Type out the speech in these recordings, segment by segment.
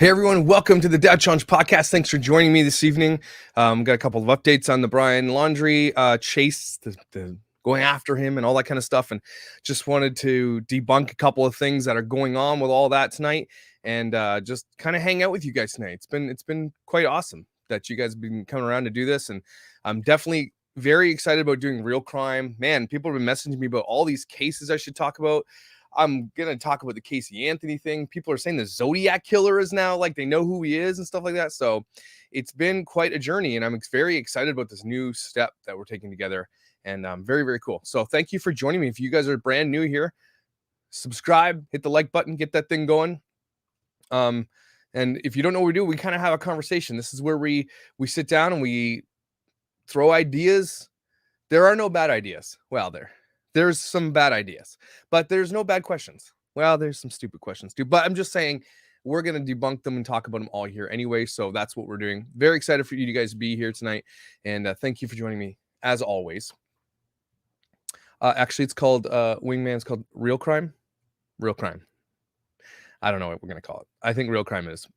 Hey everyone, welcome to the Dad Challenge podcast. Thanks for joining me this evening. Got a couple of updates on the Brian Laundrie chase, the going after him and all that kind of stuff, and just wanted to debunk a couple of things that are going on with all that tonight, and just kind of hang out with you guys tonight. It's been quite awesome that you guys have been coming around to do this, and I'm definitely very excited about doing real crime. Man, people have been messaging me about all these cases I should talk about. I'm going to talk about the Casey Anthony thing. People are saying the Zodiac killer is now, like, they know who he is and stuff like that. So it's been quite a journey, and I'm very excited about this new step that we're taking together, and very, very cool. So thank you for joining me. If you guys are brand new here, subscribe, hit the like button, get that thing going. And if you don't know what we do, we kind of have a conversation. This is where we sit down and we throw ideas. There are no bad ideas. Well, there's some bad ideas, but there's no bad questions. Well, there's some stupid questions too, but I'm just saying we're going to debunk them and talk about them all here anyway. So that's what we're doing. Very excited for you guys to be here tonight. And thank you for joining me as always. Actually, it's called, Wingman's called Real Crime. Real Crime. I don't know what we're going to call it. I think Real Crime is.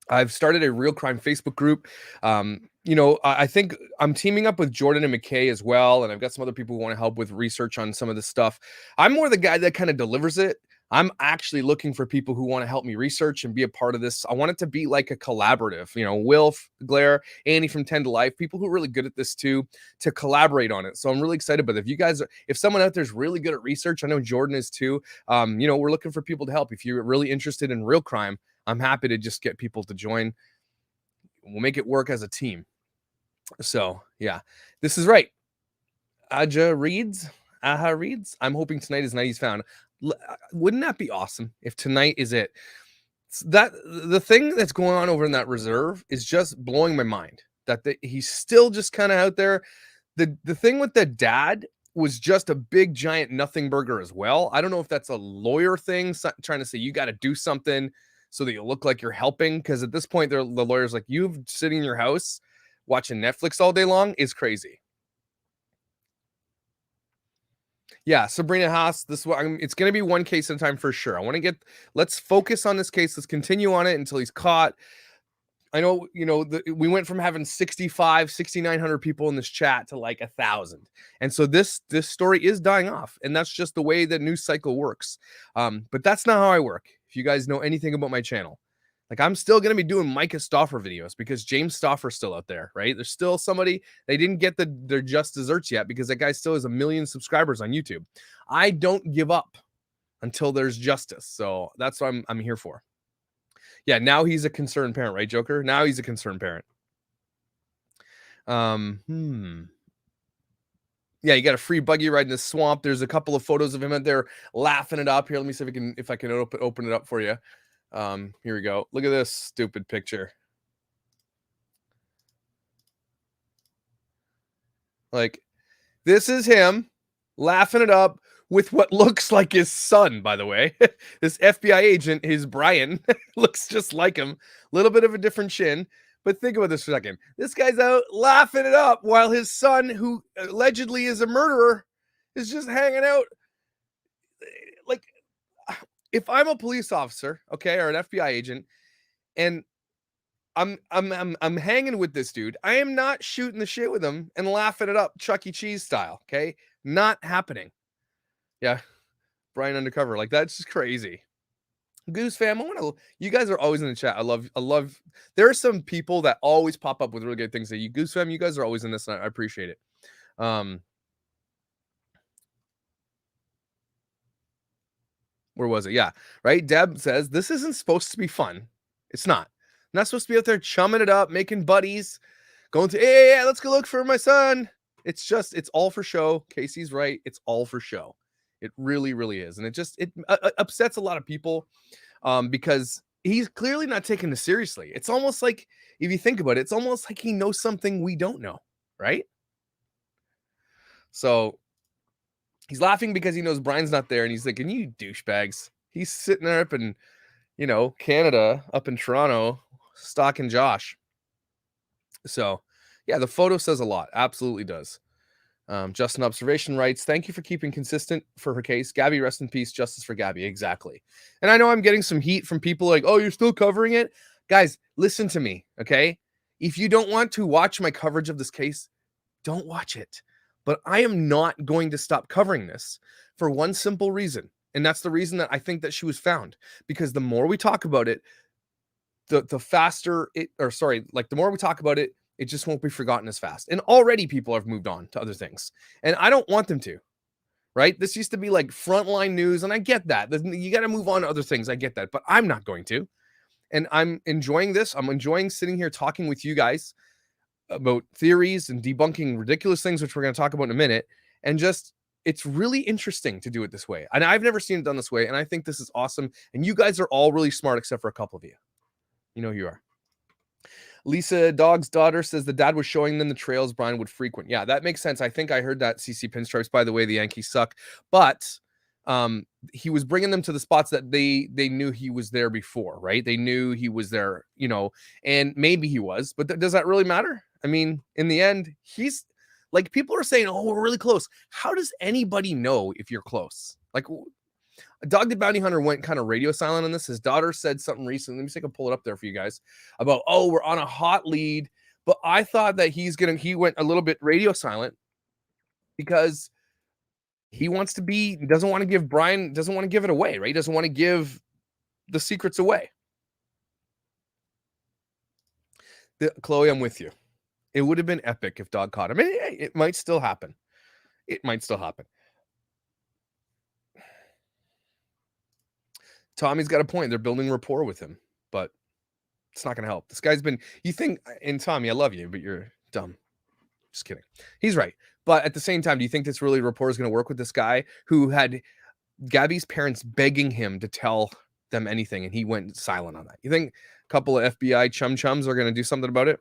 I've started a Real Crime Facebook group. I think I'm teaming up with Jordan and McKay as well, and I've got some other people who want to help with research on some of this stuff. I'm more the guy that kind of delivers it. I'm actually looking for people who want to help me research and be a part of this. I want it to be like a collaborative, Wilf, Glare, Annie from 10 to Life, people who are really good at this too, to collaborate on it. So I'm really excited. But if someone out there is really good at research, I know Jordan is too, we're looking for people to help. If you're really interested in real crime, I'm happy to just get people to join. We'll make it work as a team. So yeah, this is right. Aha reads. I'm hoping tonight is night he's found. Wouldn't that be awesome if tonight is it? That the thing that's going on over in that reserve is just blowing my mind. He's still just kind of out there. The thing with the dad was just a big giant nothing burger as well. I don't know if that's a lawyer thing, trying to say you got to do something so that you look like you're helping. Because at this point, the lawyer's like, you sitting in your house watching Netflix all day long is crazy. Yeah, Sabrina Haas, it's going to be one case at a time for sure. Let's focus on this case. Let's continue on it until he's caught. I know, we went from having 6,900 people in this chat to like 1,000. And so this story is dying off, and that's just the way the news cycle works. But that's not how I work. If you guys know anything about my channel, like, I'm still going to be doing Micah Stauffer videos because James Stauffer's still out there, right? There's still somebody, they didn't get their just desserts yet because that guy still has 1 million subscribers on YouTube. I don't give up until there's justice. So that's what I'm here for. Yeah, now he's a concerned parent, right, Joker? Now he's a concerned parent. Yeah, you got a free buggy ride in the swamp. There's a couple of photos of him out there laughing it up. Here, let me see if I can open it up for you. Here we go. Look at this stupid picture. Like, this is him laughing it up with what looks like his son, by the way. This FBI agent, his Brian, looks just like him. A little bit of a different chin. But think about this for a second. This guy's out laughing it up while his son, who allegedly is a murderer, is just hanging out. Like, if I'm a police officer, okay, or an FBI agent, And I'm hanging with this dude. I am not shooting the shit with him and laughing it up Chuck E. Cheese style. Okay. Not happening. Yeah. Brian Undercover. Like, that's just crazy. Goose fam, you guys are always in the chat. I love, there are some people that always pop up with really good things. That you Goose fam, you guys are always in this, and I appreciate it. Where was it? Yeah. Right. Deb says, this isn't supposed to be fun. It's not. I'm not supposed to be out there chumming it up, making buddies, going to, hey, let's go look for my son. It's all for show. Casey's right. It's all for show. It really, really is. And it upsets a lot of people because he's clearly not taking this seriously. It's almost like, if you think about it, it's almost like he knows something we don't know. Right. So he's laughing because he knows Brian's not there. And he's thinking, you douchebags. He's sitting there up in, Canada, up in Toronto, stalking Josh. So, yeah, the photo says a lot. Absolutely does. Justin Observation writes, thank you for keeping consistent for her case. Gabby, rest in peace. Justice for Gabby. Exactly. And I know I'm getting some heat from people like, oh, you're still covering it. Guys, listen to me, okay? If you don't want to watch my coverage of this case, don't watch it. But I am not going to stop covering this for one simple reason. And that's the reason that I think that she was found. Because the more we talk about it, the faster the more we talk about it, it just won't be forgotten as fast. And already people have moved on to other things. And I don't want them to, right? This used to be like frontline news. And I get that. You got to move on to other things. I get that. But I'm not going to. And I'm enjoying this. I'm enjoying sitting here talking with you guys about theories and debunking ridiculous things, which we're going to talk about in a minute. And just, it's really interesting to do it this way. And I've never seen it done this way. And I think this is awesome. And you guys are all really smart, except for a couple of you. You know who you are. Lisa Dog's daughter says the dad was showing them the trails Brian would frequent. Yeah, that makes sense. I think I heard that. CC Pinstripes, by the way, the Yankees suck. But he was bringing them to the spots that they knew he was there before, right? They knew he was there, and maybe he was. But does that really matter? I mean, in the end, he's like, people are saying, oh, we're really close. How does anybody know if you're close? Like, Dog the Bounty Hunter went kind of radio silent on this. His daughter said something recently. Let me see if I can pull it up there for you guys about, oh, we're on a hot lead. But I thought that he went a little bit radio silent because he doesn't want to give Brian, doesn't want to give it away, right? He doesn't want to give the secrets away. Chloe, I'm with you. It would have been epic if Dog caught him. It might still happen. It might still happen. Tommy's got a point. They're building rapport with him, but it's not going to help. This guy's been, and Tommy, I love you, but you're dumb. Just kidding. He's right. But at the same time, do you think this really rapport is going to work with this guy who had Gabby's parents begging him to tell them anything, and he went silent on that? You think a couple of FBI chums are going to do something about it?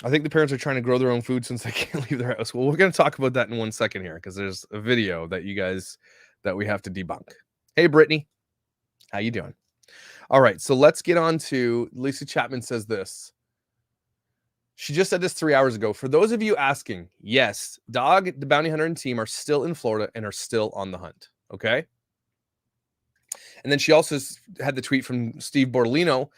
I think the parents are trying to grow their own food since they can't leave their house. Well, we're going to talk about that in 1 second here because there's a video that we have to debunk. Hey, Brittany. How you doing? All right, so let's get on to Lisa Chapman says this. She just said this 3 hours ago. For those of you asking, yes, Dog, the Bounty Hunter, and team are still in Florida and are still on the hunt. Okay. And then she also had the tweet from Steve Bortolino.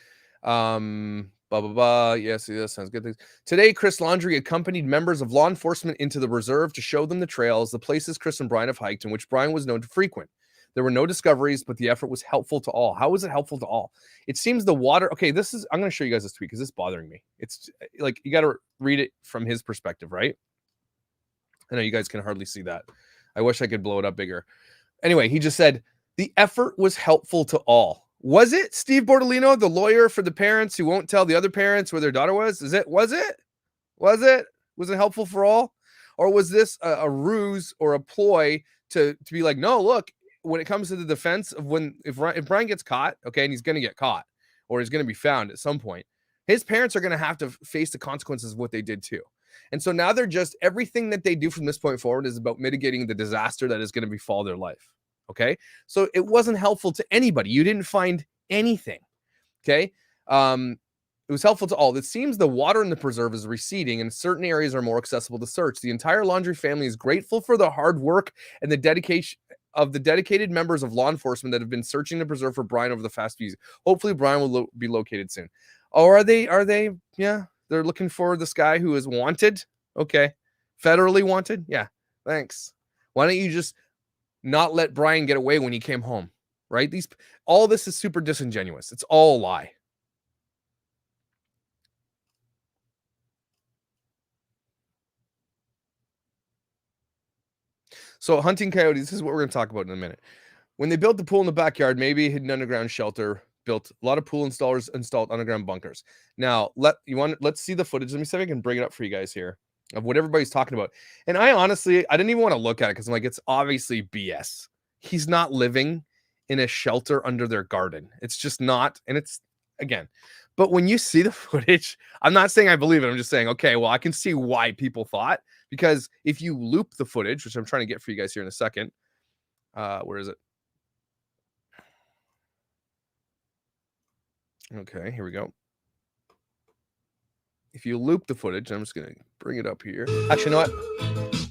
Blah, blah, blah. Yes, sounds good. Today, Chris Laundrie accompanied members of law enforcement into the reserve to show them the trails, the places Chris and Brian have hiked, and which Brian was known to frequent. There were no discoveries, but the effort was helpful to all. How was it helpful to all? It seems the water. Okay, I'm going to show you guys this tweet because it's bothering me. It's like, you got to read it from his perspective, right? I know you guys can hardly see that. I wish I could blow it up bigger. Anyway, he just said, the effort was helpful to all. Was it Steve Bortolino, the lawyer for the parents who won't tell the other parents where their daughter was? Was it helpful for all? Or was this a ruse or a ploy to be like, no, look, when it comes to the defense of if Brian gets caught, okay, and he's going to get caught or he's going to be found at some point, his parents are going to have to face the consequences of what they did too. And so now everything that they do from this point forward is about mitigating the disaster that is going to befall their life. Okay. So it wasn't helpful to anybody. You didn't find anything. Okay. It was helpful to all. It seems the water in the preserve is receding and certain areas are more accessible to search. The entire Laundrie family is grateful for the hard work and the dedication of the dedicated members of law enforcement that have been searching the preserve for Brian over the past few years. Hopefully Brian will be located soon. Oh, are they? Yeah, they're looking for this guy who is wanted. Okay. Federally wanted. Yeah. Thanks. Why don't you just not let Brian get away when he came home? Right? All this is super disingenuous. It's all a lie. So hunting coyotes, this is what we're going to talk about in a minute. When they built the pool in the backyard, maybe a hidden underground shelter built. A lot of pool installers installed underground bunkers. Now, let's see the footage. Let me see if I can bring it up for you guys here of what everybody's talking about. And I didn't even want to look at it because I'm like, it's obviously BS. He's not living in a shelter under their garden. It's just not. And it's, again, but when you see the footage, I'm not saying I believe it. I'm just saying, okay, well, I can see why people thought, because if you loop the footage, which I'm trying to get for you guys here in a second, where is it? Okay, here we go. If you loop the footage, I'm just going to bring it up here. Actually, you know what?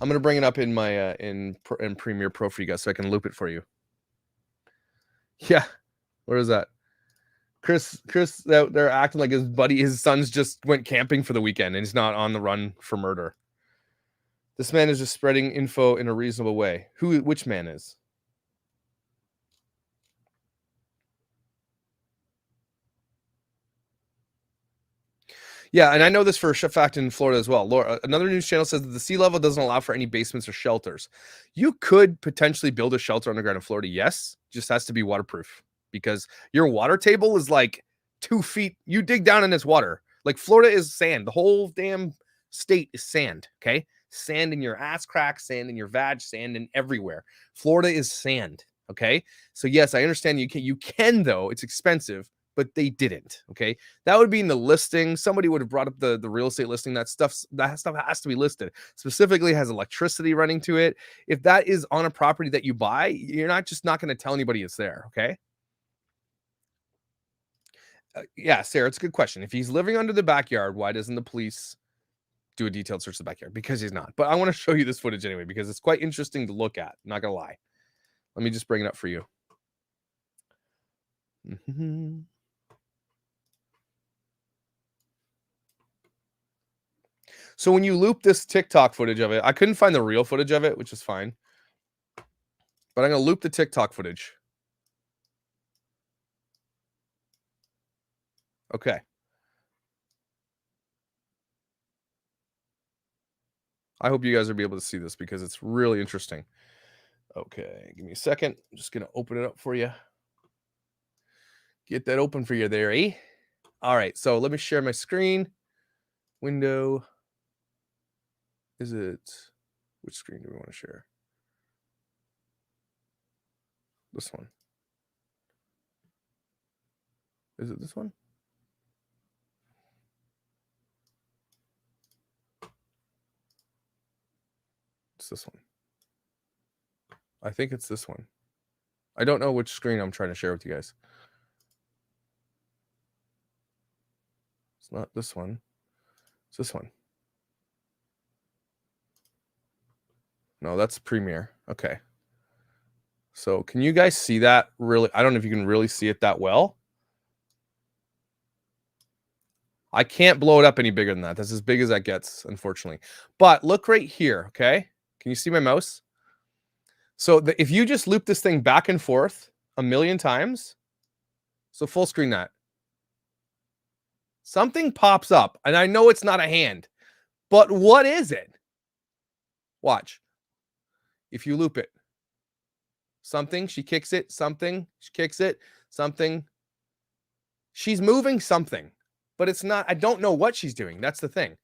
I'm going to bring it up in my in Premiere Pro for you guys so I can loop it for you. Yeah. Where is that? Chris, they're acting like his sons just went camping for the weekend and he's not on the run for murder. This man is just spreading info in a reasonable way. Which man is? Yeah, and I know this for a fact in Florida as well. Laura, another news channel says that the sea level doesn't allow for any basements or shelters. You could potentially build a shelter underground in Florida. Yes, just has to be waterproof because your water table is like 2 feet. You dig down in this water. Like Florida is sand. The whole damn state is sand. Okay, sand in your ass crack, sand in your vag, sand in everywhere. Florida is sand. Okay, so yes, I understand you can though. It's expensive. But they didn't. Okay, that would be in the listing. Somebody would have brought up the real estate listing. That stuff has to be listed. Specifically, has electricity running to it. If that is on a property that you buy, you're not going to tell anybody it's there. Okay. Yeah, Sarah, it's a good question. If he's living under the backyard, why doesn't the police do a detailed search of the backyard? Because he's not. But I want to show you this footage anyway because it's quite interesting to look at. I'm not gonna lie. Let me just bring it up for you. Mm-hmm. So when you loop this TikTok footage of it, I couldn't find the real footage of it, which is fine. But I'm going to loop the TikTok footage. Okay. I hope you guys will be able to see this because it's really interesting. Okay, give me a second. I'm just going to open it up for you. Get that open for you there, eh? All right, so let me share my screen. Window. Is it... Which screen do we want to share? This one. Is it this one? It's this one. I think it's this one. I don't know which screen I'm trying to share with you guys. It's not this one. It's this one. No, that's Premiere. Okay. So can you guys see that really? I don't know if you can really see it that well. I can't blow it up any bigger than that. That's as big as that gets, unfortunately. But look right here, okay? Can you see my mouse? So if you just loop this thing back and forth a million times, so full screen that, something pops up, and I know it's not a hand, but what is it? Watch. If you loop it, something, she kicks it, something, she kicks it, something. She's moving something, but it's not, I don't know what she's doing. That's the thing.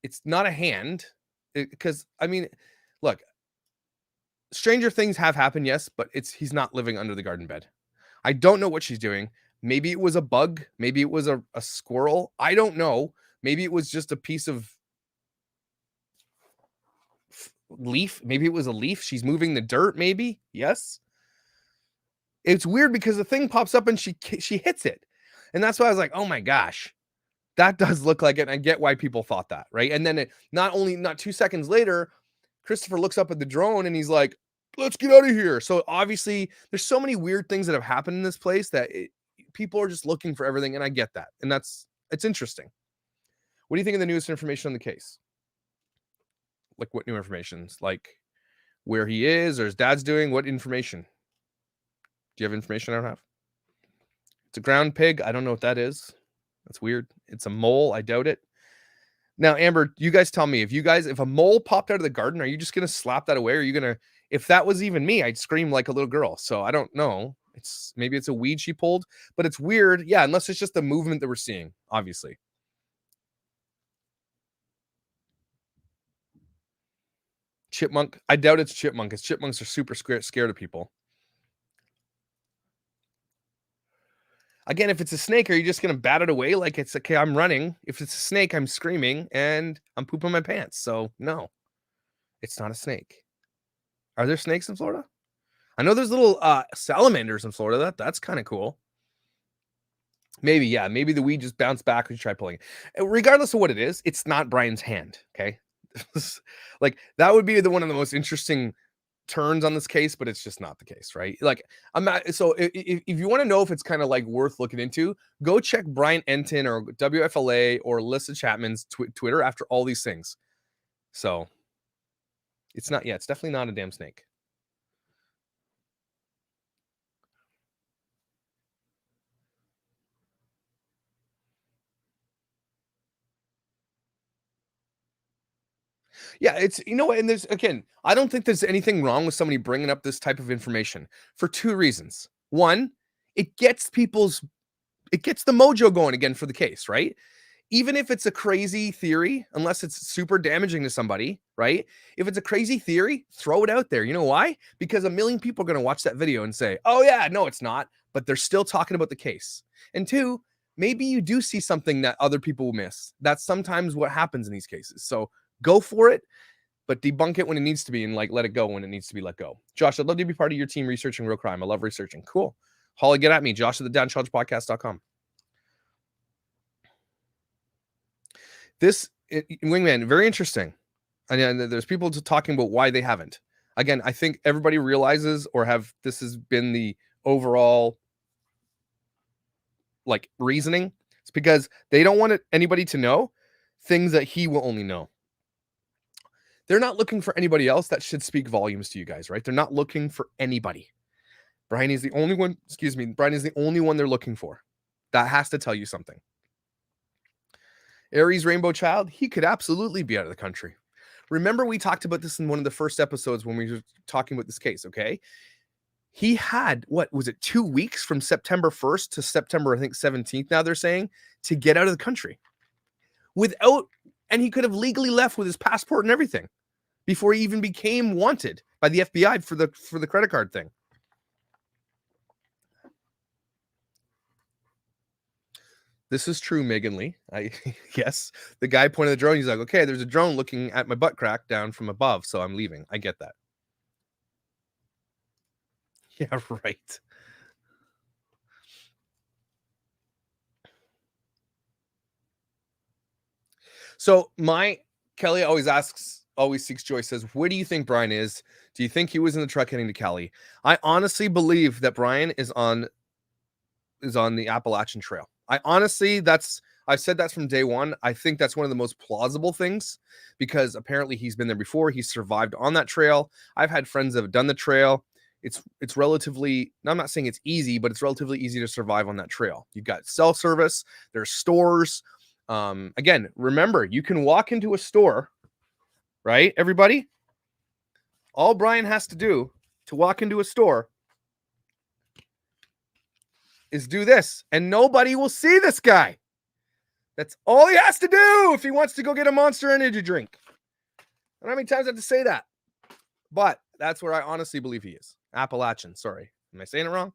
It's not a hand because, I mean, look, stranger things have happened, yes, but he's not living under the garden bed. I don't know what she's doing. Maybe it was a bug. Maybe it was a squirrel. I don't know. Maybe it was just a piece of leaf. Maybe it was a leaf. She's moving the dirt. Maybe. Yes. It's weird because the thing pops up and she hits it. And that's why I was like, oh my gosh, that does look like it. And I get why people thought that, right? And then not 2 seconds later, Christopher looks up at the drone and he's like, let's get out of here. So obviously there's so many weird things that have happened in this place that people are just looking for everything. And I get that. And it's interesting. What do you think of the newest information on the case? Like what new information's like where he is or his dad's doing? What information? Do you have information I don't have? It's a ground pig. I don't know what that is. That's weird. It's a mole. I doubt it. Now, Amber, you guys tell me if a mole popped out of the garden, are you just going to slap that away? Or are you going to, if that was even me, I'd scream like a little girl. So I don't know. Maybe it's a weed she pulled, but it's weird. Yeah. Unless it's just the movement that we're seeing, obviously. Chipmunk. I doubt it's chipmunk because chipmunks are super scared of people. Again, if it's a snake, are you just going to bat it away like it's okay? I'm running. If it's a snake, I'm screaming and I'm pooping my pants. So no, it's not a snake. Are there snakes in Florida? I know there's little salamanders in Florida. That's kind of cool. Maybe, yeah. Maybe the weed just bounced back when you try pulling it. Regardless of what it is, it's not Brian's hand. Okay. Like that would be one of the most interesting turns on this case, but it's just not the case, right? Like I'm not. So if you want to know if it's kind of like worth looking into, go check Brian Enton or WFLA or Alyssa Chapman's Twitter after all these things. So it's not. Yeah, it's definitely not a damn snake. Yeah, it's and there's again, I don't think there's anything wrong with somebody bringing up this type of information for two reasons. One, it gets it gets the mojo going again for the case, right? Even if it's a crazy theory, unless it's super damaging to somebody, right? If it's a crazy theory, throw it out there. You know why? Because a million people are going to watch that video and say, "Oh yeah, no, it's not," but they're still talking about the case. And two, maybe you do see something that other people will miss. That's sometimes what happens in these cases. So go for it, but debunk it when it needs to be and like let it go when it needs to be let go. Josh, I'd love to be part of your team researching real crime. I love researching. Cool. Holly, get at me. Josh at the downchargepodcast.com. This Wingman, very interesting. And there's people talking about why they haven't. Again, I think everybody realizes this has been the overall like reasoning. It's because they don't want anybody to know things that he will only know. They're not looking for anybody else. That should speak volumes to you guys, right? They're not looking for anybody. Brian is the only one, Brian is the only one they're looking for. That has to tell you something. Aries Rainbow Child, he could absolutely be out of the country. Remember, we talked about this in one of the first episodes when we were talking about this case, okay? He had, what was it, 2 weeks from September 1st to September, I think, 17th, now they're saying, to get out of the country. And he could have legally left with his passport and everything before he even became wanted by the FBI for the credit card thing. This is true, Megan Lee. Yes, the guy pointed the drone. He's like, okay, there's a drone looking at my butt crack down from above, so I'm leaving. I get that. Yeah, right. So Kelly always seeks joy, says, where do you think Brian is? Do you think he was in the truck heading to Cali? I honestly believe that Brian is on the Appalachian Trail. I've said that's from day one. I think that's one of the most plausible things because apparently he's been there before. He's survived on that trail. I've had friends that have done the trail. It's relatively, I'm not saying it's easy, but it's relatively easy to survive on that trail. You've got self-service, there's stores. Again, remember, you can walk into a store, right? Everybody, all Brian has to do to walk into a store is do this, and nobody will see this guy. That's all he has to do if he wants to go get a Monster Energy drink. I don't know how many times I have to say that, but that's where I honestly believe he is. Appalachian, sorry. Am I saying it wrong?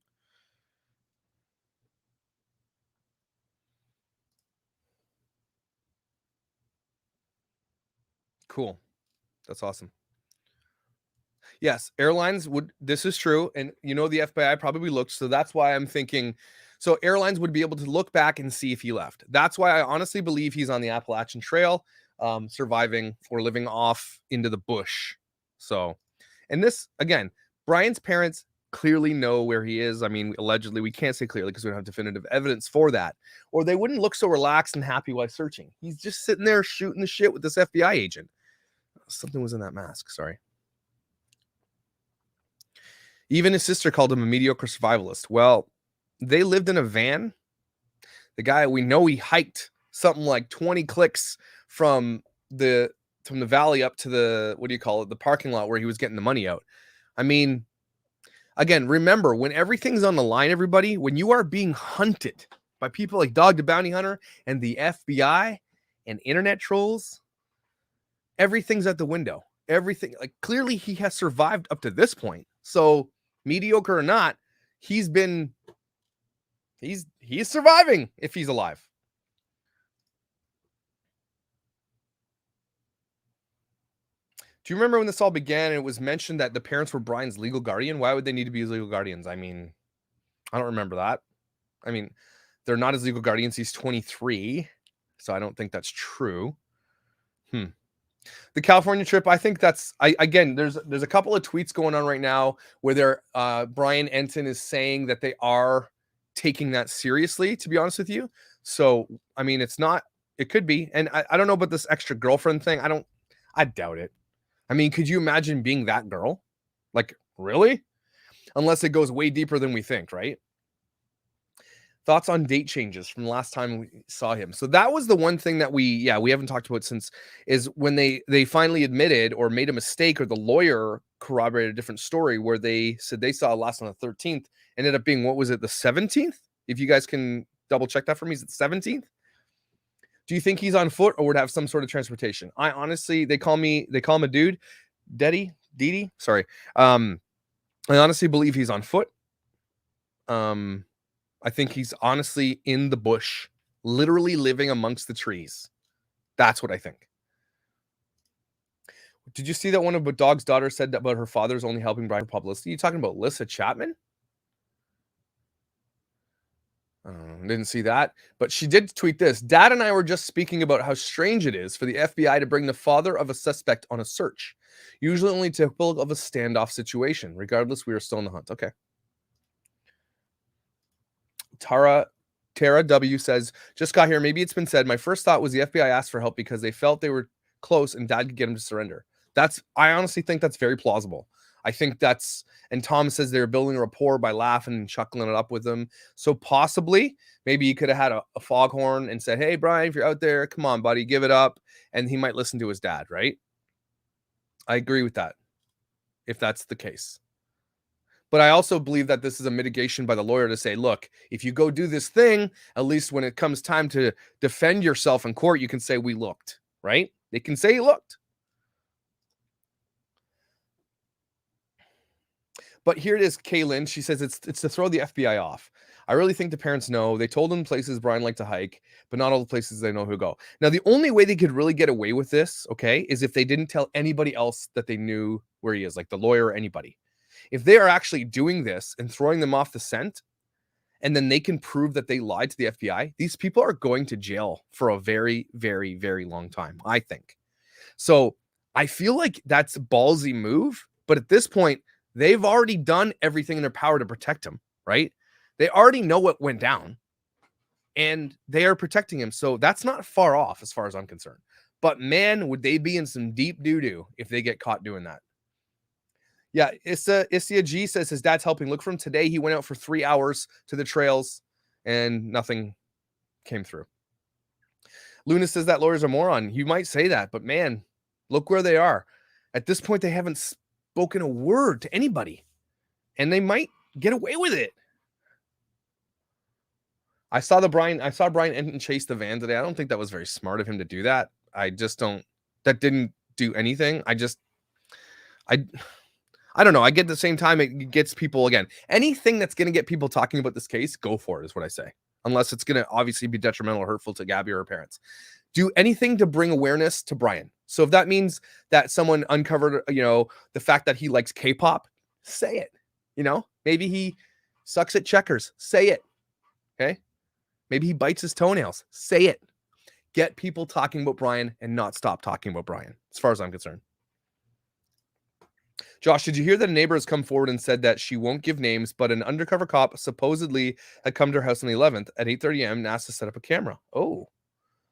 Cool. That's awesome. Yes, airlines would. This is true, and the FBI probably looked. So that's why I'm thinking. So airlines would be able to look back and see if he left. That's why I honestly believe he's on the Appalachian Trail, surviving or living off into the bush. So, and this, again, Brian's parents clearly know where he is. I mean, allegedly, we can't say clearly because we don't have definitive evidence for that, or they wouldn't look so relaxed and happy while searching. He's just sitting there shooting the shit with this FBI agent. Something was in that mask. Sorry. Even his sister called him a mediocre survivalist. Well, they lived in a van. The guy, we know he hiked something like 20 clicks from the valley up to the, what do you call it, the parking lot where he was getting the money out. I mean, again, remember, when everything's on the line, everybody, when you are being hunted by people like Dog the Bounty Hunter and the FBI and internet trolls, everything's at the window. Everything, like, clearly he has survived up to this point. So mediocre or not, he's surviving if he's alive. Do you remember when this all began and it was mentioned that the parents were Brian's legal guardian? Why would they need to be his legal guardians? I mean, I don't remember that. I mean, they're not his legal guardians. He's 23, so I don't think that's true. The California trip, I think that's, again, there's a couple of tweets going on right now where Brian Enton is saying that they are taking that seriously, to be honest with you. So, I mean, it could be. And I don't know about this extra girlfriend thing. I doubt it. I mean, could you imagine being that girl? Like, really? Unless it goes way deeper than we think, right? Thoughts on date changes from the last time we saw him. So that was the one thing that we haven't talked about since, is when they finally admitted or made a mistake, or the lawyer corroborated a different story where they said they saw last on the 13th, ended up being, what was it, the 17th? If you guys can double check that for me, is it 17th? Do you think he's on foot or would have some sort of transportation? I honestly, they call him a dude, Didi. Sorry. I honestly believe he's on foot. I think he's honestly in the bush, literally living amongst the trees. That's what I think. Did you see that one of Dog's daughters said that about her father's only helping Brian for publicity? You talking about Lissa Chapman? Didn't see that, but she did tweet this. Dad and I were just speaking about how strange it is for the FBI to bring the father of a suspect on a search. Usually only typical of a standoff situation. Regardless, we are still in the hunt. Okay. Tara W says, just got here. Maybe it's been said. My first thought was the FBI asked for help because they felt they were close and Dad could get him to surrender. I honestly think that's very plausible. I think and Tom says they were building a rapport by laughing and chuckling it up with them. So possibly, maybe he could have had a foghorn and said, hey, Brian, if you're out there, come on, buddy, give it up. And he might listen to his dad, right? I agree with that, if that's the case. But I also believe that this is a mitigation by the lawyer to say, look, if you go do this thing, at least when it comes time to defend yourself in court, you can say we looked, right? They can say he looked. But here it is, Kaylin. She says it's to throw the FBI off. I really think the parents know. They told him places Brian liked to hike, but not all the places they know who go. Now, the only way they could really get away with this, okay, is if they didn't tell anybody else that they knew where he is, like the lawyer or anybody. If they are actually doing this and throwing them off the scent, and then they can prove that they lied to the FBI, these people are going to jail for a very, very, very long time, I think. So I feel like that's a ballsy move, but at this point, they've already done everything in their power to protect him, right? They already know what went down, and they are protecting him. So that's not far off as far as I'm concerned. But man, would they be in some deep doo-doo if they get caught doing that. Yeah, Isia G says his dad's helping look for him. Today, he went out for 3 hours to the trails, and nothing came through. Luna says that lawyer's a moron. You might say that, but man, look where they are. At this point, they haven't spoken a word to anybody, and they might get away with it. I saw Brian Enton chase the van today. I don't think that was very smart of him to do that. I just don't. That didn't do anything. I don't know. I get at the same time, it gets people, again, anything that's going to get people talking about this case, go for it, is what I say. Unless it's going to obviously be detrimental or hurtful to Gabby or her parents. Do anything to bring awareness to Brian. So if that means that someone uncovered, the fact that he likes K-pop, say it. Maybe he sucks at checkers. Say it. Okay? Maybe he bites his toenails. Say it. Get people talking about Brian and not stop talking about Brian, as far as I'm concerned. Josh, did you hear that a neighbor has come forward and said that she won't give names, but an undercover cop supposedly had come to her house on the 11th at 8:30 a.m. and asked to set up a camera? Oh,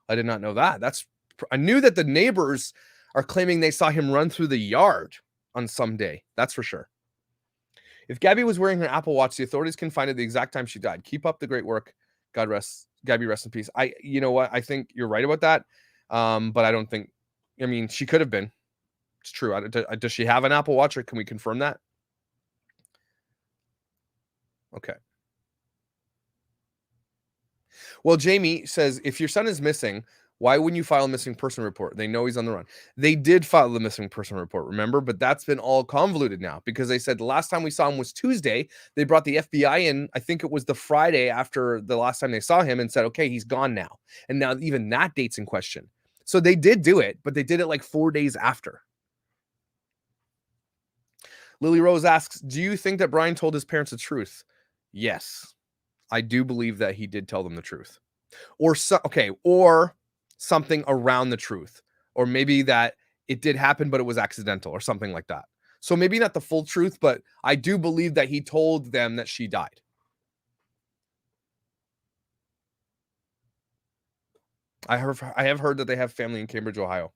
I did not know that. I knew that the neighbors are claiming they saw him run through the yard on some day. That's for sure. If Gabby was wearing her Apple Watch, the authorities can find out the exact time she died. Keep up the great work. God rest Gabby, rest in peace. You know what? I think you're right about that. But I don't think, I mean, she could have been. It's true. Does she have an Apple Watch, or can we confirm that? Okay. Well, Jamie says, if your son is missing, why wouldn't you file a missing person report? They know he's on the run. They did file the missing person report, remember? But that's been all convoluted now because they said the last time we saw him was Tuesday. They brought the FBI in. I think it was the Friday after the last time they saw him and said, okay, he's gone now. And now even that date's in question. So they did do it, but they did it like 4 days after. Lily Rose asks, do you think that Brian told his parents the truth? Yes. I do believe that he did tell them the truth. Or something around the truth. Or maybe that it did happen, but it was accidental or something like that. So maybe not the full truth, but I do believe that he told them that she died. I have heard that they have family in Cambridge, Ohio.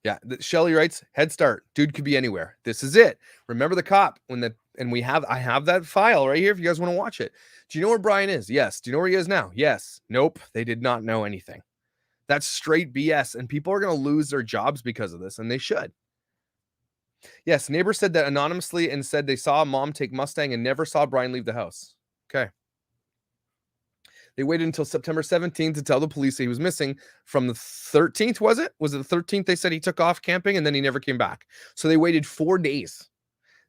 Yeah, Shelly writes, Head Start. Dude could be anywhere. This is it. Remember the cop I have that file right here if you guys want to watch it. Do you know where Brian is? Yes. Do you know where he is now? Yes. Nope. They did not know anything. That's straight BS, and people are going to lose their jobs because of this, and they should. Yes, neighbor said that anonymously and said they saw mom take Mustang and never saw Brian leave the house. Okay. They waited until September 17th to tell the police that he was missing from the 13th, was it? Was it the 13th they said he took off camping and then he never came back? So they waited 4 days.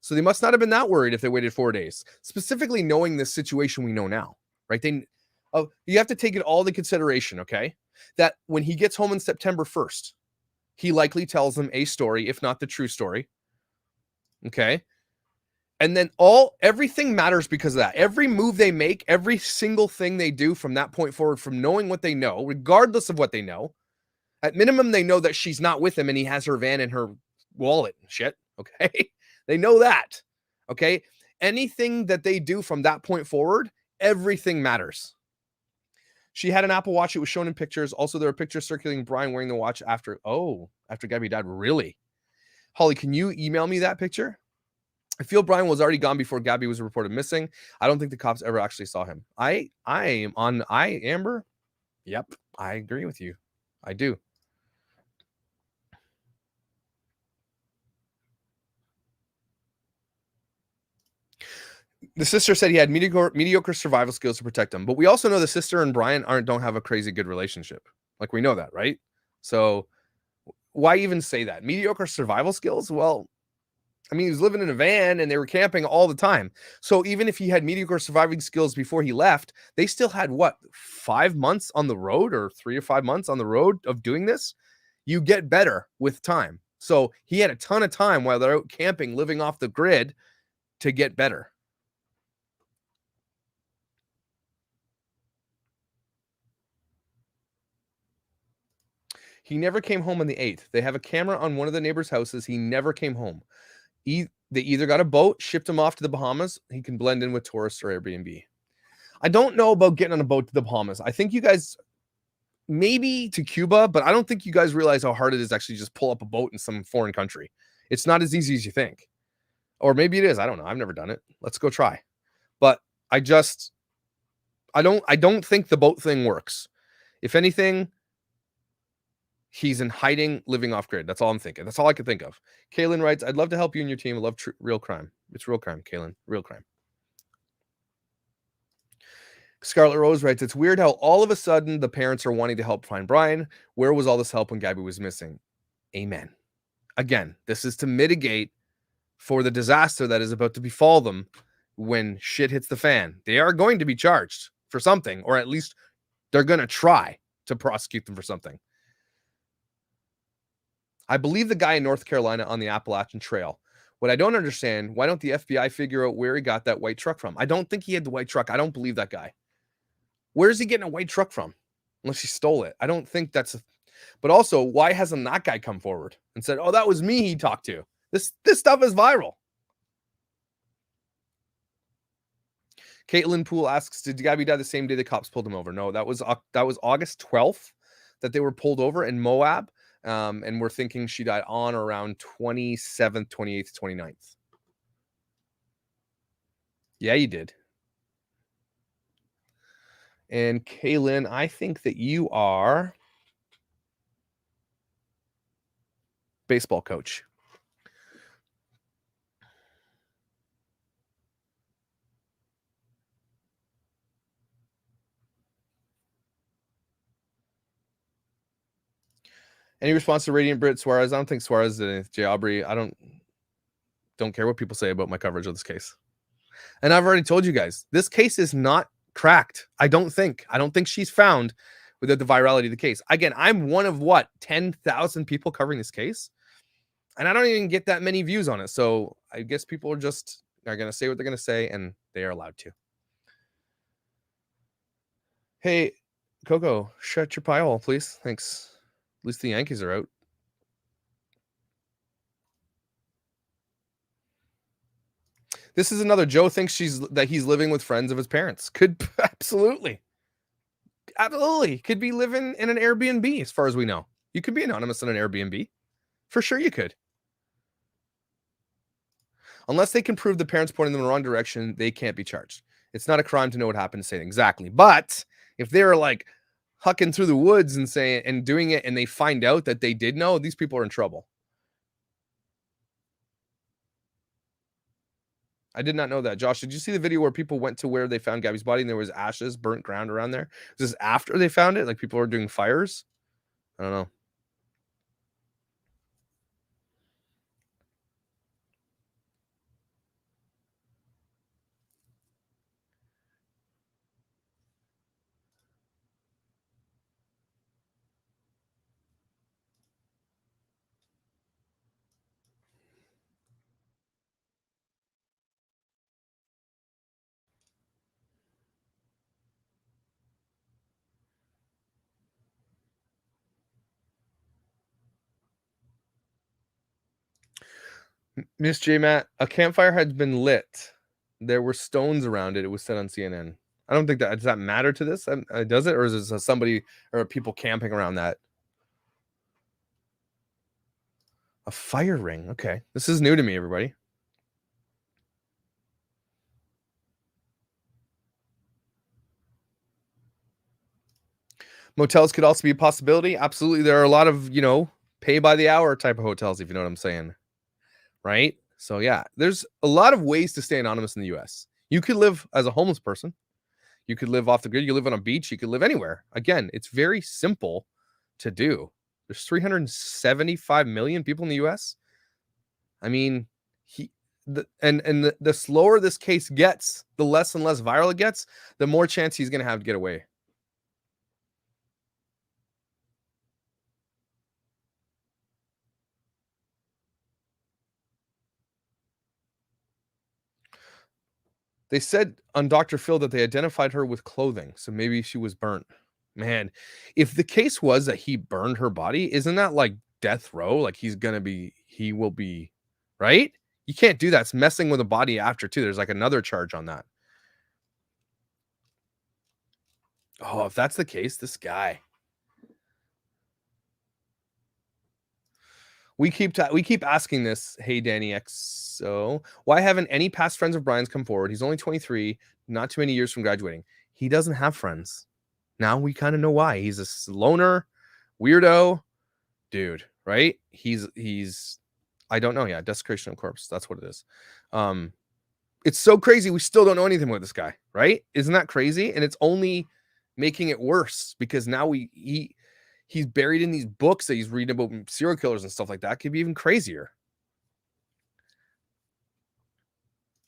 So they must not have been that worried if they waited 4 days, specifically knowing this situation we know now, right? You have to take it all into consideration, okay? That when he gets home on September 1st, he likely tells them a story, if not the true story, okay? And then everything matters because of that. Every move they make, every single thing they do from that point forward, from knowing what they know, regardless of what they know, at minimum, they know that she's not with him and he has her van and her wallet and shit. Okay. They know that. Okay. Anything that they do from that point forward, everything matters. She had an Apple Watch. It was shown in pictures. Also, there are pictures circulating Brian wearing the watch after Gabby died. Really? Holly, can you email me that picture? I feel Brian was already gone before Gabby was reported missing. I don't think the cops ever actually saw him. Amber? Yep, I agree with you. I do. The sister said he had mediocre survival skills to protect him. But we also know the sister and Brian don't have a crazy good relationship. Like, we know that, right? So why even say that? Mediocre survival skills? Well, I mean, he was living in a van and they were camping all the time. So even if he had mediocre surviving skills before he left, they still had 5 months on the road, or 3 or 5 months on the road of doing this. You get better with time. So he had a ton of time while they're out camping, living off the grid, to get better. He never came home on the 8th. They have a camera on one of the neighbors' houses. He never came home. They either got a boat, shipped him off to the Bahamas. He can blend in with tourists or Airbnb. I don't know about getting on a boat to the Bahamas. I think you guys, maybe to Cuba, but I don't think you guys realize how hard it is to actually just pull up a boat in some foreign country. It's not as easy as you think. Or maybe it is. I don't know. I've never done it. Let's go try. But I don't think the boat thing works. If anything, he's in hiding, living off grid. That's all I'm thinking. That's all I could think of. Kaylin writes, I'd love to help you and your team. I love real crime. It's real crime, Kaylin. Real crime. Scarlet Rose writes, it's weird how all of a sudden the parents are wanting to help find Brian. Where was all this help when Gabby was missing? Amen. Again, this is to mitigate for the disaster that is about to befall them when shit hits the fan. They are going to be charged for something, or at least they're going to try to prosecute them for something. I believe the guy in North Carolina on the Appalachian Trail What I don't understand, why don't the FBI figure out where he got that white truck from? I don't think he had the white truck. I don't believe that guy. Where's he getting a white truck from? Unless he stole it. I don't think that's but also, why hasn't that guy come forward and said, "Oh, that was me he talked to"? This stuff is viral. Caitlin Poole asks, "Did Gabby die the same day the cops pulled him over?" No, that was August 12th that they were pulled over in Moab, and we're thinking she died on or around 27th, 28th, 29th. Yeah, you did. And Kaylin, I think that you are baseball coach. Any response to Radiant Brit Suarez? I don't think Suarez did anything. Jay Aubrey, I don't care what people say about my coverage of this case. And I've already told you guys, this case is not cracked. I don't think she's found without the virality of the case. Again, I'm one of 10,000 people covering this case, and I don't even get that many views on it. So I guess people are going to say what they're going to say, and they are allowed to. Hey, Coco, shut your pie hole, please. Thanks. At least the Yankees are out. This is another. Joe thinks that he's living with friends of his parents. Could absolutely could be living in an Airbnb. As far as we know, you could be anonymous in an Airbnb. For sure, you could. Unless they can prove the parents pointing them in the wrong direction, they can't be charged. It's not a crime to know what happened to say exactly. But if they're like hucking through the woods and saying and doing it, and they find out that they did know, these people are in trouble. I did not know that. Josh, did you see the video where people went to where they found Gabby's body and there was ashes, burnt ground around there? Was this after they found it? Like people were doing fires? I don't know. Miss J Matt, a campfire had been lit. There were stones around it. It was said on CNN. I don't think does that matter to this? Does it, or is it somebody or people camping around that? A fire ring. Okay, this is new to me, everybody. Motels could also be a possibility. Absolutely, there are a lot of pay by the hour type of hotels, if you know what I'm saying, right? So yeah, there's a lot of ways to stay anonymous in the U.S. You could live as a homeless person. You could live off the grid. You live on a beach. You could live anywhere. Again, it's very simple to do. There's 375 million people in the U.S. I mean, the slower this case gets, the less and less viral it gets, the more chance he's going to have to get away. They said on Dr. Phil that they identified her with clothing, so maybe she was burnt. Man, if the case was that he burned her body, isn't that like death row? Like he will be, right? You can't do that. It's messing with a body after too. There's like another charge on that. Oh, if that's the case, this guy. We keep asking this. Hey, Danny XO, why haven't any past friends of Brian's come forward? He's only 23, not too many years from graduating. He doesn't have friends. Now we kind of know why. He's a loner, weirdo dude, right? He's I don't know. Yeah, desecration of corpse. That's what it is. It's so crazy. We still don't know anything about this guy, right? Isn't that crazy? And it's only making it worse because now he's buried in these books that he's reading about serial killers and stuff like that. Could be even crazier.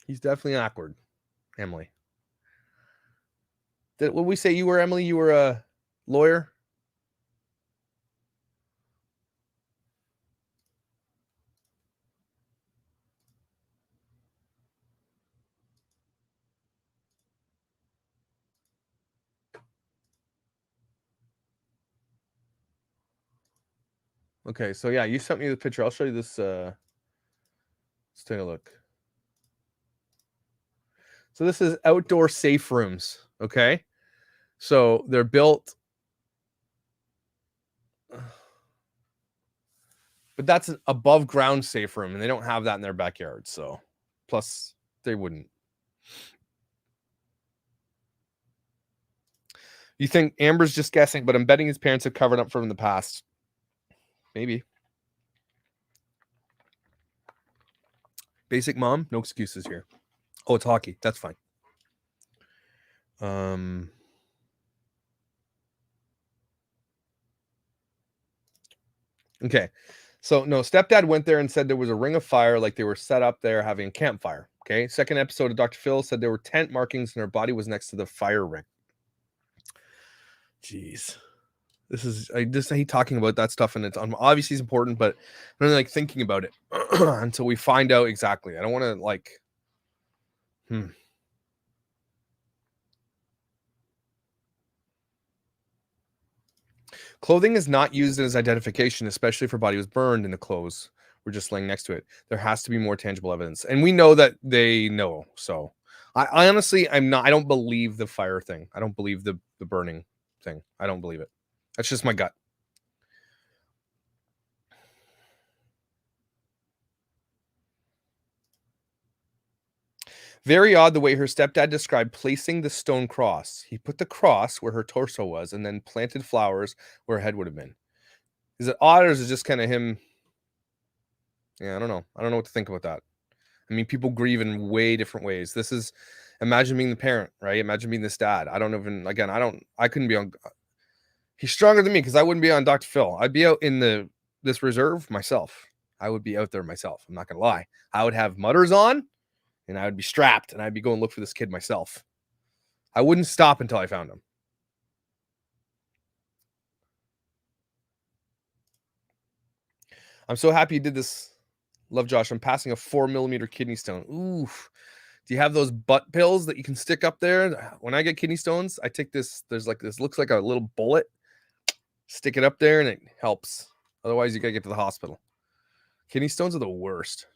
He's definitely awkward, Emily. What we say you were, Emily? You were a lawyer? Okay, so yeah, you sent me the picture. I'll show you this. Let's take a look. So this is outdoor safe rooms. Okay, so they're built, but that's an above ground safe room, and they don't have that in their backyard. So, plus they wouldn't. You think Amber's just guessing, but I'm betting his parents have covered up from the past. Maybe. Basic mom, no excuses here. Oh, it's hockey. That's fine. Okay. So no, stepdad went there and said there was a ring of fire, like they were set up there having a campfire. Okay. Second episode of Dr. Phil said there were tent markings and her body was next to the fire ring. Jeez. I just hate talking about that stuff, and it's obviously it's important, but I'm really like thinking about it until we find out exactly. I don't want to like. Clothing is not used as identification, especially if her body was burned and the clothes were just laying next to it. There has to be more tangible evidence, and we know that they know. So, I honestly, I don't believe the fire thing. I don't believe the burning thing. I don't believe it. That's just my gut. Very odd the way her stepdad described placing the stone cross. He put the cross where her torso was and then planted flowers where her head would have been. Is it odd, or is it just kind of him? Yeah, I don't know. I don't know what to think about that. I mean, people grieve in way different ways. This is, imagine being the parent, right? Imagine being this dad. I couldn't be on. He's stronger than me because I wouldn't be on Dr. Phil. I'd be out in this reserve myself. I would be out there myself. I'm not gonna lie. I would have mutters on, and I would be strapped, and I'd be going to look for this kid myself. I wouldn't stop until I found him. I'm so happy you did this. Love, Josh. I'm passing a 4 millimeter kidney stone. Oof. Do you have those butt pills that you can stick up there? When I get kidney stones, I take this. There's like this, looks like a little bullet. Stick it up there and it helps. Otherwise, you got to get to the hospital. Kidney stones are the worst.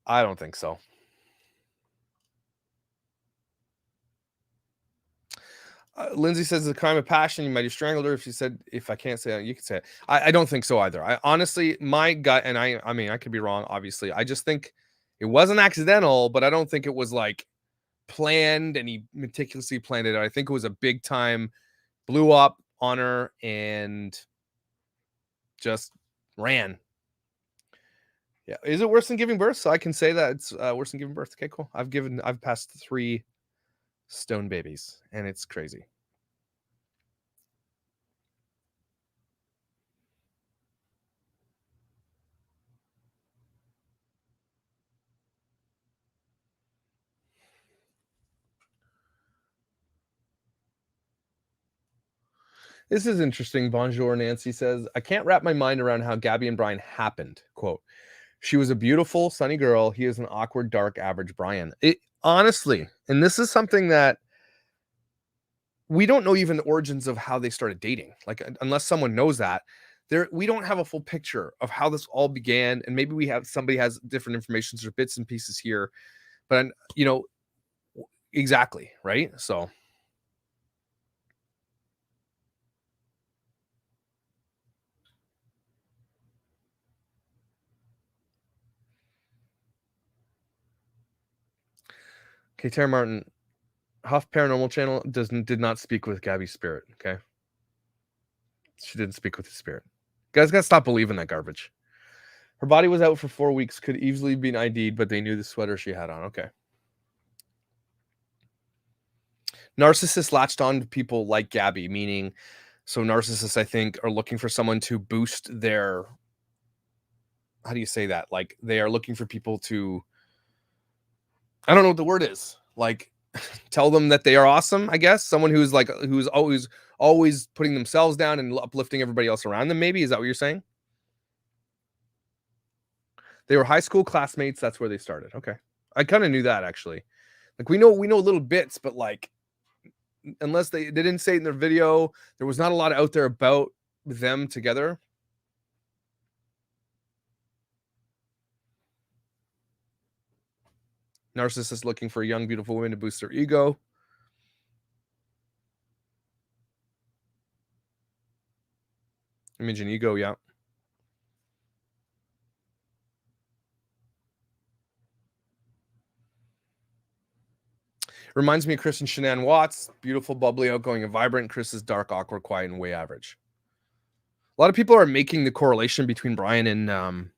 I don't think so. Lindsay says the crime of passion. You might have strangled her if she said, if I can't say it, you can say it. I don't think so either. I honestly, my gut, and I mean, I could be wrong, obviously. I just think it wasn't accidental, but I don't think it was like planned and he meticulously planned it. I think it was a big time, blew up on her and just ran. Yeah. Is it worse than giving birth? So I can say that it's worse than giving birth. Okay, cool. I've passed 3 stone babies and it's crazy. This is interesting. Bonjour, Nancy says, I can't wrap my mind around how Gabby and Brian happened. Quote, she was a beautiful, sunny girl. He is an awkward, dark, average Brian. It honestly, and this is something that we don't know even the origins of how they started dating. Like, unless someone knows that, we don't have a full picture of how this all began. And maybe somebody has different information or bits and pieces here, but exactly, right? So okay, Tara Martin, Huff Paranormal Channel did not speak with Gabby's spirit. Okay, she didn't speak with his spirit. You guys gotta stop believing that garbage. Her body was out for 4 weeks, could easily been ID'd, but they knew the sweater she had on. Okay. Narcissists latched on to people like Gabby, meaning, so narcissists, I think, are looking for someone to boost their, how do you say that? Like, they are looking for people to, I don't know what the word is. Like, tell them that they are awesome, I guess. Someone who's always putting themselves down and uplifting everybody else around them. Maybe, is that what you're saying? They were high school classmates. That's where they started. Okay. I kind of knew that, actually. Like, we know little bits, but like, unless they didn't say it in their video, there was not a lot out there about them together. Narcissists looking for a young, beautiful woman to boost their ego. Image and ego, yeah. Reminds me of Chris and Shanann Watts. Beautiful, bubbly, outgoing, and vibrant. Chris is dark, awkward, quiet, and way average. A lot of people are making the correlation between Brian and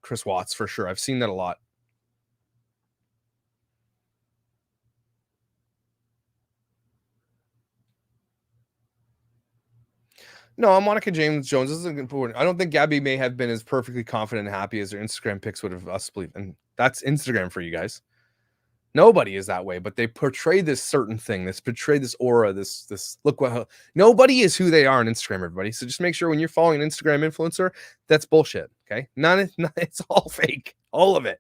Chris Watts for sure. I've seen that a lot. No, Monica James Jones isn't important. I don't think Gabby may have been as perfectly confident and happy as their Instagram pics would have us believe. And that's Instagram for you guys. Nobody is that way, but they portray this certain thing. This portray this aura. This look what. Nobody is who they are on Instagram, everybody. So just make sure when you're following an Instagram influencer, that's bullshit. Okay, it's all fake. All of it.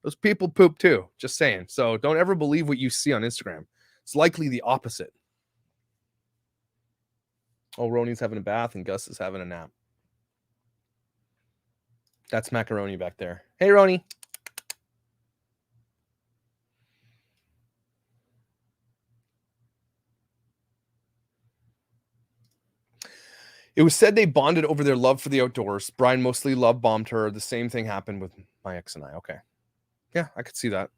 Those people poop too. Just saying. So don't ever believe what you see on Instagram. It's likely the opposite. Oh, Roni's having a bath and Gus is having a nap. That's Macaroni back there. Hey, Roni. It was said they bonded over their love for the outdoors. Brian mostly love bombed her. The same thing happened with my ex and I. Okay. Yeah, I could see that.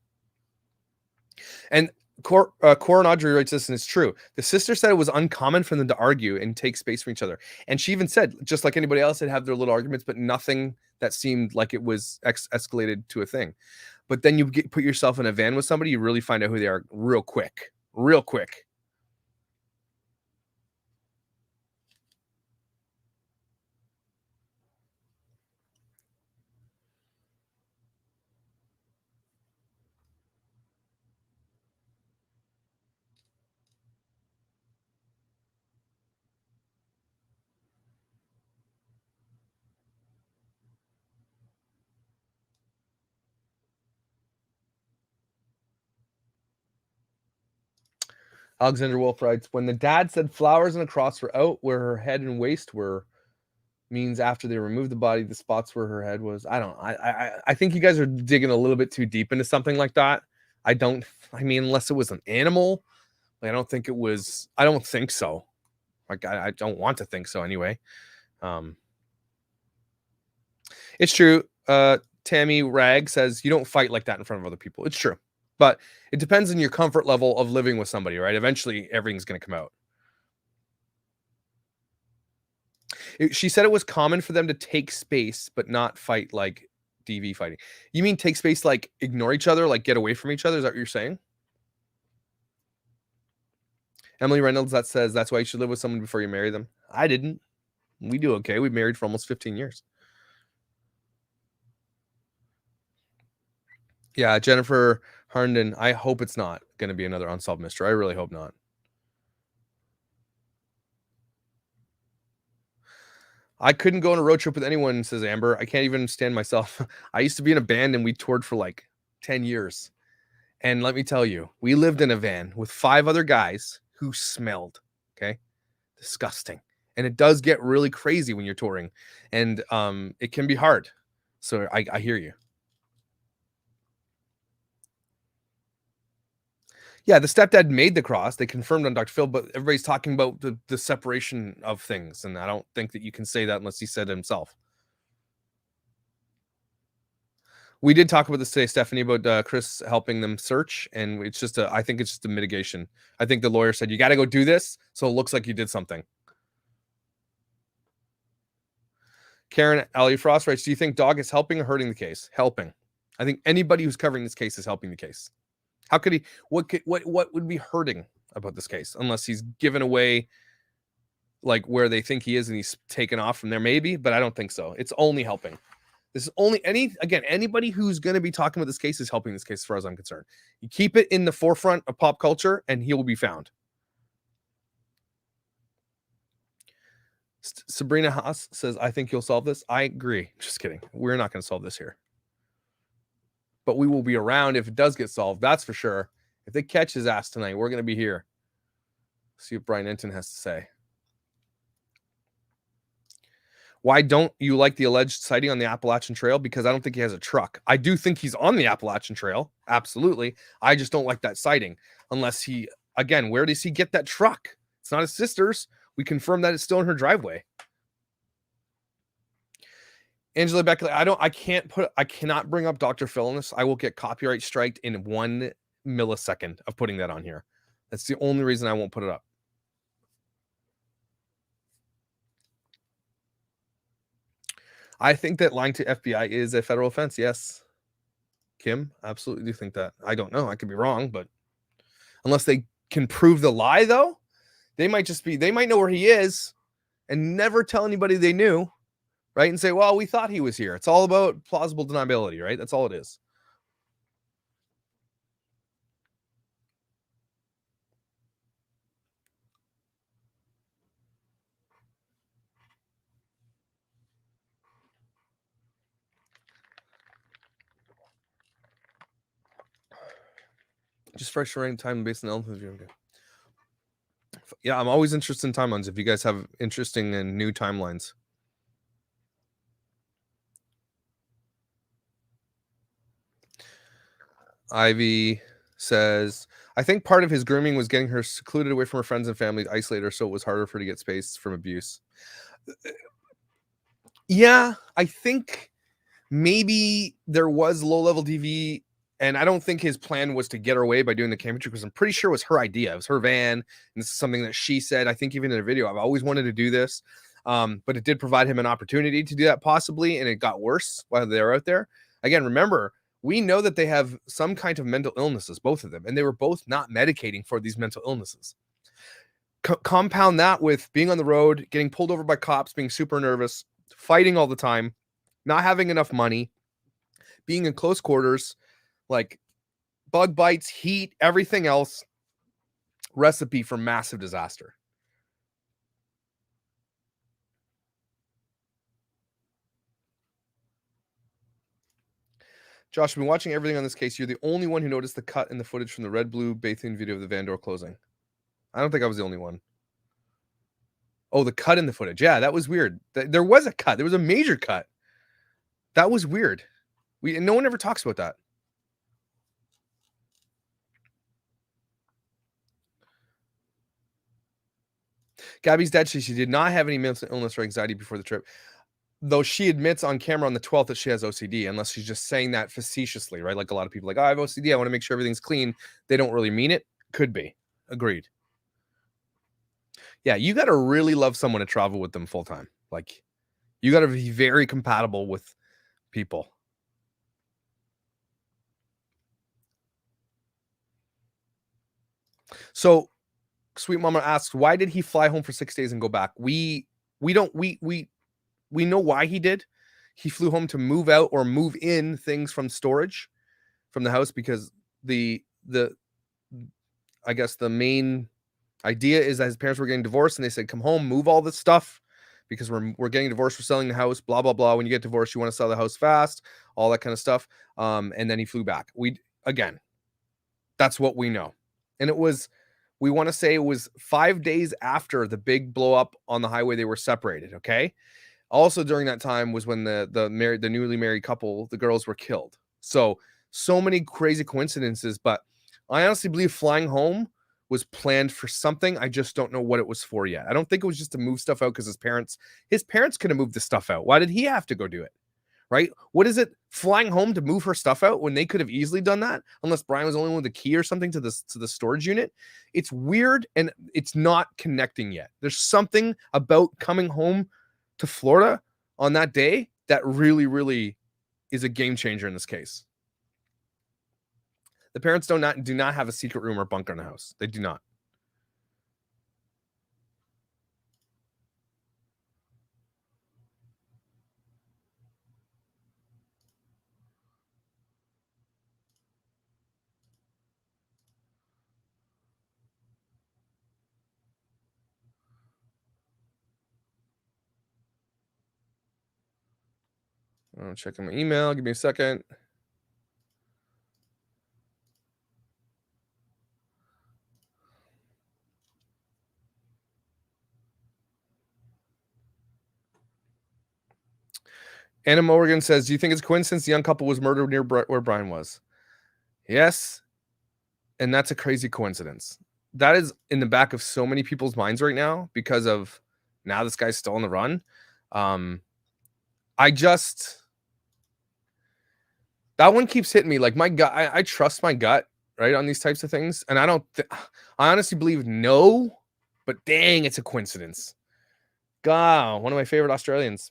And Corin Audrey writes this, and it's true. The sister said it was uncommon for them to argue and take space from each other. And she even said, just like anybody else, they'd have their little arguments, but nothing that seemed like it was escalated to a thing. But then you put yourself in a van with somebody, you really find out who they are real quick. Real quick. Alexander Wolf writes, when the dad said flowers and a cross were out where her head and waist were, means after they removed the body, the spots where her head was. I think you guys are digging a little bit too deep into something like that. I mean, unless it was an animal, I don't think it was. I don't think so. Like, I don't want to think so anyway. It's true. Tammy Rag says you don't fight like that in front of other people. It's true. But it depends on your comfort level of living with somebody, right? Eventually, everything's going to come out. She said it was common for them to take space, but not fight like DV fighting. You mean take space like ignore each other, like get away from each other? Is that what you're saying? Emily Reynolds, that says that's why you should live with someone before you marry them. I didn't. We do okay. We married for almost 15 years. Yeah, Jennifer Herndon, I hope it's not going to be another unsolved mystery. I really hope not. I couldn't go on a road trip with anyone, says Amber. I can't even stand myself. I used to be in a band and we toured for like 10 years. And let me tell you, we lived in a van with 5 other guys who smelled. Okay. Disgusting. And it does get really crazy when you're touring. And it can be hard. So I hear you. Yeah, the stepdad made the cross. They confirmed on Dr. Phil, but everybody's talking about the separation of things. And I don't think that you can say that unless he said it himself. We did talk about this today, Stephanie, about Chris helping them search. And it's just I think it's just a mitigation. I think the lawyer said, you got to go do this. So it looks like you did something. Karen Ali Frost writes, do you think Dog is helping or hurting the case? Helping. I think anybody who's covering this case is helping the case. How could he? What would be hurting about this case unless he's given away like where they think he is and he's taken off from there? Maybe, but I don't think so. It's only helping. This is only anybody who's going to be talking about this case is helping this case, as far as I'm concerned. You keep it in the forefront of pop culture, and he will be found. Sabrina Haas says, "I think you'll solve this." I agree. Just kidding. We're not going to solve this here. But we will be around if it does get solved. That's for sure. If they catch his ass tonight, we're going to be here. See what Brian Enton has to say. Why don't you like the alleged sighting on the Appalachian Trail? Because I don't think he has a truck. I do think he's on the Appalachian Trail. Absolutely. I just don't like that sighting. Unless he, again, where does he get that truck? It's not his sister's. We confirmed that it's still in her driveway. Angela Beckley, I cannot bring up Dr. Phil in this. I will get copyright striked in 1 millisecond of putting that on here. That's the only reason I won't put it up. I think that lying to FBI is a federal offense. Yes. Kim, absolutely do think that. I don't know. I could be wrong, but unless they can prove the lie, though, they might know where he is and never tell anybody they knew, right? And say, well, we thought he was here. It's all about plausible deniability, right? That's all it is. Just fresh running time based on elephant view. Okay. Yeah, I'm always interested in timelines. If you guys have interesting and new timelines. Ivy says, I think part of his grooming was getting her secluded away from her friends and family, isolate her, so it was harder for her to get space from abuse. Yeah, I think maybe there was low-level DV, and I don't think his plan was to get her away by doing the camping trip, because I'm pretty sure it was her idea. It was her van, and this is something that she said. I think even in a video, I've always wanted to do this, but it did provide him an opportunity to do that possibly, and it got worse while they were out there. Again, remember, we know that they have some kind of mental illnesses, both of them, and they were both not medicating for these mental illnesses. Compound that with being on the road, getting pulled over by cops, being super nervous, fighting all the time, not having enough money, being in close quarters, like bug bites, heat, everything else. Recipe for massive disaster. Josh, I've been watching everything on this case. You're the only one who noticed the cut in the footage from the red blue bathing video of the van door closing. I don't think I was the only one. Oh, the cut in the footage. Yeah, that was weird. There was a cut. There was a major cut. That was weird. No one ever talks about that. Gabby's dad says she did not have any mental illness or anxiety before the trip, though she admits on camera on the 12th that she has OCD, unless she's just saying that facetiously, right? Like a lot of people, like, oh, I have OCD. I want to make sure everything's clean. They don't really mean it. Could be. Agreed. Yeah, you got to really love someone to travel with them full time. Like, you got to be very compatible with people. So, Sweet Mama asks, why did he fly home for 6 days and go back? We know why he did. He flew home to move out or move in things from storage from the house, because I guess the main idea is that his parents were getting divorced and they said, come home, move all this stuff because we're getting divorced, we're selling the house, blah, blah, blah. When you get divorced, you want to sell the house fast, all that kind of stuff. And then he flew back. Again, that's what we know. And we want to say it was 5 days after the big blow up on the highway, they were separated. Okay. Also during that time was when the newly married couple, the girls, were killed. So many crazy coincidences, but I honestly believe flying home was planned for something. I just don't know what it was for yet. I don't think it was just to move stuff out because his parents could have moved the stuff out. Why did he have to go do it? Right? What is it, flying home to move her stuff out when they could have easily done that? Unless Brian was the only one with the key or something to the storage unit. It's weird and it's not connecting yet. There's something about coming home to Florida on that day that really, really is a game changer in this case. The parents do not have a secret room or bunker in the house. They do not. I'm checking my email. Give me a second. Anna Morgan says, do you think it's a coincidence the young couple was murdered near where Brian was? Yes. And that's a crazy coincidence. That is in the back of so many people's minds right now because of now this guy's still on the run. That one keeps hitting me. Like my gut, I trust my gut, right, on these types of things. And I honestly believe no, but dang, it's a coincidence. God, one of my favorite Australians.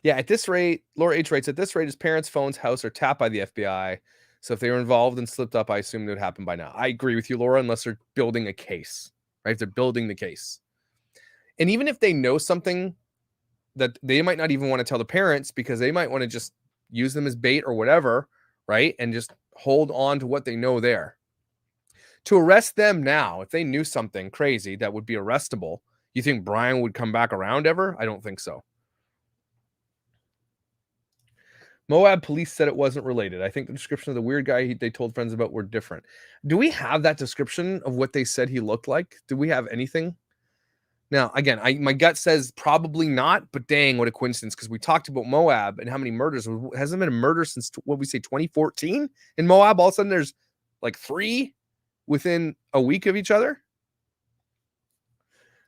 Yeah, at this rate, Laura H writes, at this rate, his parents' phones, house are tapped by the FBI. So if they were involved and slipped up, I assume it would happen by now. I agree with you, Laura, unless they're building a case, right? If they're building the case. And even if they know something that they might not even want to tell the parents because they might want to just use them as bait or whatever, right? And just hold on to what they know there. To arrest them now, if they knew something crazy that would be arrestable, you think Brian would come back around ever? I don't think so. Moab police said it wasn't related. I think the description of the weird guy they told friends about were different. Do we have that description of what they said he looked like? Do we have anything? Now, again, my gut says probably not, but dang, what a coincidence, because we talked about Moab and how many murders. Hasn't been a murder since, what we say, 2014 in Moab. All of a sudden, there's like 3 within a week of each other.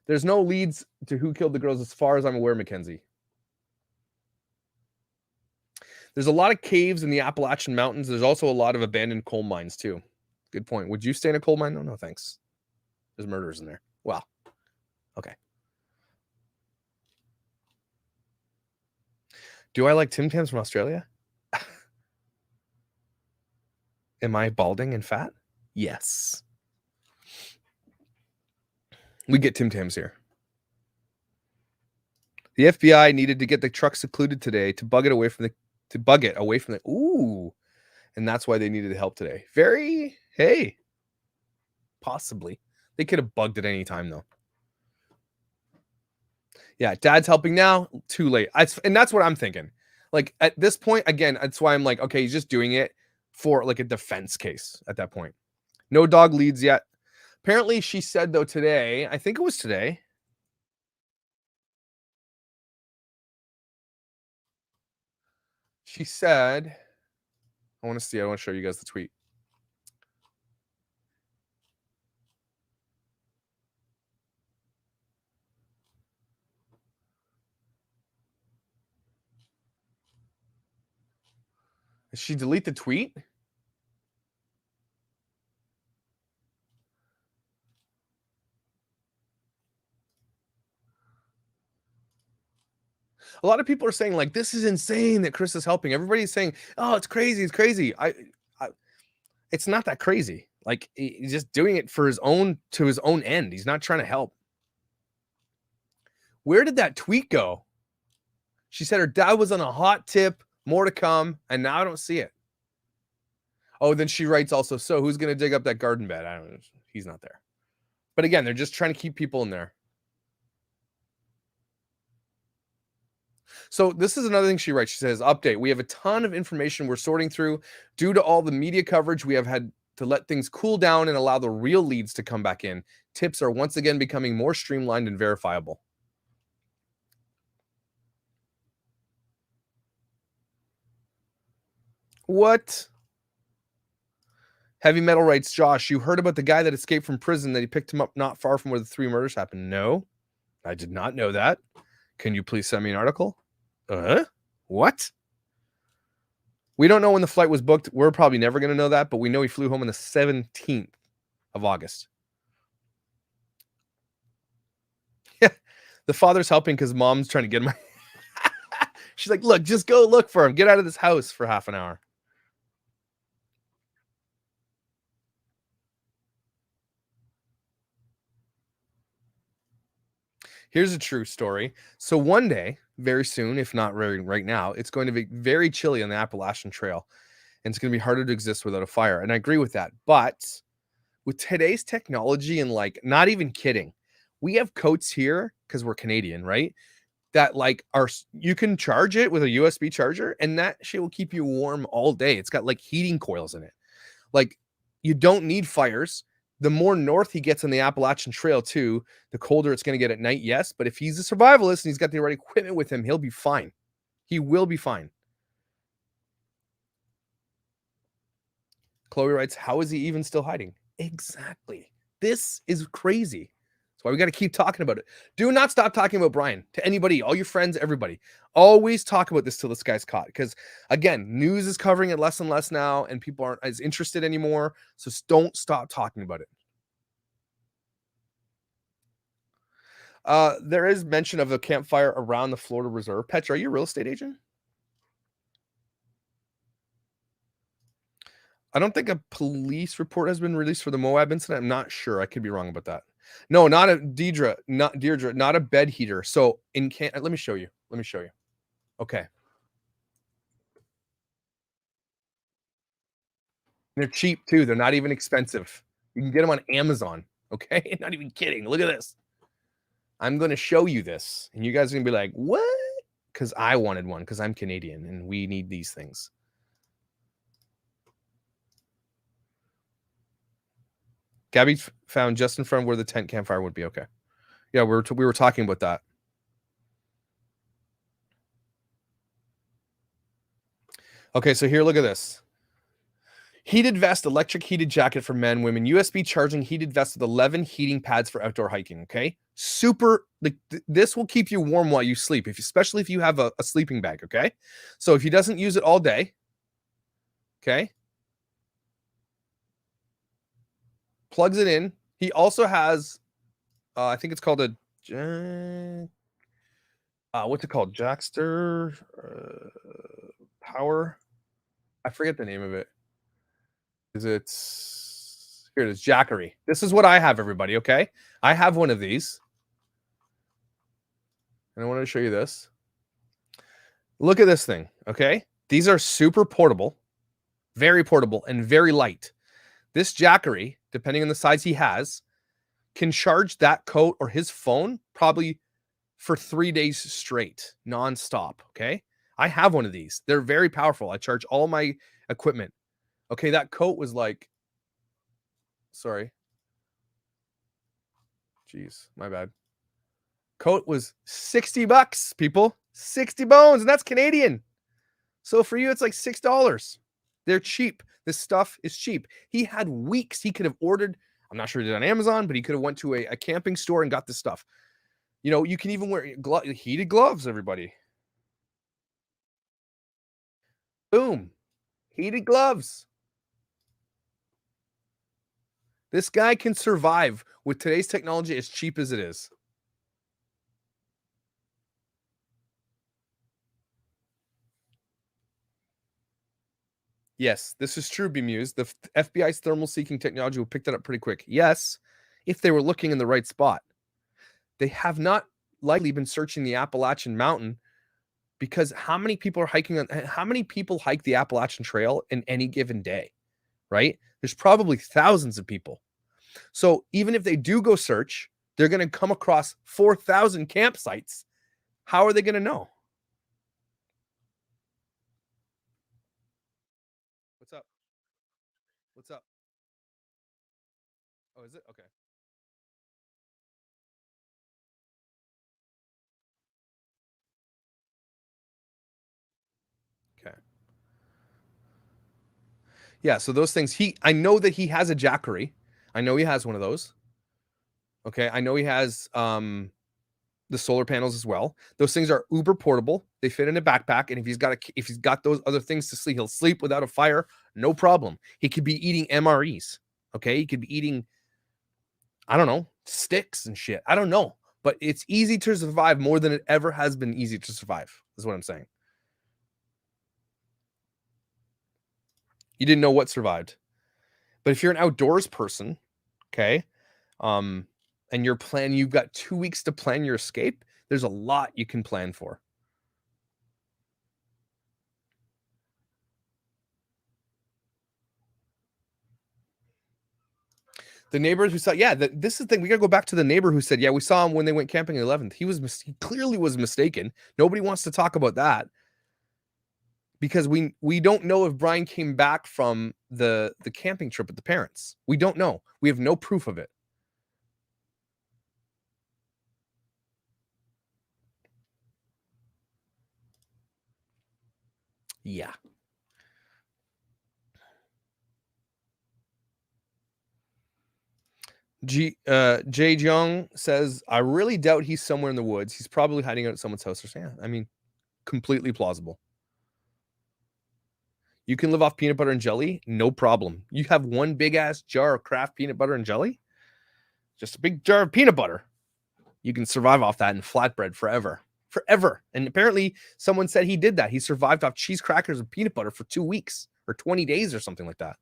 There's no leads to who killed the girls as far as I'm aware, Mackenzie. There's a lot of caves in the Appalachian Mountains. There's also a lot of abandoned coal mines, too. Good point. Would you stay in a coal mine? No, thanks. There's murders in there. Wow. Okay. Do I like Tim Tams from Australia? Am I balding and fat? Yes. We get Tim Tams here. The FBI needed to get the truck secluded today to bug it away from the ooh. And that's why they needed help today. Hey. Possibly. They could have bugged at any time though. Yeah, dad's helping now. Too late. And that's what I'm thinking. Like at this point, again, that's why I'm like, okay, he's just doing it for like a defense case at that point. No dog leads yet. Apparently, she said though today, I think it was today. She said, I want to show you guys the tweet. Did she delete the tweet? A lot of people are saying like, this is insane that Chris is helping. Everybody's saying, oh, it's crazy. It's crazy. It's not that crazy. Like he's just doing it for his own end. He's not trying to help. Where did that tweet go? She said her dad was on a hot tip, more to come, and now I don't see it. Oh, then she writes also, so who's going to dig up that garden bed? I don't know. He's not there. But again, they're just trying to keep people in there. So this is another thing she writes. She says, update, we have a ton of information we're sorting through. Due to all the media coverage, we have had to let things cool down and allow the real leads to come back in. Tips are once again becoming more streamlined and verifiable. What? Heavy Metal writes, Josh, you heard about the guy that escaped from prison, that he picked him up not far from where the 3 murders happened? No, I did not know that. Can you please send me an article? What? We don't know when the flight was booked. We're probably never going to know that, but we know he flew home on the 17th of August. Yeah, the father's helping because mom's trying to get him. She's like, look, just go look for him. Get out of this house for half an hour. Here's a true story. So one day, very soon, if not right now, it's going to be very chilly on the Appalachian Trail. And it's going to be harder to exist without a fire. And I agree with that. But with today's technology and like, not even kidding, we have coats here because we're Canadian, right? That like you can charge it with a USB charger and that shit will keep you warm all day. It's got like heating coils in it. Like you don't need fires. The more north he gets on the Appalachian Trail, too, the colder it's going to get at night, yes. But if he's a survivalist and he's got the right equipment with him, he'll be fine. He will be fine. Chloe writes, how is he even still hiding? Exactly. This is crazy. That's why we got to keep talking about it. Do not stop talking about Brian to anybody, all your friends, everybody. Always talk about this till this guy's caught. Because again, news is covering it less and less now, and people aren't as interested anymore. So don't stop talking about it. There is mention of a campfire around the Florida Reserve. Petra, are you a real estate agent? I don't think a police report has been released for the Moab incident. I'm not sure. I could be wrong about that. No, not a Deirdre, not a bed heater. So let me show you. Okay. They're cheap too. They're not even expensive. You can get them on Amazon. Okay. Not even kidding. Look at this. I'm going to show you this and you guys are going to be like, what? Because I wanted one because I'm Canadian and we need these things. Gabby found just in front of where the tent campfire would be. Okay. Yeah, we were talking about that. Okay, so here, look at this. Heated vest, electric heated jacket for men, women, USB charging heated vest with 11 heating pads for outdoor hiking. Okay, super. Like this will keep you warm while you sleep, especially if you have a sleeping bag. Okay, so if he doesn't use it all day, okay, plugs it in. He also has, I think it's called a, what's it called? Jackster power. I forget the name of it. Here it is, Jackery. This is what I have, everybody. Okay, I have one of these, and I wanted to show you this. Look at this thing. Okay, these are super portable, and very light. This Jackery, depending on the size he has, can charge that coat or his phone probably for 3 days straight, nonstop. Okay, I have one of these. They're very powerful. I charge all my equipment. Okay, that coat was like, sorry. Jeez, my bad. Coat was $60, people. 60 bones, and that's Canadian. So for you, it's like $6. They're cheap. This stuff is cheap. He had weeks he could have ordered. I'm not sure he did on Amazon, but he could have went to a camping store and got this stuff. You know, you can even wear heated gloves, everybody. Boom. Heated gloves. This guy can survive with today's technology as cheap as it is. Yes, this is true, Bemused. The FBI's thermal seeking technology will pick that up pretty quick. Yes, if they were looking in the right spot. They have not likely been searching the Appalachian Mountain because how many people hike the Appalachian Trail in any given day, right? There's probably thousands of people. So even if they do go search, they're going to come across 4,000 campsites. How are they going to know? What's up? What's up? Oh, is it? Okay. Okay. Yeah, so those things, I know that he has a Jackery. I know he has one of those. Okay, I know he has the solar panels as well. Those things are uber portable. They fit in a backpack, and if he's got those other things to sleep, he'll sleep without a fire, no problem. He could be eating MREs. Okay, he could be eating, I don't know, sticks and shit. I don't know, but it's easy to survive more than it ever has been easy to survive. Is what I'm saying. You didn't know what survived, but if you're an outdoors person, okay, and you've got 2 weeks to plan your escape, there's a lot you can plan for. The neighbors who saw, this is the thing. We got to go back to the neighbor who said, yeah, we saw him when they went camping in 11th. He clearly was mistaken. Nobody wants to talk about that. because we don't know if Brian came back from the camping trip with the parents. We don't know. We have no proof of it. Yeah. Jay Jung says, I really doubt he's somewhere in the woods. He's probably hiding out at someone's house or something. Yeah, I mean, completely plausible. You can live off peanut butter and jelly, no problem. You have one big ass jar of Kraft peanut butter and jelly, just a big jar of peanut butter. You can survive off that and flatbread forever. Forever. And apparently someone said he did that. He survived off cheese crackers and peanut butter for 2 weeks or 20 days or something like that.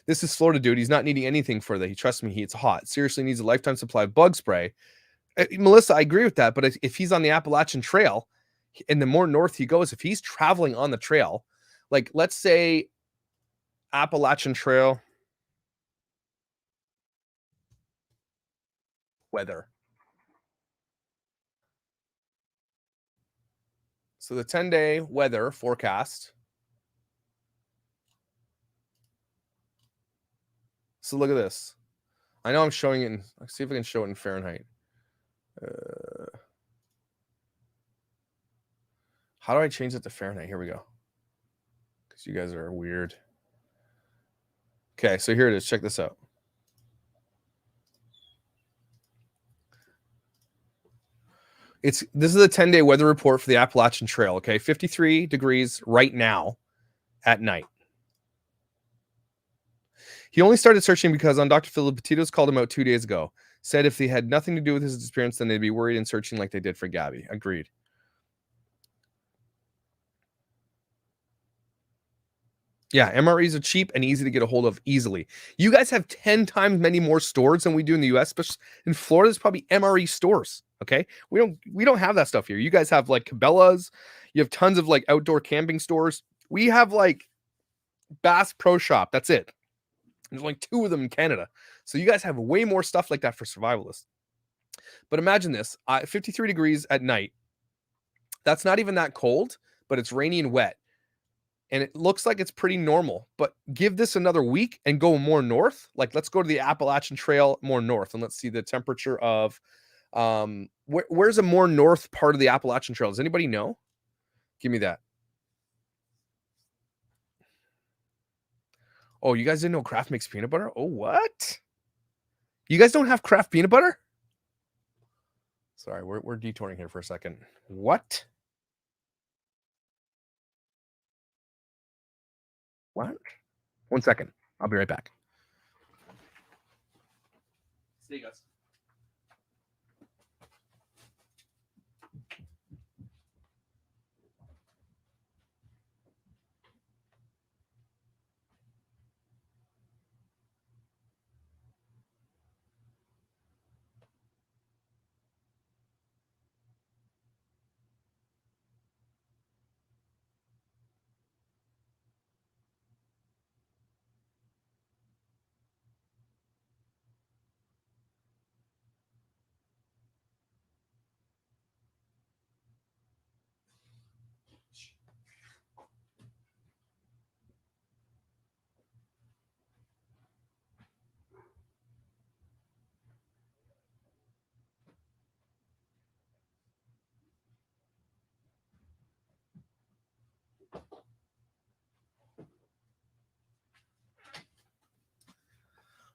This is Florida dude. He's not needing anything for that. He trusts me. It's hot. Seriously needs a lifetime supply of bug spray. Melissa, I agree with that. But if he's on the Appalachian Trail, and the more north he goes, if he's traveling on the trail, like let's say Appalachian Trail weather. So the 10-day weather forecast. So look at this. I know I'm showing it in, let's see if I can show it in Fahrenheit. How do I change it to Fahrenheit? Here we go. Because you guys are weird. Okay, so here it is. Check this out. This is a 10-day weather report for the Appalachian Trail. Okay, 53 degrees right now at night. He only started searching because on Dr. Philip Petito's called him out 2 days ago. Said if they had nothing to do with his disappearance, then they'd be worried and searching like they did for Gabby. Agreed. Yeah, MREs are cheap and easy to get a hold of easily. You guys have 10 times many more stores than we do in the US, but in Florida, there's probably MRE stores. Okay. We don't have that stuff here. You guys have like Cabela's, you have tons of like outdoor camping stores. We have like Bass Pro Shop. That's it. There's like 2 of them in Canada. So you guys have way more stuff like that for survivalists. But imagine this, 53 degrees at night. That's not even that cold, but it's rainy and wet. And it looks like it's pretty normal, but give this another week and go more north. Like let's go to the Appalachian Trail more north and let's see the temperature of where's a more north part of the Appalachian Trail? Does anybody know? Give me that. Oh, you guys didn't know Kraft makes peanut butter? Oh, what? You guys don't have Kraft peanut butter? Sorry, we're detouring here for a second. What? What? 1 second. I'll be right back. See you guys.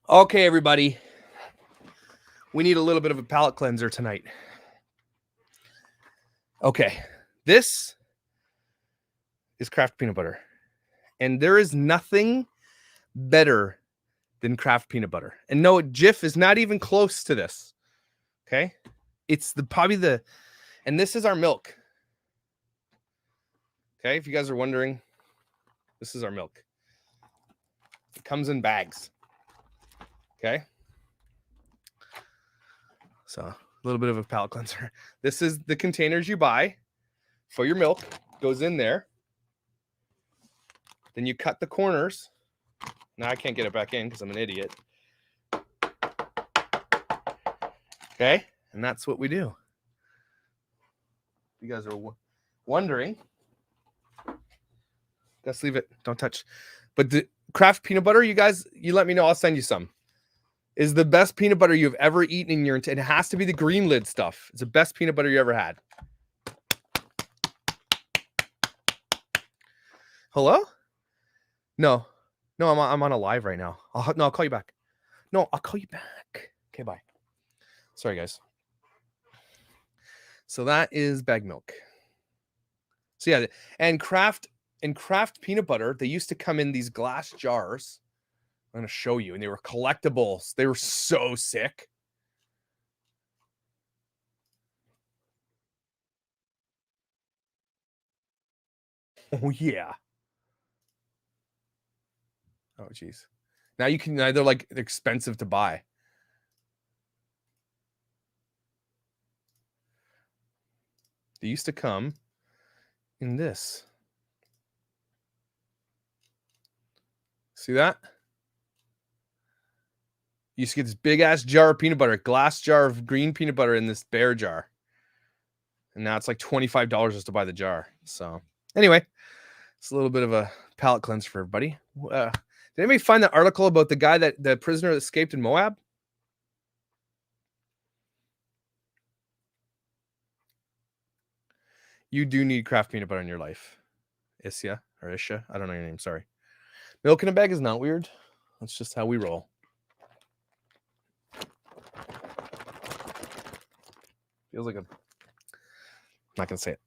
Okay, everybody. We need a little bit of a palate cleanser tonight. Okay, this is Kraft peanut butter. And there is nothing better than Kraft peanut butter. And no, Jif is not even close to this. Okay? It's and this is our milk. Okay, if you guys are wondering, this is our milk. It comes in bags. Okay? So a little bit of a palate cleanser. This is the containers you buy for your milk. Goes in there. Then you cut the corners. Now I can't get it back in because I'm an idiot. Okay? And that's what we do. You guys are wondering, Just leave it. Don't touch. But the Kraft peanut butter, you guys, you let me know. I'll send you some. Is the best peanut butter you've ever eaten in your entire. It has to be the green lid stuff. It's the best peanut butter you ever had. Hello? No, I'm on a live right now. I'll call you back. No, I'll call you back. Okay, bye. Sorry, guys. So that is bag milk. So yeah, and Kraft peanut butter, they used to come in these glass jars. I'm going to show you, and they were collectibles. They were so sick. Oh yeah. Oh geez. Now you can. Now they're like expensive to buy. They used to come in this. See that? You used to get this big ass jar of peanut butter, glass jar of green peanut butter in this bear jar. And now it's like $25 just to buy the jar. So anyway, it's a little bit of a palate cleanse for everybody. Did anybody find that article about the prisoner that escaped in Moab? You do need Kraft peanut butter in your life. Isha or Isha. I don't know your name. Sorry. Milk in a bag is not weird. That's just how we roll. Feels like I'm not going to say it.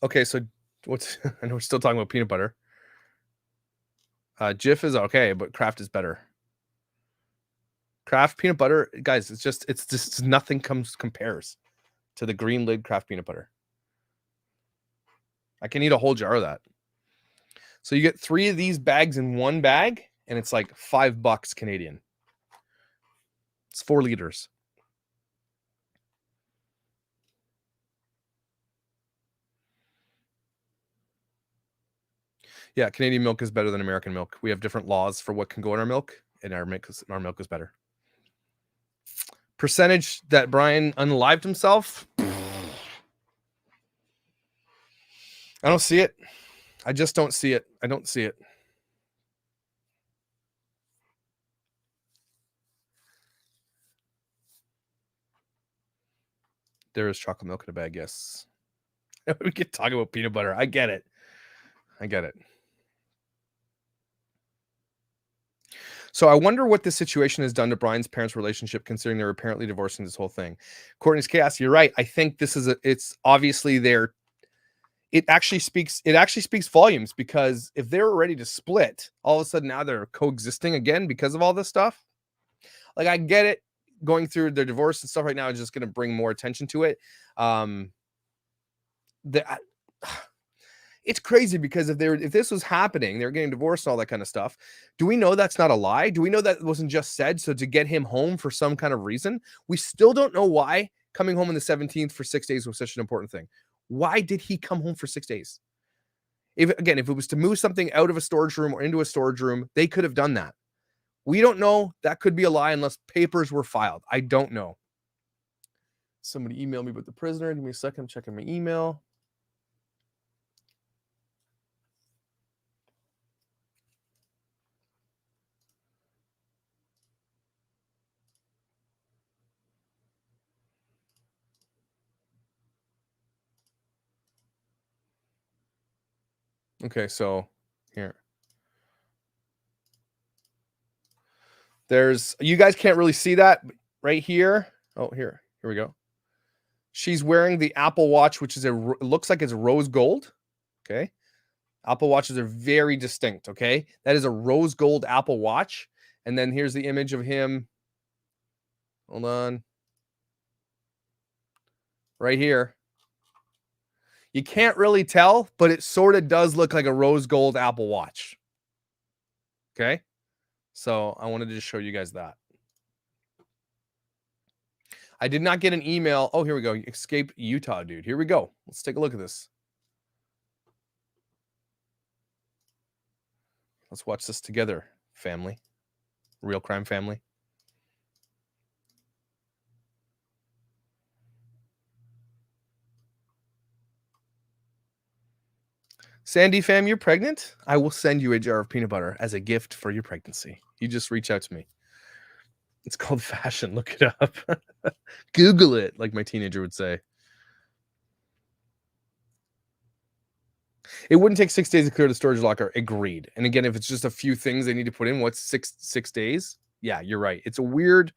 Okay, so I know we're still talking about peanut butter. Jif is okay, but Kraft is better. Kraft peanut butter, guys, it's just nothing compares to the green lid Kraft peanut butter. I can eat a whole jar of that. So you get 3 of these bags in one bag, and it's like $5 Canadian. It's 4 liters. Yeah, Canadian milk is better than American milk. We have different laws for what can go in our milk, and our milk is better. Percentage that Brian unalived himself? I don't see it. I just don't see it. I don't see it. There is chocolate milk in a bag, yes. We could talk about peanut butter. I get it. So I wonder what this situation has done to Brian's parents' relationship, considering they're apparently divorcing this whole thing. Courtney's Chaos, you're right. I think this is it's obviously it actually speaks volumes, because if they were ready to split, all of a sudden now they're coexisting again because of all this stuff. Like, I get it. Going through their divorce and stuff right now is just going to bring more attention to it. It's crazy, because if this was happening, they're getting divorced and all that kind of stuff. Do we know that's not a lie? Do we know that wasn't just said so to get him home for some kind of reason? We still don't know why coming home on the 17th for 6 days was such an important thing. Why did he come home for 6 days? If it was to move something out of a storage room or into a storage room, they could have done that. We don't know. That could be a lie unless papers were filed. I don't know. Somebody emailed me about the prisoner. Give me a second. I'm checking my email. Okay, so here. You guys can't really see that right here. Oh, here we go. She's wearing the Apple Watch, which it looks like it's rose gold. Okay. Apple Watches are very distinct. Okay. That is a rose gold Apple Watch. And then here's the image of him. Hold on. Right here. You can't really tell, but it sort of does look like a rose gold Apple Watch. Okay. So I wanted to just show you guys that. I did not get an email. Oh, here we go. Escaped Utah, dude. Here we go. Let's take a look at this. Let's watch this together, family. Real crime family. Sandy fam, you're pregnant? I will send you a jar of peanut butter as a gift for your pregnancy. You just reach out to me. It's called fashion. Look it up. Google it, like my teenager would say. It wouldn't take 6 days to clear the storage locker. Agreed. And again, if it's just a few things they need to put in, what's six days? Yeah, you're right. It's a weird.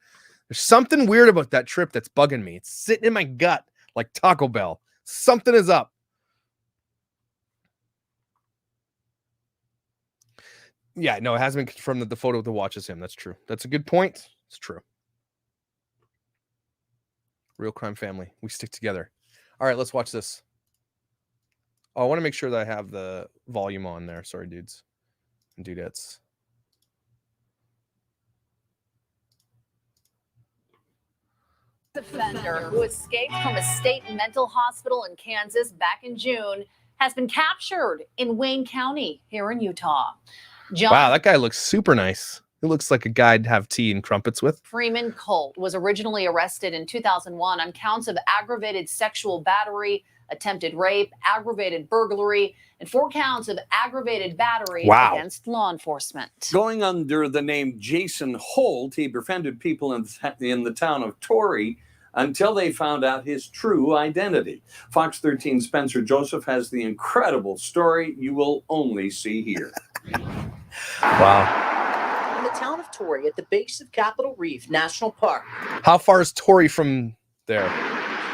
There's something weird about that trip that's bugging me. It's sitting in my gut like Taco Bell. Something is up. Yeah, no, it hasn't been confirmed that the photo of the watch is him. That's true. That's a good point. It's true. Real crime family. We stick together. All right, let's watch this. Oh, I want to make sure that I have the volume on there. Sorry, dudes and dudettes. Offender who escaped from a state mental hospital in Kansas back in June has been captured in Wayne County here in Utah. Wow, that guy looks super nice. He looks like a guy to have tea and crumpets with. Freeman Colt was originally arrested in 2001 on counts of aggravated sexual battery, attempted rape, aggravated burglary, and 4 counts of aggravated battery against law enforcement. Going under the name Jason Holt, he befriended people in the town of Torrey until they found out his true identity. Fox 13's Spencer Joseph has the incredible story you will only see here. Wow. In the town of Torrey at the base of Capitol Reef National Park. How far is Torrey from there?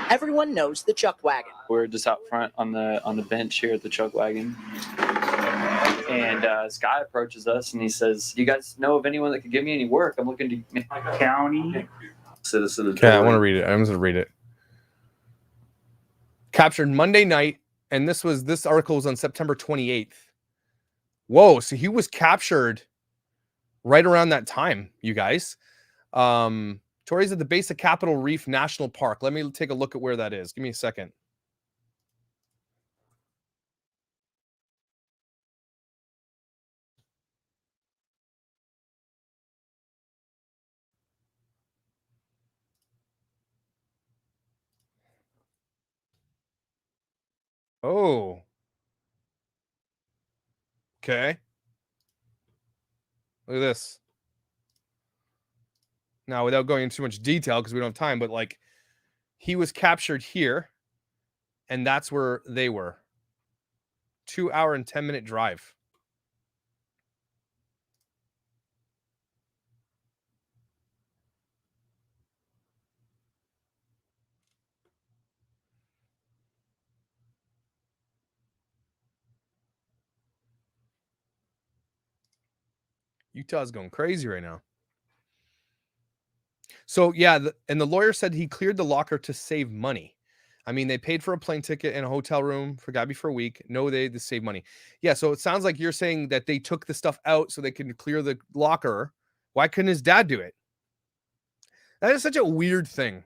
Everyone knows the chuck wagon. We're just out front on the bench here at the chuck wagon. And this guy approaches us and he says, "Do you guys know of anyone that could give me any work? I'm looking to county citizen of Okay, I want to read it. I'm just going to read it. Captured Monday night, and this article was on September 28th. Whoa, so he was captured right around that time, you guys. Torrey's at the base of Capitol Reef National Park. Let me take a look at where that is. Give me a second. Oh. Okay. Look at this. Now, without going into too much detail, because we don't have time, but like he was captured here, and that's where they were. 2 hour and 10-minute drive. Utah's going crazy right now. So yeah, and the lawyer said he cleared the locker to save money. I mean, they paid for a plane ticket and a hotel room for Gabby for a week. No, they save money. Yeah, so it sounds like you're saying that they took the stuff out so they can clear the locker. Why couldn't his dad do it? That is such a weird thing.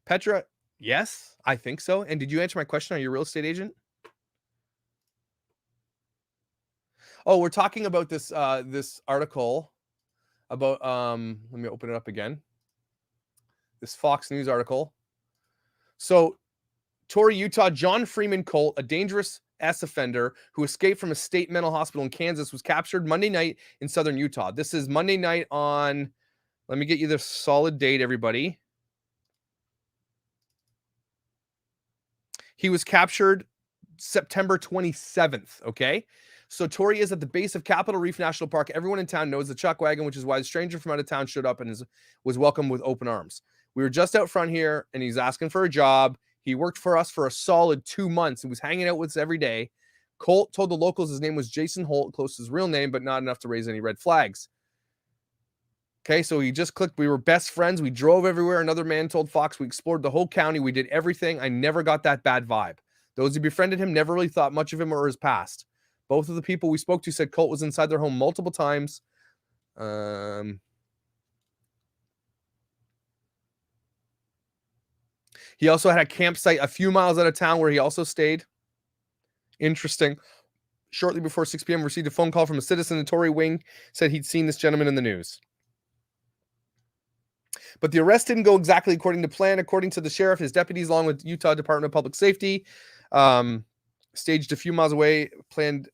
Petra, yes, I think so. And did you answer my question? Are you a real estate agent? Oh, we're talking about this this article about let me open it up again. This Fox News article. So, Torrey, Utah, John Freeman Colt, a dangerous S offender who escaped from a state mental hospital in Kansas, was captured Monday night in southern Utah. This is Monday night on, let me get you the solid date, everybody. He was captured September 27th, okay? So Torrey is at the base of Capitol Reef National Park. Everyone in town knows the chuck wagon, which is why the stranger from out of town showed up and was welcomed with open arms. We were just out front here, and he's asking for a job. He worked for us for a solid 2 months and was hanging out with us every day. Colt told the locals his name was Jason Holt, close to his real name, but not enough to raise any red flags. Okay, so he just clicked. We were best friends. We drove everywhere. Another man told Fox we explored the whole county. We did everything. I never got that bad vibe. Those who befriended him never really thought much of him or his past. Both of the people we spoke to said Colt was inside their home multiple times. He also had a campsite a few miles out of town where he also stayed. Interesting. shortly before 6 p.m. received a phone call from a citizen. The Tory wing said he'd seen this gentleman in the news. But the arrest didn't go exactly according to plan. According to the sheriff, his deputies, along with Utah Department of Public Safety, staged a few miles away, planned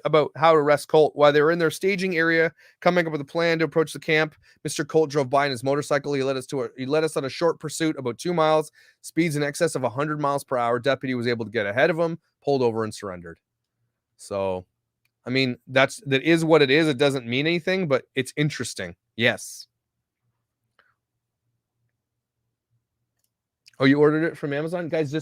about how to arrest Colt. While they were in their staging area, coming up with a plan to approach the camp, Mr. Colt drove by on his motorcycle. He led us on a short pursuit, about 2 miles, speeds in excess of 100 miles per hour. Deputy was able to get ahead of him, pulled over, and surrendered. So, I mean, that is what it is. It doesn't mean anything, but it's interesting. Yes. Oh, you ordered it from Amazon? Guys, you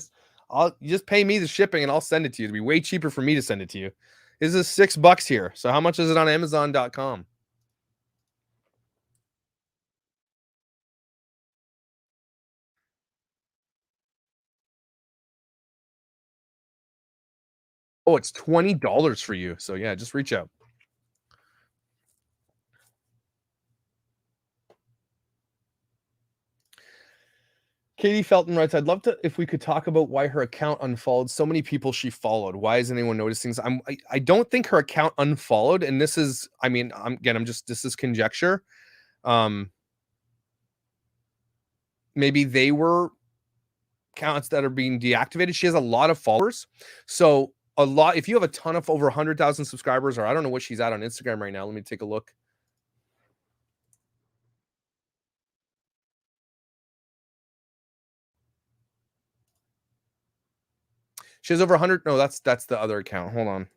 just pay me the shipping and I'll send it to you. It'd be way cheaper for me to send it to you. This is $6 here. So how much is it on Amazon.com? Oh, it's $20 for you. So yeah, just reach out. Katie Felton writes, I'd love to, if we could talk about why her account unfollowed so many people she followed. Why isn't anyone noticing? I don't think her account unfollowed. And this is, I mean, this is conjecture. Maybe they were accounts that are being deactivated. She has a lot of followers. So if you have a ton of over 100,000 subscribers, or I don't know what she's at on Instagram right now. Let me take a look. She has over 100. No, that's the other account. Hold on.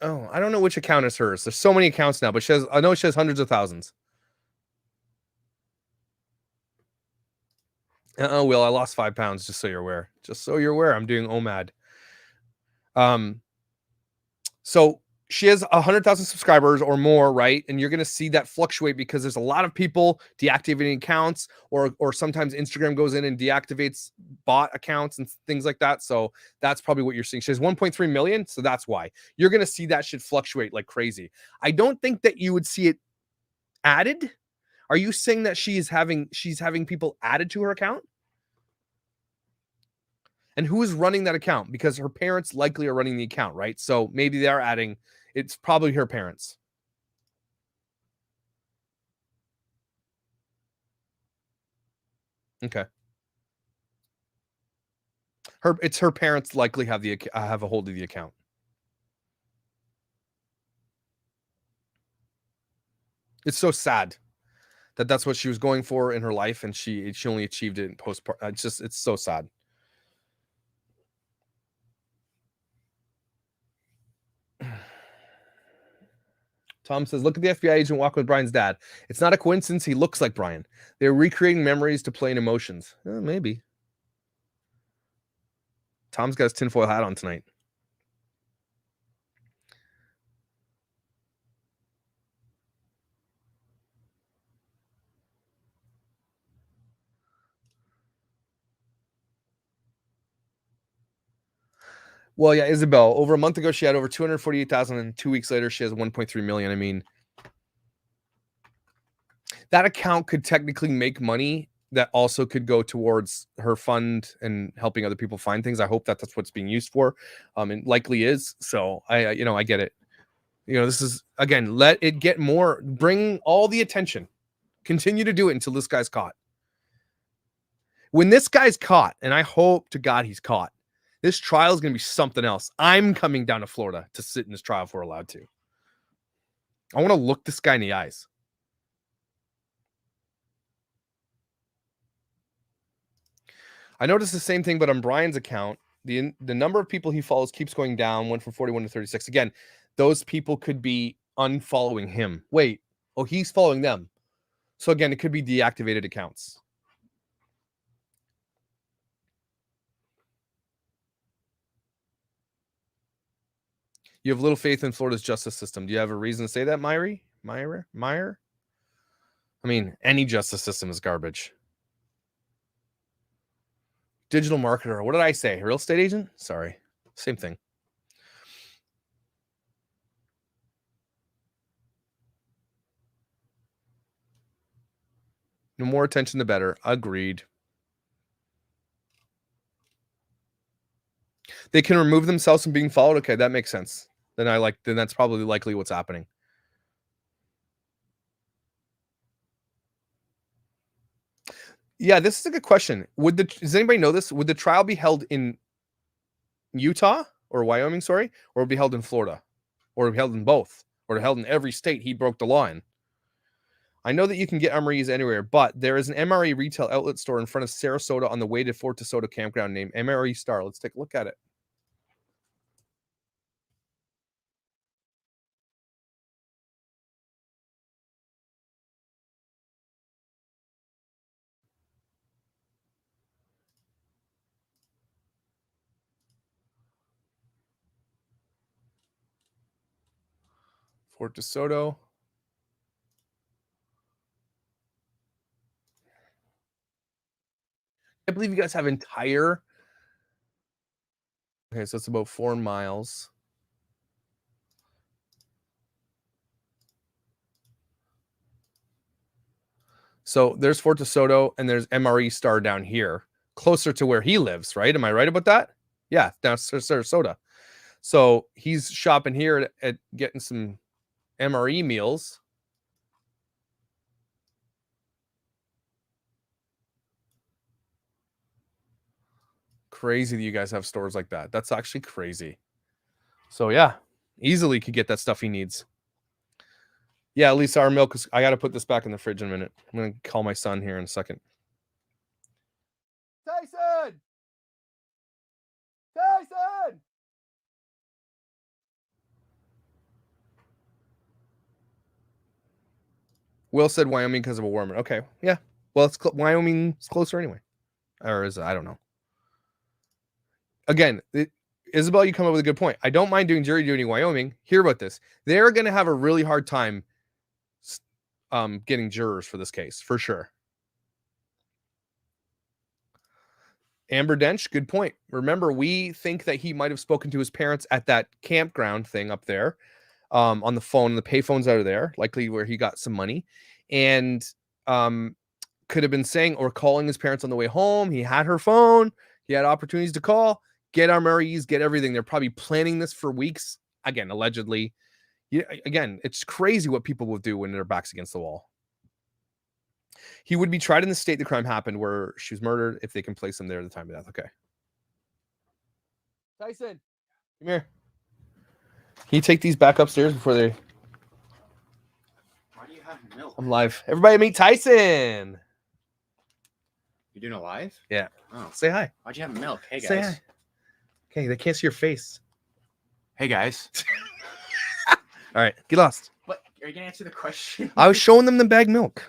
I don't know which account is hers. There's so many accounts now, but I know she has hundreds of thousands. Will, I lost 5 pounds, just so you're aware. Just so you're aware, I'm doing OMAD. So she has 100,000 subscribers or more, right? And you're going to see that fluctuate because there's a lot of people deactivating accounts, or sometimes Instagram goes in and deactivates bot accounts and things like that. So that's probably what you're seeing. She has 1.3 million. So that's why you're going to see that shit fluctuate like crazy. I don't think that you would see it added. Are you saying that she's having people added to her account? And who is running that account? Because her parents likely are running the account, right? So maybe they're adding. It's probably her parents. Okay. It's her parents likely have a hold of the account. It's so sad that that's what she was going for in her life, and she only achieved it in postpartum. It's so sad. Tom says, look at the FBI agent walking with Brian's dad. It's not a coincidence he looks like Brian. They're recreating memories to play in emotions. Maybe. Tom's got his tinfoil hat on tonight. Well, yeah, Isabel, over a month ago, she had over 248,000, and 2 weeks later, she has 1.3 million. I mean, that account could technically make money that also could go towards her fund and helping other people find things. I hope that that's what's being used for. And likely is. So I get it. This is, again, let it get more, bring all the attention, continue to do it until this guy's caught. When this guy's caught, and I hope to God he's caught, this trial is going to be something else. I'm coming down to Florida to sit in this trial if we're allowed to. I want to look this guy in the eyes. I noticed the same thing, but on Brian's account, the number of people he follows keeps going down, went from 41 to 36. Again, those people could be unfollowing him. Wait, he's following them. So again, it could be deactivated accounts. You have little faith in Florida's justice system. Do you have a reason to say that, Meyer? I mean, any justice system is garbage. Digital marketer. What did I say? Real estate agent? Sorry. Same thing. The more attention, the better. Agreed. They can remove themselves from being followed. Okay, that makes sense. Then that's probably likely what's happening. Yeah, this is a good question. Does anybody know this? Would the trial be held in Utah or Wyoming, sorry, or would it be held in Florida? Or would it be held in both? Or held in every state he broke the law in? I know that you can get MREs anywhere, but there is an MRE retail outlet store in front of Sarasota on the way to Fort DeSoto campground named MRE Star. Let's take a look at it. Fort DeSoto. I believe you guys have entire. Okay, so it's about 4 miles. So there's Fort DeSoto and there's MRE Star down here, closer to where he lives, right? Am I right about that? Yeah, down Sarasota. So he's shopping here at getting some MRE meals. Crazy that you guys have stores like that. That's actually crazy. So yeah, easily could get that stuff he needs. Yeah, at least our milk is. I got to put this back in the fridge in a minute. I'm going to call my son here in a second. Tyson! Tyson! Will said Wyoming because of a warmer. Okay, yeah. Well, Wyoming's closer anyway. Or is it? I don't know. Again, Isabel, you come up with a good point. I don't mind doing jury duty in Wyoming. Hear about this. They're going to have a really hard time getting jurors for this case, for sure. Amber Dench, good point. Remember, we think that he might have spoken to his parents at that campground thing up there on the phone. The payphones out of there, likely where he got some money. And could have been saying or calling his parents on the way home. He had her phone. He had opportunities to call, get MREs, get everything. They're probably planning this for weeks. Again, allegedly. Again, it's crazy what people will do when their back's against the wall. He would be tried in the state the crime happened where she was murdered if they can place him there at the time of death. Okay. Tyson, come here. Can you take these back upstairs before they... Why do you have milk? I'm live. Everybody meet Tyson. You're doing it live? Yeah. Oh. Say hi. Why'd you have milk? Hey, guys. Say hi. Okay, they can't see your face. Hey, guys. All right, get lost. What? Are you going to answer the question? I was showing them the bagged milk.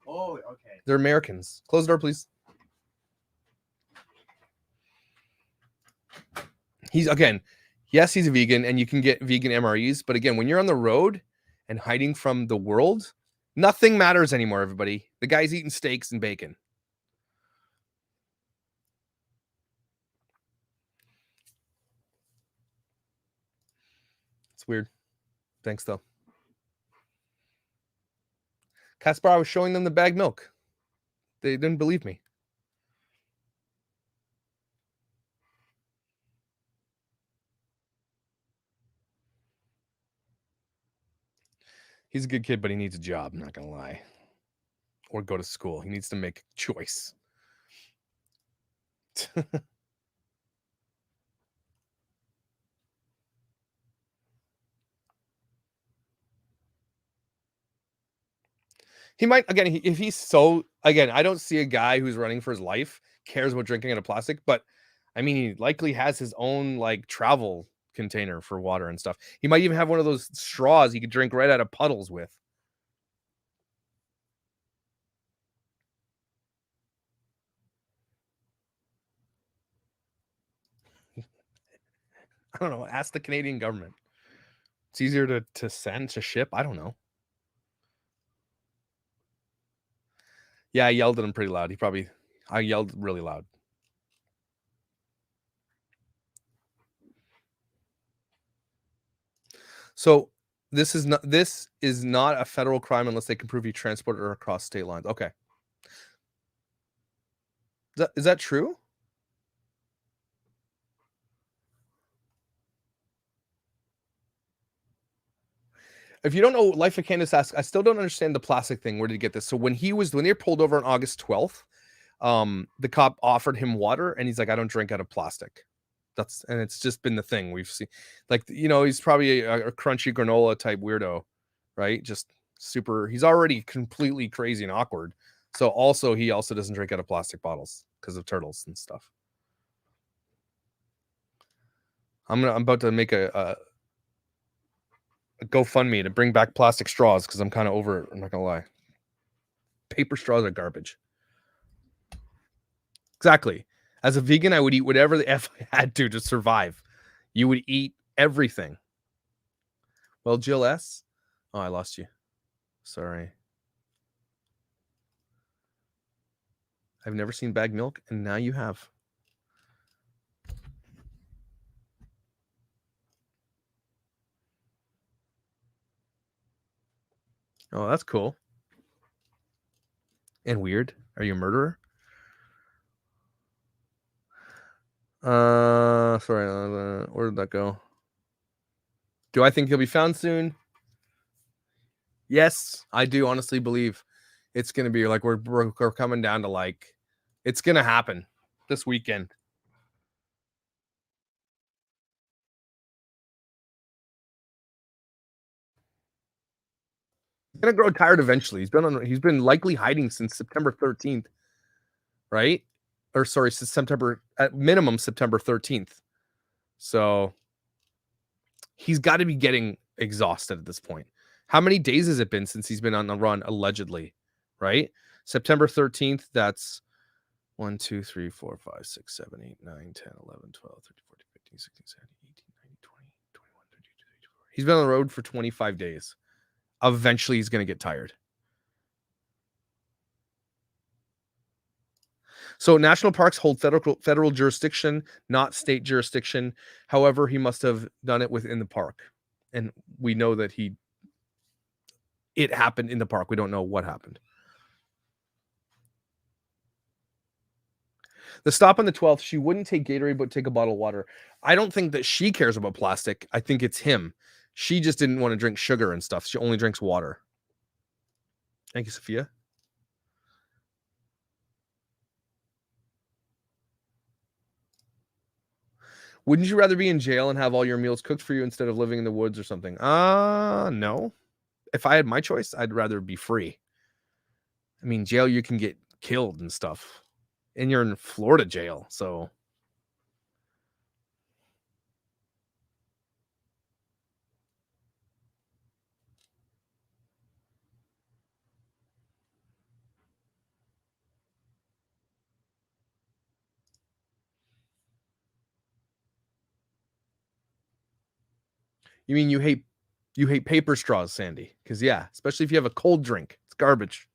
Oh, okay. They're Americans. Close the door, please. He's yes, he's a vegan and you can get vegan MREs. But again, when you're on the road and hiding from the world, nothing matters anymore, everybody. The guy's eating steaks and bacon. It's weird. Thanks, though. Caspar, I was showing them the bagged milk. They didn't believe me. He's a good kid, but he needs a job, I'm not going to lie. Or go to school. He needs to make a choice. He might, again, if he's so, again, I don't see a guy who's running for his life, cares about drinking out of plastic, but I mean, he likely has his own like travel container for water and stuff. He might even have one of those straws he could drink right out of puddles with. I don't know. Ask the Canadian government. It's easier to send to ship. I don't know. Yeah, I yelled at him pretty loud. I yelled really loud. So this is not a federal crime unless they can prove you transported her across state lines. Okay. Is that true? If you don't know, Life of Candace asks, I still don't understand the plastic thing. Where did he get this? So when they were pulled over on August 12th, the cop offered him water, and he's like, I don't drink out of plastic. And it's just been the thing we've seen. Like, he's probably a crunchy granola type weirdo, right? Just super. He's already completely crazy and awkward. So he also doesn't drink out of plastic bottles because of turtles and stuff. I'm about to make a GoFundMe to bring back plastic straws because I'm kind of over it. I'm not gonna lie. Paper straws are garbage. Exactly. As a vegan, I would eat whatever the F I had to survive. You would eat everything. Well, Jill S. Oh, I lost you. Sorry. I've never seen bag milk, and now you have. Oh, that's cool. And weird. Are you a murderer? Sorry. Where did that go? Do I think he'll be found soon? Yes, I do honestly believe it's going to be like we're coming down to like it's going to happen this weekend. He's going to grow tired eventually. He's been likely hiding since September 13th, right? Or sorry, since September, at minimum September 13th. So he's got to be getting exhausted at this point. How many days has it been since he's been on the run, allegedly, right? September 13th, that's 1, 2, 3, 4, 5, 6, 7, 8, 9, 10, 11, 12, 13, 14, 15, 16, 17, 18, 19, 20, 21, 22, 23, 24. He's been on the road for 25 days. Eventually, he's going to get tired. So national parks hold federal jurisdiction, not state jurisdiction. However, he must have done it within the park. And we know that it happened in the park. We don't know what happened. The stop on the 12th, she wouldn't take Gatorade, but take a bottle of water. I don't think that she cares about plastic. I think it's him. She just didn't want to drink sugar and stuff. She only drinks water. Thank you, Sophia. Wouldn't you rather be in jail and have all your meals cooked for you instead of living in the woods or something? No. If I had my choice, I'd rather be free. I mean, jail, you can get killed and stuff. And you're in Florida jail, so. You mean you hate paper straws, Sandy? Because yeah, especially if you have a cold drink, it's garbage.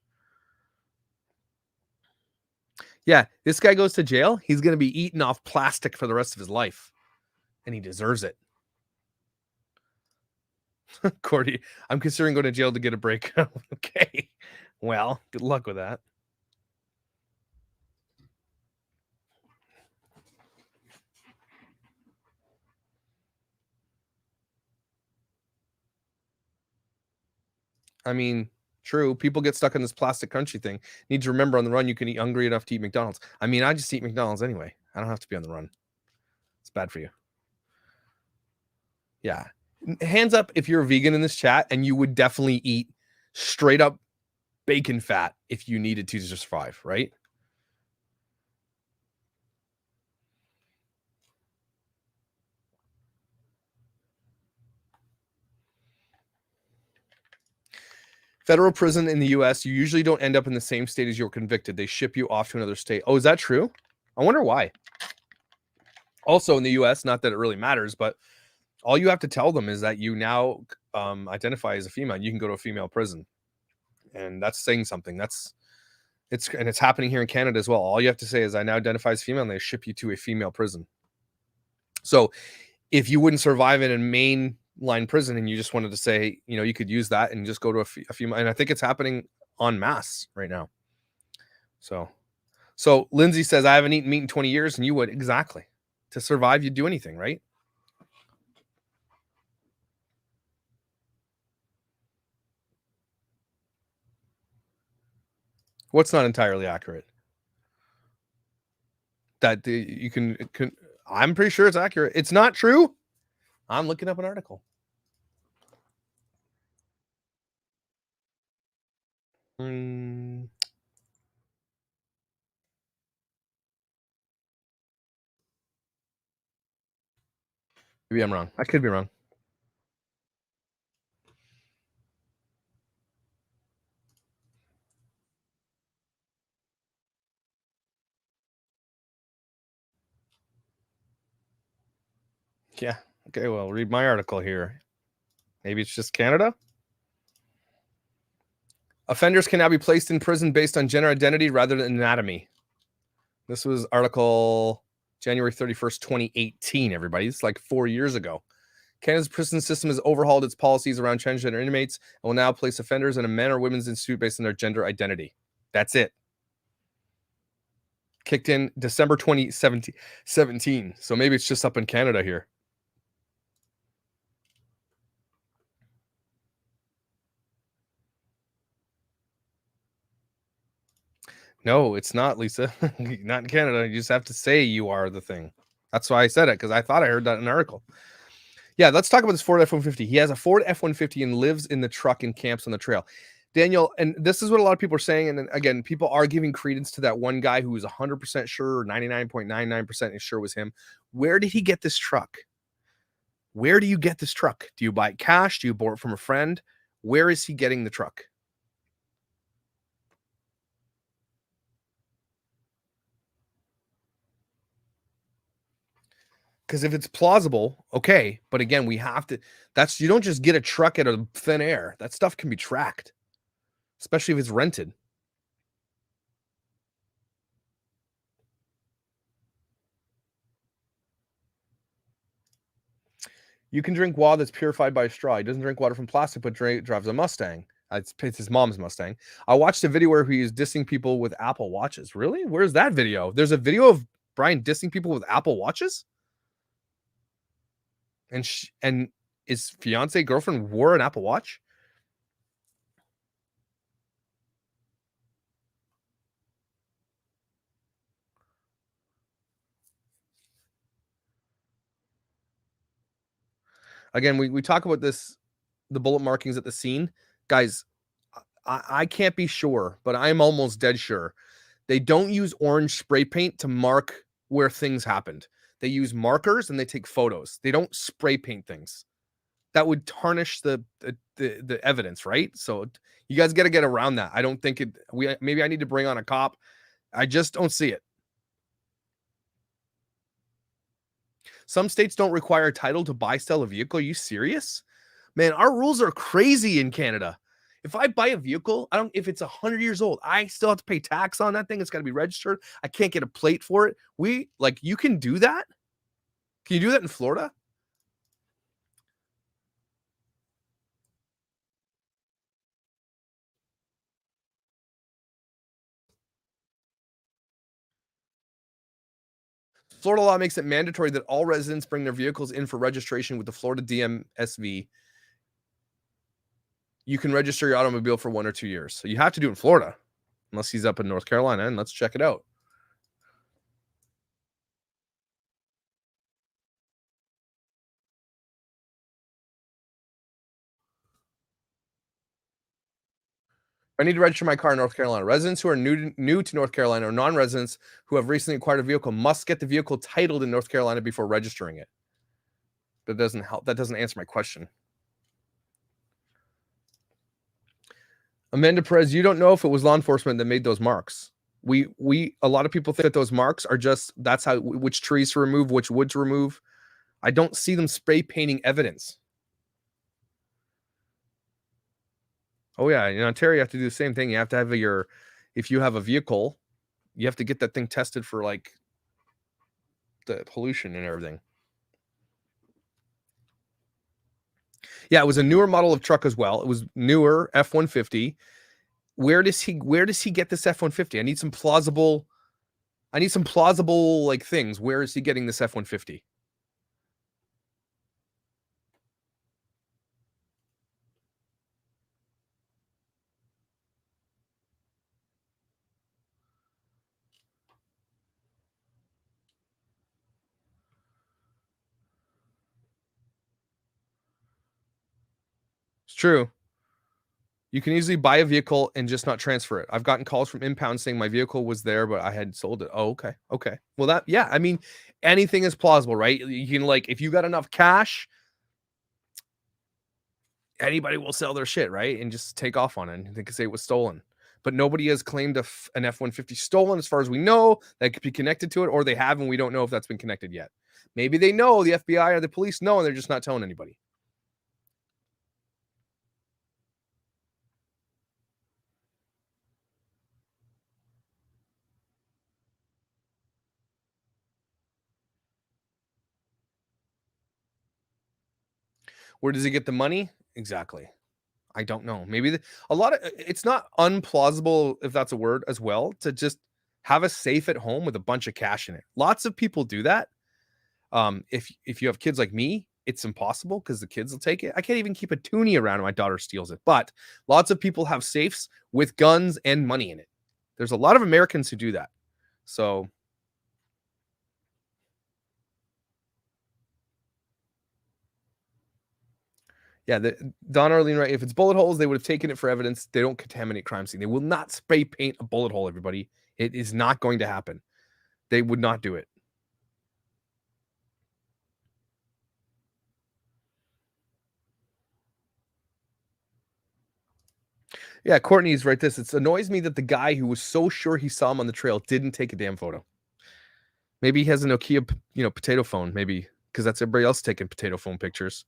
Yeah, this guy goes to jail. He's going to be eating off plastic for the rest of his life, and he deserves it. Cordy, I'm considering going to jail to get a break. Okay, well, good luck with that. I mean, true. People get stuck in this plastic crunchy thing. Need to remember on the run, you can eat hungry enough to eat McDonald's. I mean, I just eat McDonald's anyway. I don't have to be on the run. It's bad for you. Yeah. Hands up if you're a vegan in this chat and you would definitely eat straight up bacon fat if you needed to survive, right? Federal prison in the US, you usually don't end up in the same state as you were convicted. They ship you off to another state. Oh, is that true? I wonder why. Also in the US, not that it really matters, but all you have to tell them is that you now identify as a female. You can go to a female prison. And that's saying something. It's happening here in Canada as well. All you have to say is I now identify as female, and they ship you to a female prison. So if you wouldn't survive in a mainline prison and you just wanted to say, you could use that and just go to a female. And I think it's happening en masse right now. So So Lindsay says, I haven't eaten meat in 20 years, and you would. Exactly. To survive, you'd do anything, right? What's not entirely accurate? That you can I'm pretty sure it's accurate. It's not true. I'm looking up an article. Maybe I'm wrong. I could be wrong. Yeah. Okay, well, read my article here. Maybe it's just Canada. Offenders can now be placed in prison based on gender identity rather than anatomy. This was article January 31st, 2018, everybody. It's like 4 years ago. Canada's prison system has overhauled its policies around transgender inmates and will now place offenders in a men or women's institute based on their gender identity. That's it. Kicked in December 2017. So maybe it's just up in Canada here. No, it's not, Lisa. Not in Canada. You just have to say you are the thing. That's why I said it, because I thought I heard that in an article. Yeah, let's talk about this Ford F-150. He has a Ford F-150 and lives in the truck and camps on the trail. Daniel, and this is what a lot of people are saying, and again, people are giving credence to that one guy who was 100% sure, or 99.99% sure was him. Where did he get this truck? Where do you get this truck? Do you buy it cash? Do you borrow it from a friend? Where is he getting the truck? Because if it's plausible, okay. But again, we have to, you don't just get a truck out of thin air. That stuff can be tracked, especially if it's rented. You can drink water that's purified by a straw. He doesn't drink water from plastic, but drives a Mustang. It's his mom's Mustang. I watched a video where he was dissing people with Apple Watches. Really? Where's that video? There's a video of Brian dissing people with Apple Watches? And his fiance girlfriend wore an Apple Watch? Again, we talk about this, the bullet markings at the scene. Guys, I can't be sure, but I'm almost dead sure. They don't use orange spray paint to mark where things happened. They use markers and they take photos. They don't spray paint things. That would tarnish the evidence, right? So you guys got to get around that. I don't think maybe I need to bring on a cop. I just don't see it. Some states don't require a title to buy, sell a vehicle. Are you serious? Man, our rules are crazy in Canada. If I buy a vehicle, if it's 100 years old, I still have to pay tax on that thing. It's got to be registered. I can't get a plate for it. You can do that? Can you do that in Florida? Florida law makes it mandatory that all residents bring their vehicles in for registration with the Florida DMSV. You can register your automobile for 1 or 2 years. So you have to do it in Florida, unless he's up in North Carolina, and let's check it out. I need to register my car in North Carolina. Residents who are new to North Carolina or non-residents who have recently acquired a vehicle must get the vehicle titled in North Carolina before registering it. That doesn't help. That doesn't answer my question. Amanda Perez, you don't know if it was law enforcement that made those marks. A lot of people think that those marks are just, that's how, which trees to remove, which wood to remove. I don't see them spray painting evidence. Oh yeah, in Ontario, you have to do the same thing. You have to have if you have a vehicle, you have to get that thing tested for like the pollution and everything. Yeah, it was a newer model of truck as well. It was newer F-150. Where does he get this F-150? I need some plausible I need some plausible like things. Where is he getting this F-150? It's true. You can easily buy a vehicle and just not transfer it. I've gotten calls from impound saying my vehicle was there, but I had sold it. Oh, okay. Okay. Well, that, yeah, I mean, anything is plausible, right? You can, like, if you got enough cash, anybody will sell their shit, right? And just take off on it. And they can say it was stolen. But nobody has claimed an F-150 stolen, as far as we know, that could be connected to it, or they have, and we don't know if that's been connected yet. Maybe they know, the FBI or the police know, and they're just not telling anybody. Where does he get the money? Exactly. I don't know. Maybe it's not unplausible, if that's a word as well, to just have a safe at home with a bunch of cash in it. Lots of people do that. If you have kids like me, it's impossible because the kids will take it. I can't even keep a toonie around when my daughter steals it. But lots of people have safes with guns and money in it. There's a lot of Americans who do that. So yeah, Don Arlene, right? If it's bullet holes, they would have taken it for evidence. They don't contaminate crime scene. They will not spray paint a bullet hole, everybody. It is not going to happen. They would not do it. Yeah, Courtney's right. It annoys me that the guy who was so sure he saw him on the trail didn't take a damn photo. Maybe he has a Nokia, potato phone. Maybe because that's everybody else taking potato phone pictures.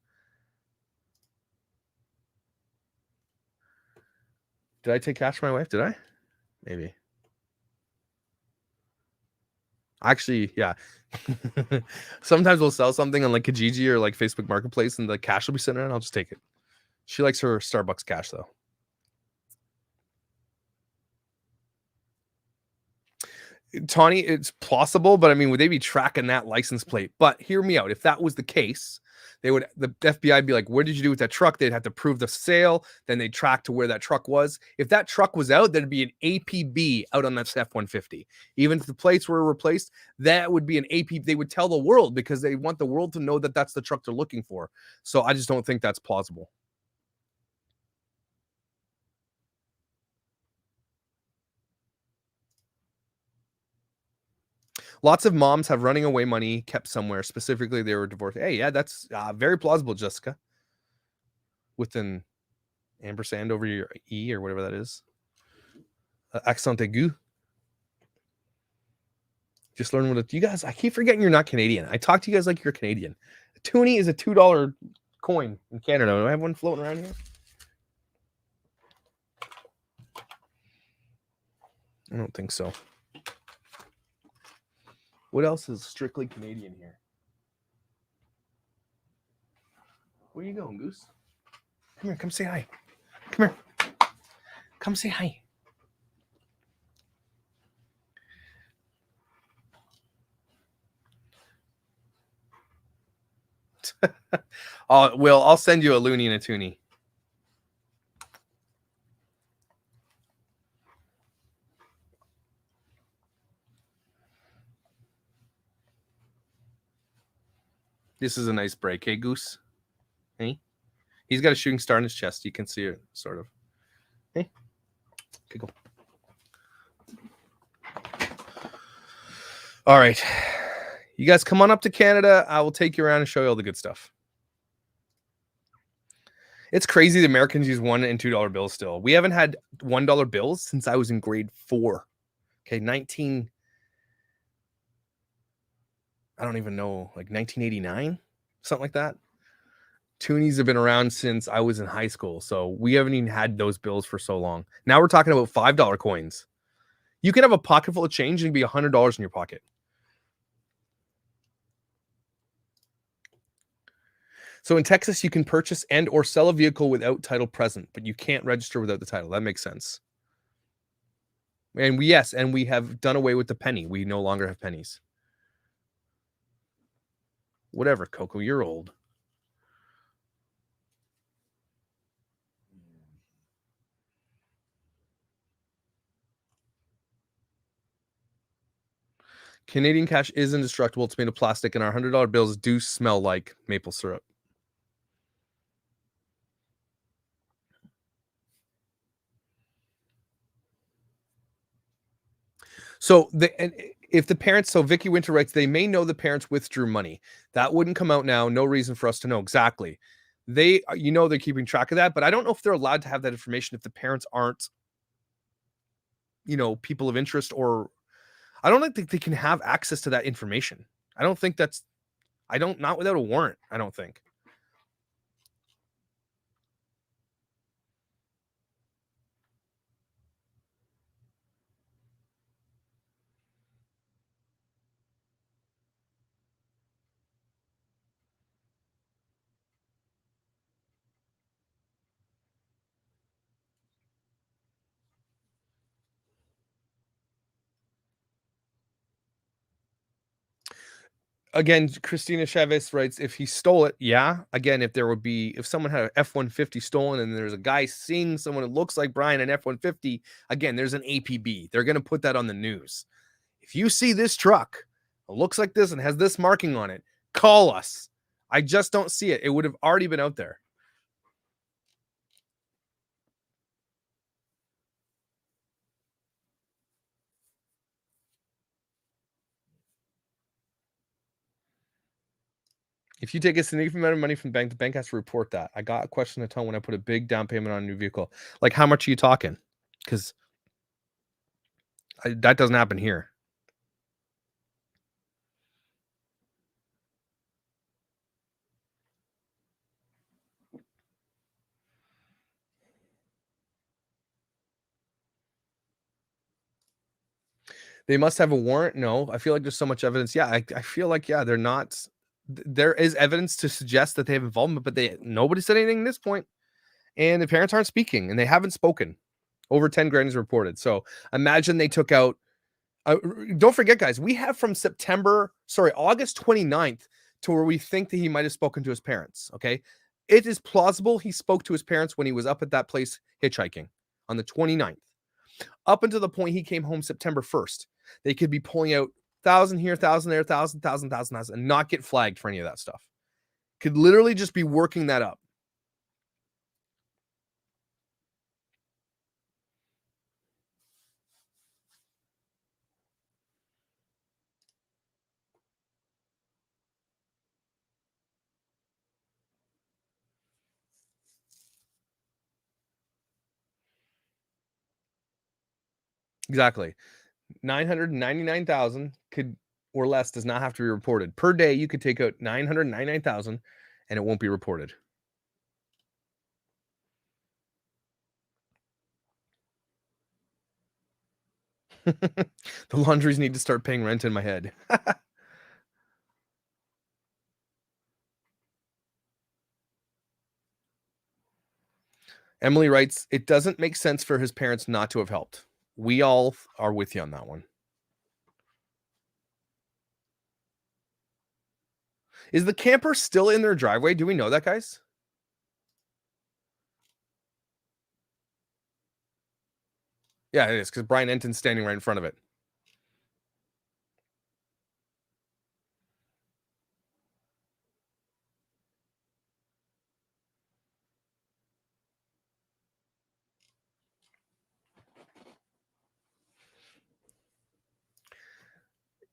Did I take cash from my wife? Did I? Maybe. Actually, yeah. Sometimes we'll sell something on like Kijiji or like Facebook Marketplace, and the cash will be sitting around. I'll just take it. She likes her Starbucks cash though. Tawny, it's plausible, but I mean, would they be tracking that license plate? But hear me out. If that was the case, the FBI would be like, what did you do with that truck? They'd have to prove the sale. Then they'd track to where that truck was. If that truck was out, there'd be an APB out on that F-150. Even if the plates were replaced, that would be an APB. They would tell the world because they want the world to know that that's the truck they're looking for. So I just don't think that's plausible. Lots of moms have running away money kept somewhere. Specifically, they were divorced. Hey, yeah, that's very plausible, Jessica. With an ampersand over your E or whatever that is. Accent aigu. Just learn what you guys, I keep forgetting you're not Canadian. I talk to you guys like you're Canadian. A toonie is a $2 coin in Canada. Do I have one floating around here? I don't think so. What else is strictly Canadian here? Where you going, Goose? Come here. Come say hi. Come here. Come say hi. I'll send you a loony and a toonie. This is a nice break. Hey, Goose. Hey. He's got a shooting star in his chest. You can see it, sort of. Hey. Okay, go. All right. You guys come on up to Canada. I will take you around and show you all the good stuff. It's crazy the Americans use $1 and $2 bills still. We haven't had $1 bills since I was in grade 4. Okay, I don't even know, like 1989, something like that. Toonies have been around since I was in high school, so we haven't even had those bills for so long. Now we're talking about $5 coins. You can have a pocket full of change and be $100 in your pocket. So in Texas, you can purchase and or sell a vehicle without title present, but you can't register without the title. That makes sense. And we have done away with the penny. We no longer have pennies. Whatever, Coco, you're old. Canadian cash is indestructible. It's made of plastic, and our $100 bills do smell like maple syrup. So if the parents, so Vicky Winter writes, they may know the parents withdrew money. That wouldn't come out now. No reason for us to know exactly. They're keeping track of that, but I don't know if they're allowed to have that information if the parents aren't, people of interest, or I don't think they can have access to that information. I don't think not without a warrant. I don't think. Again, Christina Chavez writes, if he stole it, yeah. Again, if someone had an F-150 stolen and there's a guy seeing someone that looks like Brian in F-150, again, there's an APB. They're going to put that on the news. If you see this truck, it looks like this and has this marking on it, call us. I just don't see it. It would have already been out there. If you take a significant amount of money from the bank has to report that. I got a question a ton when I put a big down payment on a new vehicle. Like, how much are you talking? Because that doesn't happen here. They must have a warrant. No, I feel like there's so much evidence. Yeah, I feel like, they're not. There is evidence to suggest that they have involvement, but nobody said anything at this point. And the parents aren't speaking, and they haven't spoken. Over 10 grand is reported. So imagine they took out. Don't forget, guys, we have from August 29th to where we think that he might have spoken to his parents. Okay. It is plausible he spoke to his parents when he was up at that place hitchhiking on the 29th. Up until the point he came home September 1st. They could be pulling out 1,000 here, 1,000 there, 1,000, 1,000, and not get flagged for any of that stuff. Could literally just be working that up. Exactly. 999,000 or less does not have to be reported. Per day, you could take out 999,000 and it won't be reported. The Laundries need to start paying rent in my head. Emily writes, it doesn't make sense for his parents not to have helped. We all are with you on that one. Is the camper still in their driveway? Do we know that, guys? Yeah, it is, because Brian Enton's standing right in front of it.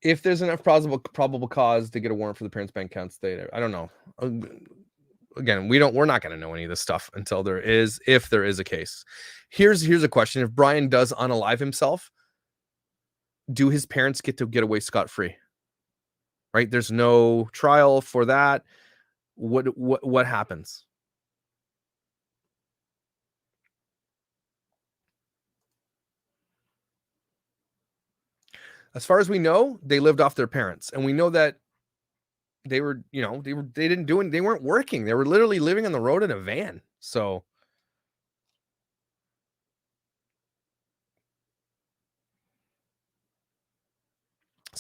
If there's enough probable cause to get a warrant for the parents' bank accounts, I don't know. Again, we're not going to know any of this stuff until if there is a case. Here's a question: if Brian does unalive himself, do his parents get to get away scot-free? Right? There's no trial for that. What happens? As far as we know, they lived off their parents, and we know that they were, they didn't do it. They weren't working. They were literally living on the road in a van. So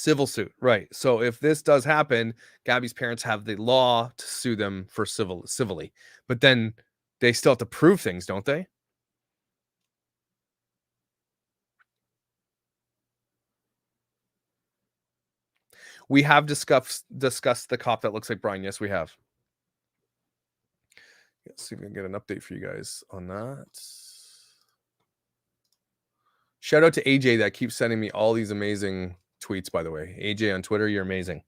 Civil suit, right? So if this does happen, Gabby's parents have the law to sue them for civilly, but then they still have to prove things, don't they? We have discussed the cop that looks like Brian. Yes, we have. Let's see if we can get an update for you guys on that. Shout out to AJ that keeps sending me all these amazing tweets, by the way. AJ on Twitter, you're amazing.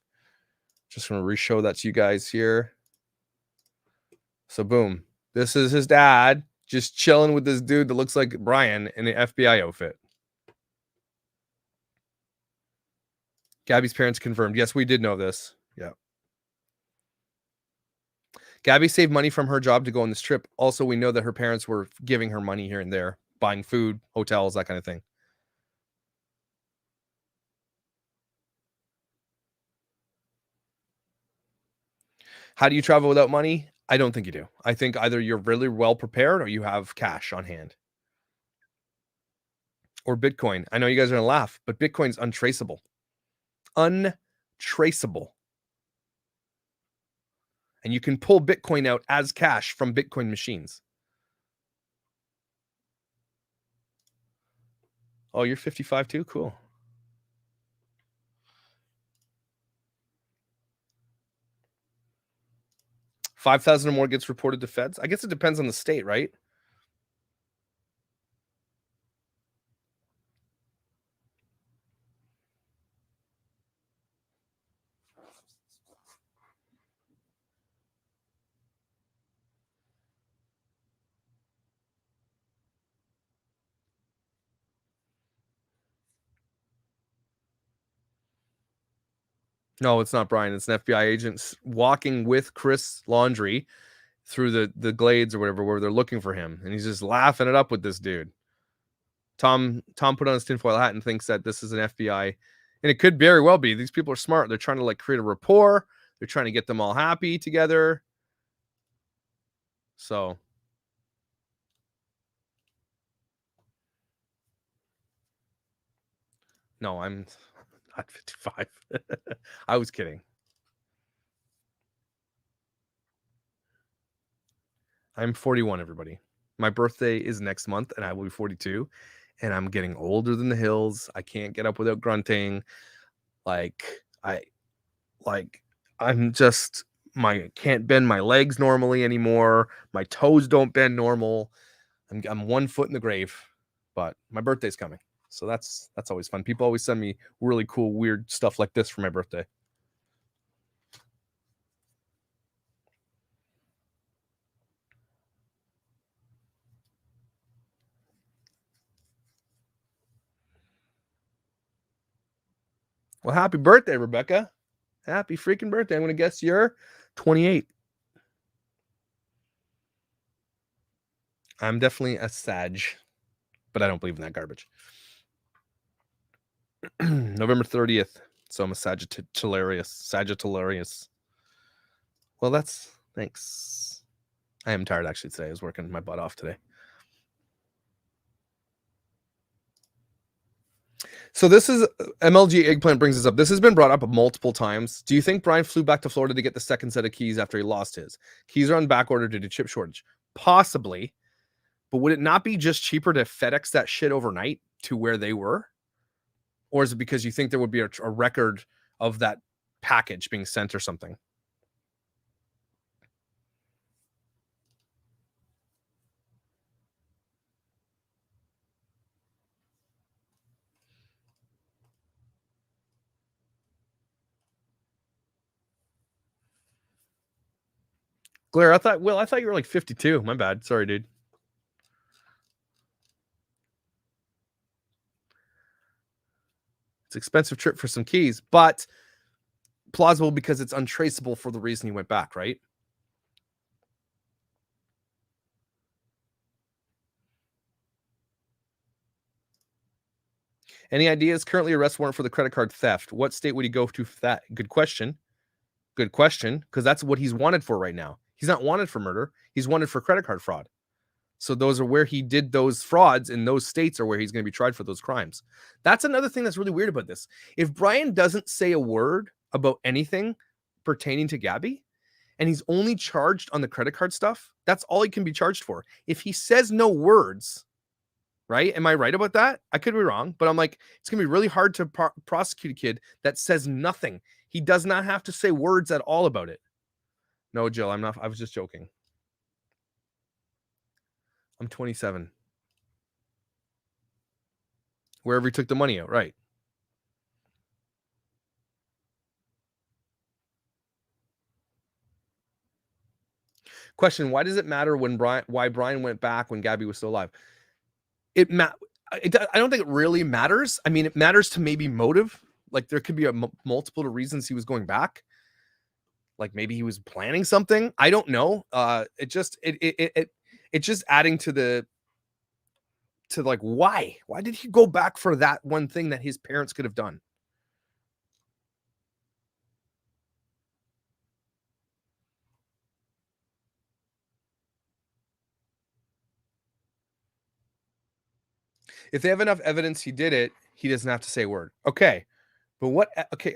Just going to re-show that to you guys here. So boom. This is his dad just chilling with this dude that looks like Brian in an FBI outfit. Gabby's parents confirmed. Yes, we did know this. Yeah. Gabby saved money from her job to go on this trip. Also, we know that her parents were giving her money here and there, buying food, hotels, that kind of thing. How do you travel without money? I don't think you do. I think either you're really well prepared or you have cash on hand. Or Bitcoin. I know you guys are going to laugh, but Bitcoin's untraceable. Untraceable. And you can pull Bitcoin out as cash from Bitcoin machines. Oh, you're 55 too? Cool. $5,000 or more gets reported to feds. I guess it depends on the state, right? No, it's not Brian. It's an FBI agent walking with Chris Laundrie through the glades or whatever where they're looking for him, and he's just laughing it up with this dude. Tom put on his tinfoil hat and thinks that this is an FBI, and it could very well be. These people are smart. They're trying to like create a rapport. They're trying to get them all happy together. So no, I'm not 55. I was kidding. I'm 41, everybody. My birthday is next month, and I will be 42. And I'm getting older than the hills. I can't get up without grunting. I'm just can't bend my legs normally anymore. My toes don't bend normal. I'm 1 foot in the grave, but my birthday's coming. So that's always fun. People always send me really cool, weird stuff like this for my birthday. Well, happy birthday, Rebecca. Happy freaking birthday. I'm going to guess you're 28. I'm definitely a Sag, but I don't believe in that garbage. November 30th. So I'm a Sagittarius. Well, thanks. I am tired actually today. I was working my butt off today. So this is MLG Eggplant brings this up. This has been brought up multiple times. Do you think Brian flew back to Florida to get the second set of keys after he lost his? Keys are on back order due to chip shortage. Possibly. But would it not be just cheaper to FedEx that shit overnight to where they were? Or is it because you think there would be a record of that package being sent or something? Blair, I thought you were like 52. My bad. Sorry, dude. It's an expensive trip for some keys, but plausible because it's untraceable for the reason he went back, right? Any ideas? Currently arrest warrant for the credit card theft. What state would he go to for that? Good question. Good question, because that's what he's wanted for right now. He's not wanted for murder. He's wanted for credit card fraud. So those are where he did those frauds, in those states are where he's going to be tried for those crimes. That's another thing that's really weird about this. If Brian doesn't say a word about anything pertaining to Gabby, and he's only charged on the credit card stuff, that's all he can be charged for. If he says no words, right? Am I right about that? I could be wrong, but I'm like, it's going to be really hard to prosecute a kid that says nothing. He does not have to say words at all about it. No, Jill, I'm not. I was just joking. I'm 27. Wherever he took the money out, right? Question: why does it matter why Brian went back when Gabby was still alive? I don't think it really matters. I mean, it matters to maybe motive. Like there could be multiple reasons he was going back. Like maybe he was planning something. I don't know. It's just adding to like why did he go back for that one thing that his parents could have done? If they have enough evidence he did it, he doesn't have to say a word. Okay. But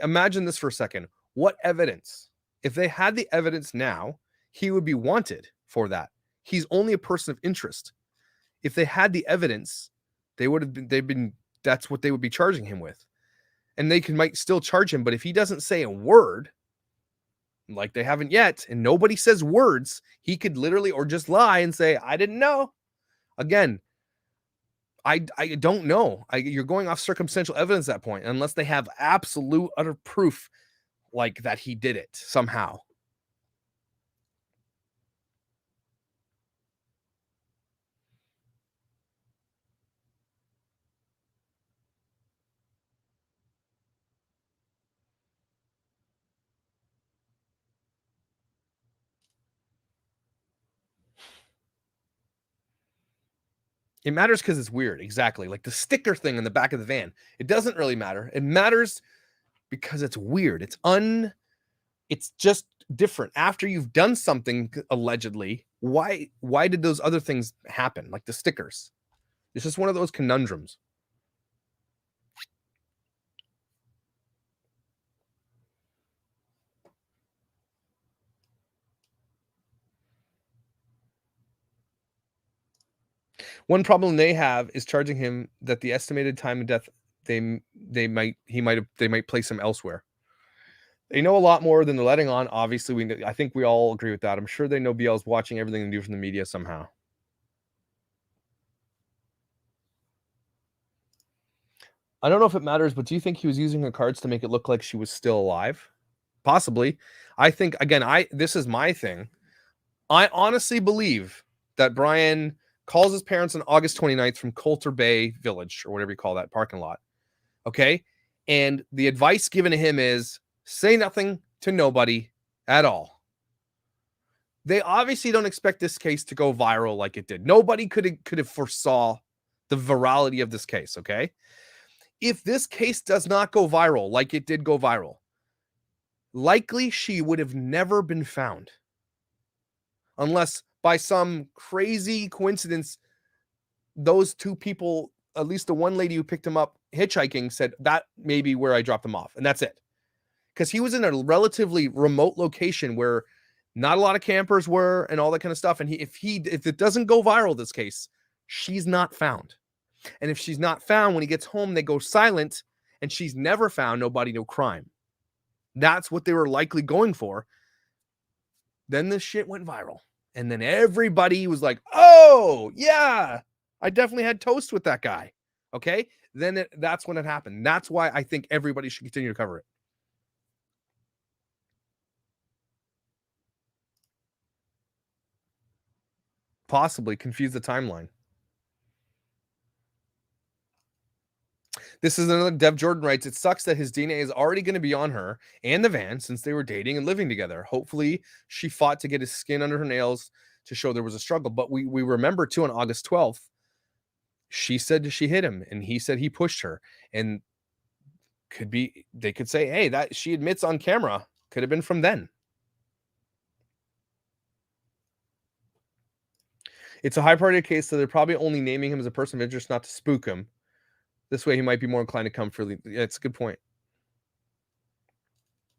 imagine this for a second. What evidence? If they had the evidence now, he would be wanted for that. He's only a person of interest. If they had the evidence, that's what they would be charging him with. And they might still charge him, but if he doesn't say a word, like they haven't yet, and nobody says words, he could literally or just lie and say, I didn't know. Again, I don't know. You're going off circumstantial evidence at that point, unless they have absolute utter proof like that he did it somehow. It matters because it's weird. Exactly. Like the sticker thing in the back of the van. It doesn't really matter. It matters because it's weird. It's just different. After you've done something, allegedly, why did those other things happen? Like the stickers. It's just one of those conundrums. One problem they have is charging him that the estimated time of death they might place him elsewhere. They know a lot more than they're letting on. Obviously, I think we all agree with that. I'm sure they know BL's watching everything they do from the media somehow. I don't know if it matters, but do you think he was using her cards to make it look like she was still alive? Possibly. I think, again, this is my thing. I honestly believe that Brian calls his parents on August 29th from Coulter Bay Village, or whatever you call that parking lot. Okay? And the advice given to him is say nothing to nobody at all. They obviously don't expect this case to go viral like it did. Nobody could have foresaw the virality of this case, okay? If this case does not go viral like it did go viral, likely she would have never been found. Unless by some crazy coincidence, those two people, at least the one lady who picked him up hitchhiking, said that may be where I dropped him off. And that's it. Because he was in a relatively remote location where not a lot of campers were and all that kind of stuff. And if it doesn't go viral, this case, she's not found. And if she's not found, when he gets home, they go silent and she's never found, nobody, no crime. That's what they were likely going for. Then this shit went viral. And then everybody was like, oh, yeah, I definitely had toast with that guy. Okay? Then that's when it happened. That's why I think everybody should continue to cover it. Possibly confuse the timeline. This is another Dev Jordan writes, it sucks that his DNA is already going to be on her and the van since they were dating and living together. Hopefully she fought to get his skin under her nails to show there was a struggle. But we remember too, on August 12th, she said she hit him and he said he pushed her. And they could say, hey, that she admits on camera could have been from then. It's a high priority case, so they're probably only naming him as a person of interest, not to spook him. This way, he might be more inclined to come freely. Yeah, it's a good point.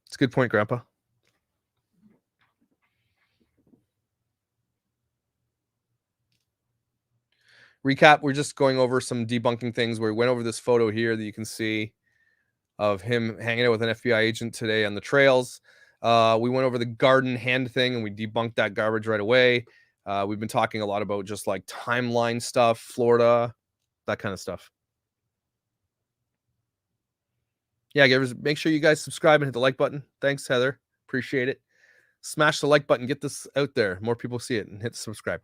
It's a good point, Grandpa. Recap, we're just going over some debunking things where we went over this photo here that you can see of him hanging out with an FBI agent today on the trails. We went over the garden hand thing and we debunked that garbage right away. We've been talking a lot about just like timeline stuff, Florida, that kind of stuff. Yeah, make sure you guys subscribe and hit the like button. Thanks, Heather. Appreciate it. Smash the like button. Get this out there. More people see it and hit subscribe.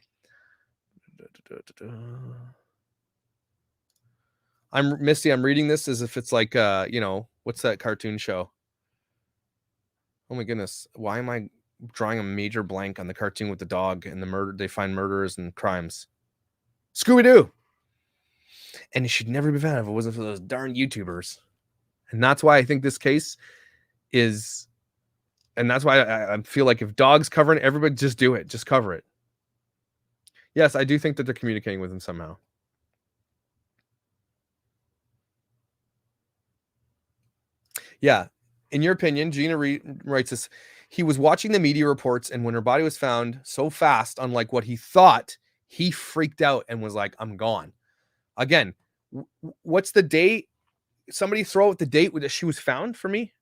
I'm Misty. I'm reading this as if it's like, what's that cartoon show? Oh my goodness. Why am I drawing a major blank on the cartoon with the dog and the murder? They find murderers and crimes. Scooby-Doo. And it should never be found if it wasn't for those darn YouTubers. And that's why I think this case is, and that's why I feel like if Dog's covering it, everybody just do it. Just cover it. Yes, I do think that they're communicating with him somehow. Yeah. In your opinion, Gina writes this, he was watching the media reports, and when her body was found so fast, unlike what he thought, he freaked out and was like, I'm gone. Again, what's the date? Somebody throw out the date that she was found for me.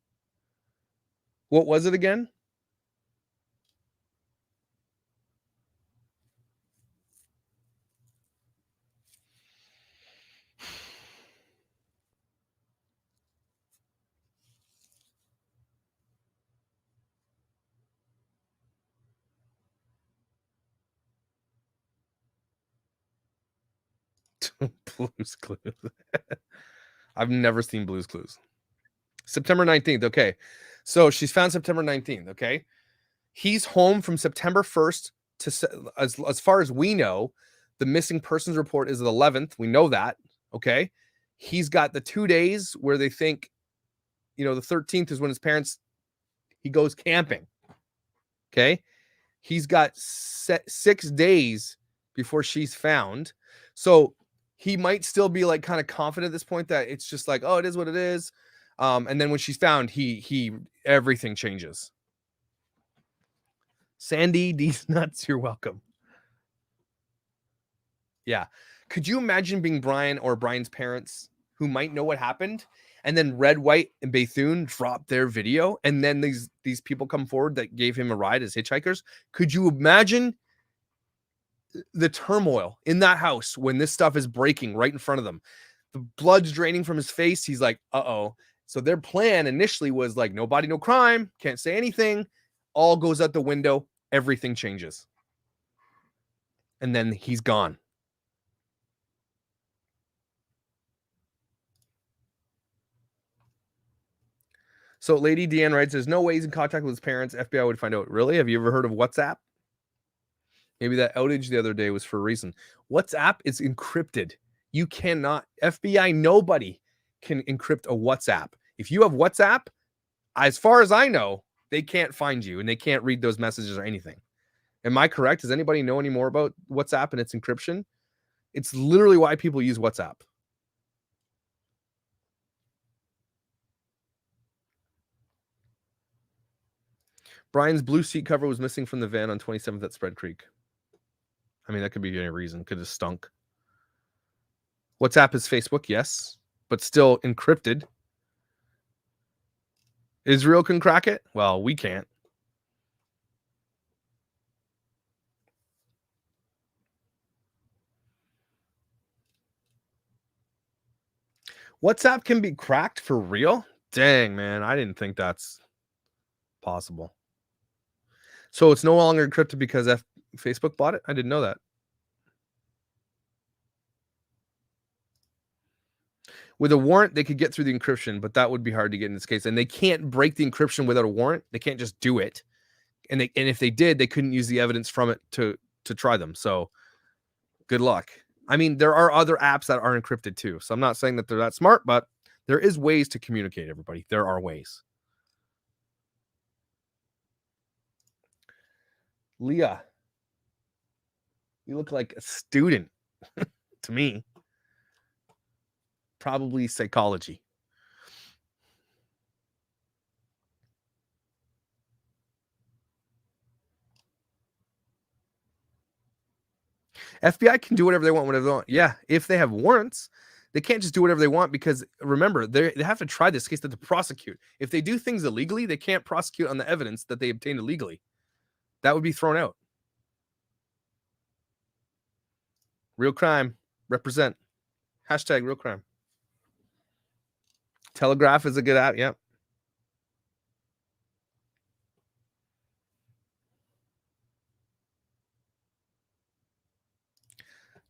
What was it again? Blue's Clues. I've never seen Blue's Clues. September 19th. Okay. So she's found September 19th. Okay. He's home from September 1st to, as far as we know, the missing persons report is the 11th. We know that. Okay. He's got the 2 days where they think, the 13th is when his parents, he goes camping. Okay. He's got 6 days before she's found. So he might still be like kind of confident at this point that it's just like, oh, it is what it is. And then when she's found, everything changes. Sandy, these nuts, you're welcome. Yeah. Could you imagine being Brian or Brian's parents who might know what happened, and then Red, White, and Bethune drop their video, and then these people come forward that gave him a ride as hitchhikers? Could you imagine the turmoil in that house when this stuff is breaking right in front of them? The blood's draining from his face. He's like, uh-oh. So their plan initially was like, no body, no crime, can't say anything. All goes out the window. Everything changes. And then he's gone. So Lady Deanne writes, there's no way he's in contact with his parents. FBI would find out. Really? Have you ever heard of WhatsApp? Maybe that outage the other day was for a reason. WhatsApp is encrypted. You cannot, FBI, nobody can encrypt a WhatsApp. If you have WhatsApp, as far as I know, they can't find you and they can't read those messages or anything. Am I correct? Does anybody know any more about WhatsApp and its encryption? It's literally why people use WhatsApp. Brian's blue seat cover was missing from the van on 27th at Spread Creek. I mean, that could be any reason. Could have stunk. WhatsApp is Facebook, yes, but still encrypted. Israel can crack it? Well, we can't. WhatsApp can be cracked for real? Dang, man. I didn't think that's possible. So it's no longer encrypted because Facebook bought it? I didn't know that. With a warrant, they could get through the encryption, but that would be hard to get in this case. And they can't break the encryption without a warrant. They can't just do it. And if they did, they couldn't use the evidence from it to try them. So good luck. I mean, there are other apps that are encrypted too. So I'm not saying that they're that smart, but there is ways to communicate, everybody. There are ways. Leah. You look like a student to me. Probably psychology. FBI can do whatever they want, whenever they want. Yeah, if they have warrants, they can't just do whatever they want because remember, they have to try this case to prosecute. If they do things illegally, they can't prosecute on the evidence that they obtained illegally. That would be thrown out. Real crime. Represent. Hashtag real crime. Telegraph is a good app. Yep.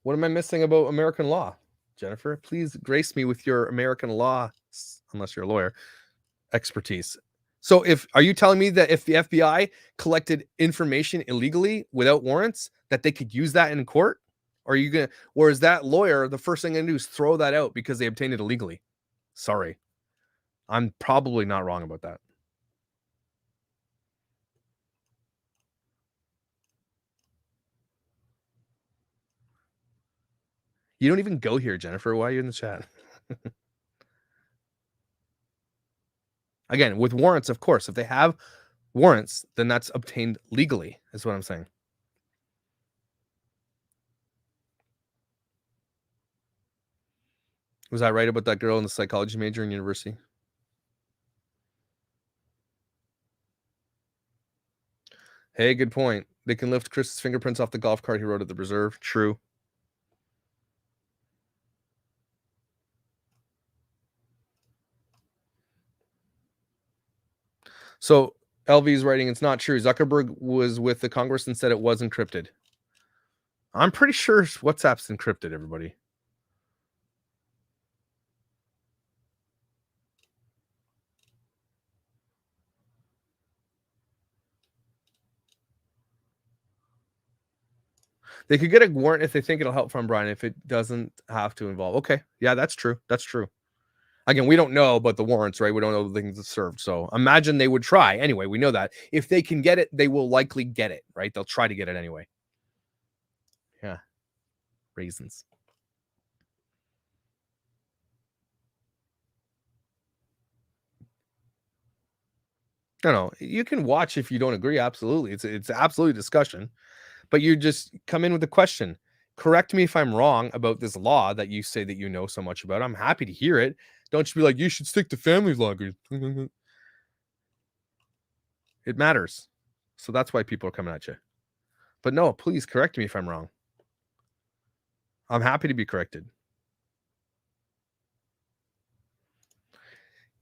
What am I missing about American law? Jennifer, please grace me with your American law, unless you're a lawyer, expertise. So are you telling me that if the FBI collected information illegally without warrants, that they could use that in court? Or is that lawyer, the first thing they do is throw that out because they obtained it illegally? Sorry. I'm probably not wrong about that. You don't even go here, Jennifer. Why are you in the chat? Again, with warrants, of course. If they have warrants, then that's obtained legally, is what I'm saying. Was I right about that girl in the psychology major in university? Hey, good point. They can lift Chris's fingerprints off the golf cart he rode at the reserve. True. So LV's writing, it's not true. Zuckerberg was with the Congress and said it was encrypted. I'm pretty sure WhatsApp's encrypted, everybody. They could get a warrant if they think it'll help from Brian, if it doesn't have to involve. Okay. Yeah, that's true. That's true. Again, we don't know about the warrants, right? We don't know the things that's served. So imagine they would try. Anyway, we know that. If they can get it, they will likely get it, right? They'll try to get it anyway. Yeah. Raisins. No. You can watch if you don't agree. Absolutely. It's absolutely discussion. But you just come in with a question. Correct me if I'm wrong about this law that you say that you know so much about. I'm happy to hear it. Don't just be like, you should stick to family law. It matters. So that's why people are coming at you. But no, please correct me if I'm wrong. I'm happy to be corrected.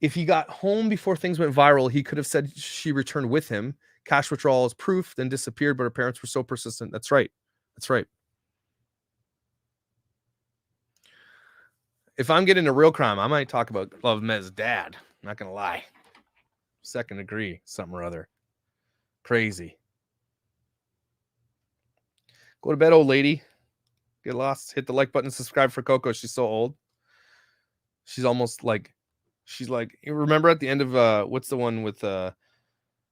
If he got home before things went viral, he could have said she returned with him. Cash withdrawal is proof, then disappeared, but her parents were so persistent. That's right. That's right. If I'm getting a real crime, I might talk about Love Mez's dad. Not going to lie. Second degree, something or other. Crazy. Go to bed, old lady. Get lost. Hit the like button. Subscribe for Coco. She's so old. She's almost like, you remember at the end of, what's the one with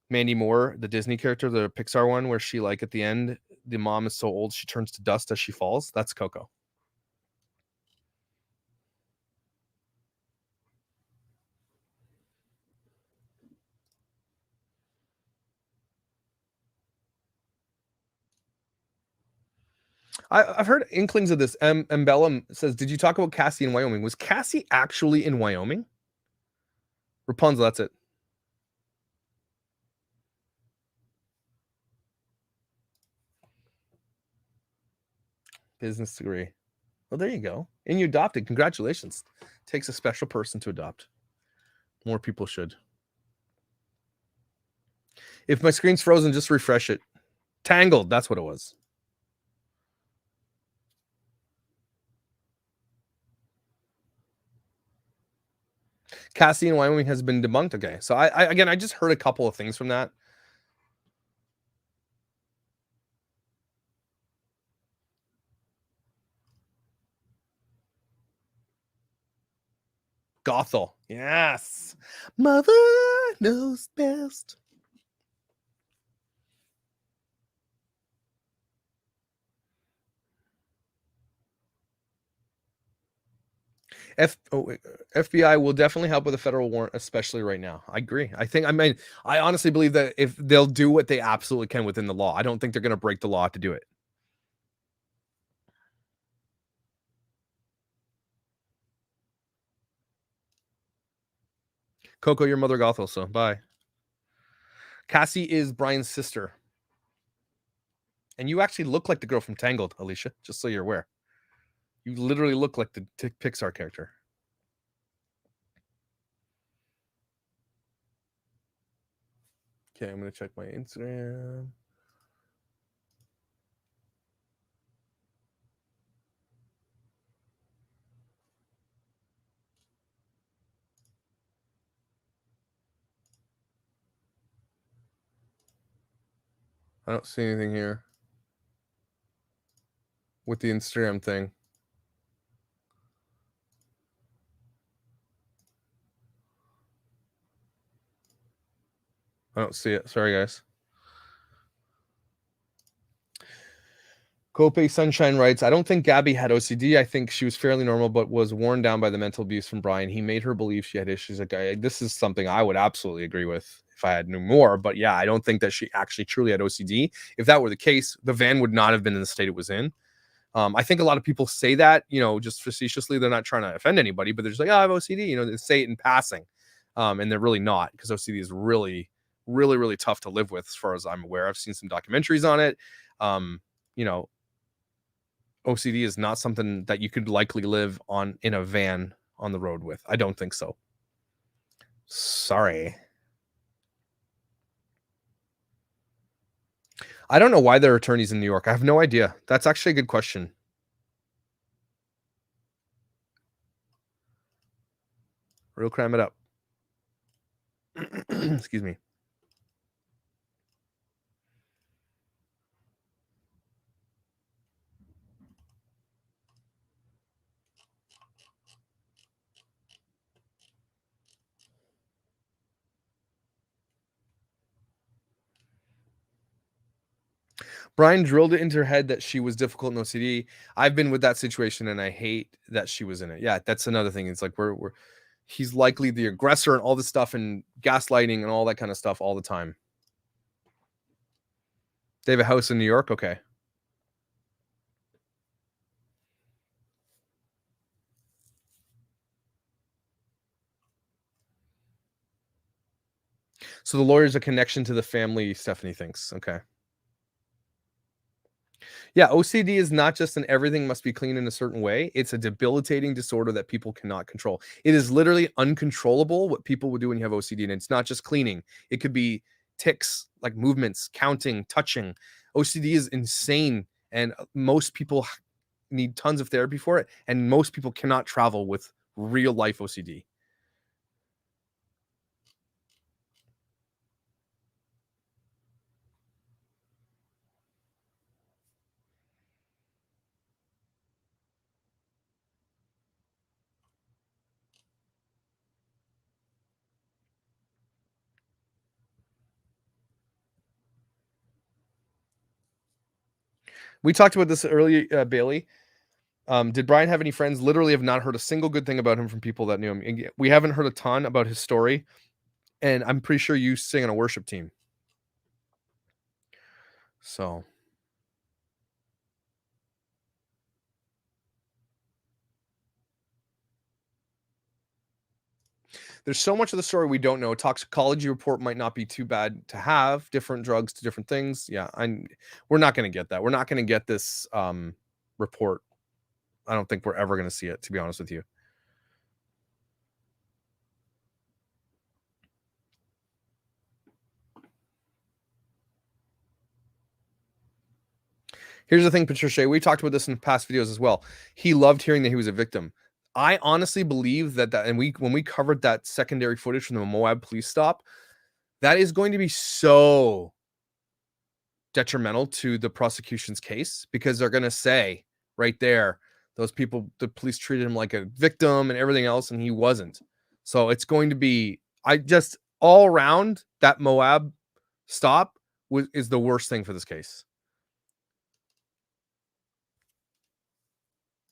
Mandy Moore, the Disney character, the Pixar one, where she, like, at the end, the mom is so old she turns to dust as she falls? That's Coco. I've heard inklings of this. Mbellum says, did you talk about Cassie in Wyoming? Was Cassie actually in Wyoming? Rapunzel, that's it. Business degree. Well, there you go. And you adopted. Congratulations. Takes a special person to adopt. More people should. If my screen's frozen, just refresh it. Tangled, that's what it was. Cassie in Wyoming has been debunked. Okay. So I just heard a couple of things from that. Gothel. Yes. Mother knows best. FBI will definitely help with a federal warrant, especially right now. I agree. I honestly believe that if they'll do what they absolutely can within the law, I don't think they're going to break the law to do it. Coco, your mother Gothel, so bye. Cassie is Brian's sister. And you actually look like the girl from Tangled, Alicia, just so you're aware. You literally look like the Pixar character. Okay, I'm going to check my Instagram. I don't see anything here with the Instagram thing. I don't see it. Sorry, guys. Cope Sunshine writes, I don't think Gabby had OCD. I think she was fairly normal, but was worn down by the mental abuse from Brian. He made her believe she had issues. Like, this is something I would absolutely agree with if I had knew more. But yeah, I don't think that she actually truly had OCD. If that were the case, the van would not have been in the state it was in. I think a lot of people say that, just facetiously. They're not trying to offend anybody, but they're just like, oh, I have OCD. They say it in passing. And they're really not, because OCD is really, really, really tough to live with, as far as I'm aware. I've seen some documentaries on it. OCD is not something that you could likely live in a van on the road with. I don't think so. Sorry. I don't know why there are attorneys in New York. I have no idea. That's actually a good question. Real crime it up. Excuse me. Brian drilled it into her head that she was difficult in OCD. I've been with that situation, and I hate that she was in it. Yeah, that's another thing. It's like he's likely the aggressor and all this stuff, and gaslighting and all that kind of stuff all the time. They have a house in New York? Okay. So the lawyer's a connection to the family, Stephanie thinks. Okay. Yeah, OCD is not just an everything must be clean in a certain way. It's a debilitating disorder that people cannot control. It is literally uncontrollable what people would do when you have OCD. And it's not just cleaning. It could be tics, like movements, counting, touching. OCD is insane. And most people need tons of therapy for it. And most people cannot travel with real life OCD. We talked about this earlier, Bailey. Did Brian have any friends? Literally have not heard a single good thing about him from people that knew him. And we haven't heard a ton about his story. And I'm pretty sure you sing on a worship team. So. There's so much of the story we don't know. A toxicology report might not be too bad to have. Different drugs to different things. Yeah, we're not going to get that. We're not going to get this report. I don't think we're ever going to see it, to be honest with you. Here's the thing, Patricia. We talked about this in past videos as well. He loved hearing that he was a victim. I honestly believe that and when we covered that secondary footage from the Moab police stop, that is going to be so detrimental to the prosecution's case, because they're going to say right there, those people, the police treated him like a victim and everything else, and he wasn't. So it's going to be, all around, that Moab stop is the worst thing for this case.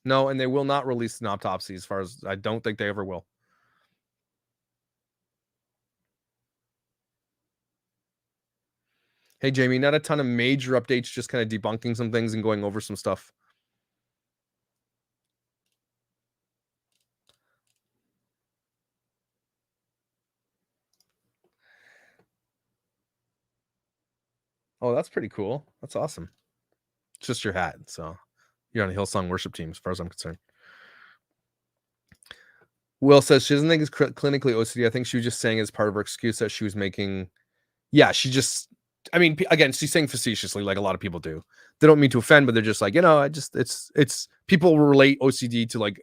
No, and they will not release an autopsy, as far as I don't think they ever will. Hey, Jamie, not a ton of major updates, just kind of debunking some things and going over some stuff. Oh, that's pretty cool. That's awesome. It's just your hat. So you're on a Hillsong worship team, as far as I'm concerned. Will says she doesn't think it's clinically OCD. I think she was just saying as part of her excuse that she was making. Yeah, she just, I mean, again, she's saying facetiously, like a lot of people do. They don't mean to offend, but they're just like, it's people relate OCD to like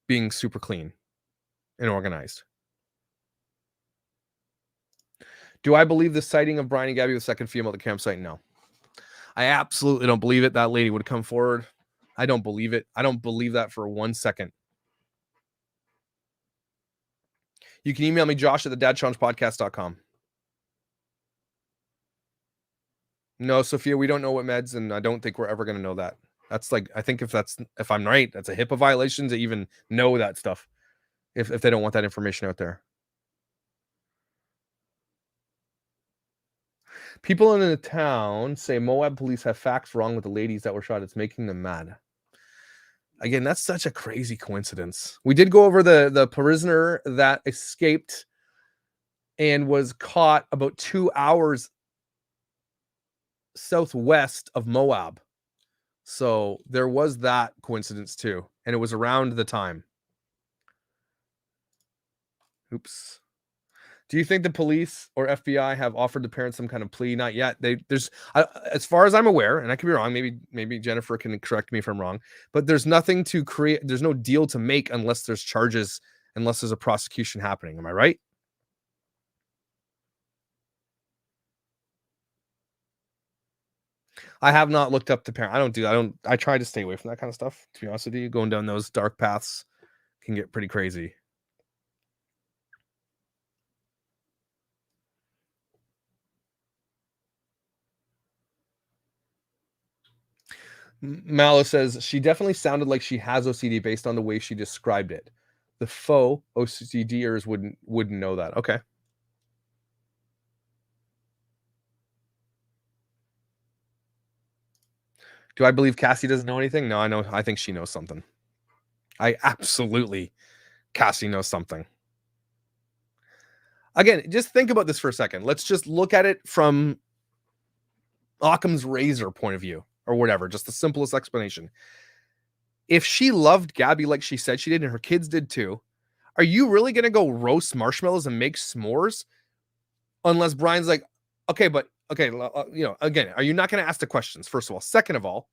being super clean and organized. Do I believe the sighting of Brian and Gabby, the second female at the campsite? No. I absolutely don't believe it. That lady would come forward. I don't believe it. I don't believe that for 1 second. You can email me, Josh, at thedadchallengepodcast.com. No, Sophia, we don't know what meds, and I don't think we're ever going to know that. That's like, I think if I'm right, that's a HIPAA violation to even know that stuff. If they don't want that information out there. People in the town say Moab police have facts wrong with the ladies that were shot. It's making them mad. Again, that's such a crazy coincidence. We did go over the prisoner that escaped and was caught about 2 hours southwest of Moab. So there was that coincidence too. And it was around the time. Oops. Do you think the police or FBI have offered the parents some kind of plea? Not yet. As far as I'm aware, and I could be wrong, maybe Jennifer can correct me if I'm wrong, but there's nothing to create. There's no deal to make unless there's charges, unless there's a prosecution happening. Am I right? I have not looked up the parent. I try to stay away from that kind of stuff. To be honest with you, going down those dark paths can get pretty crazy. Mallow says she definitely sounded like she has OCD based on the way she described it. The faux OCDers wouldn't know that. Okay. Do I believe Cassie doesn't know anything? No, I think she knows something. Cassie knows something. Again, just think about this for a second. Let's just look at it from Occam's razor point of view. Or whatever, just the simplest explanation. If she loved Gabby like she said she did, and her kids did too, are you really going to go roast marshmallows and make s'mores? Unless Brian's like, okay, again, are you not going to ask the questions, first of all? Second of all,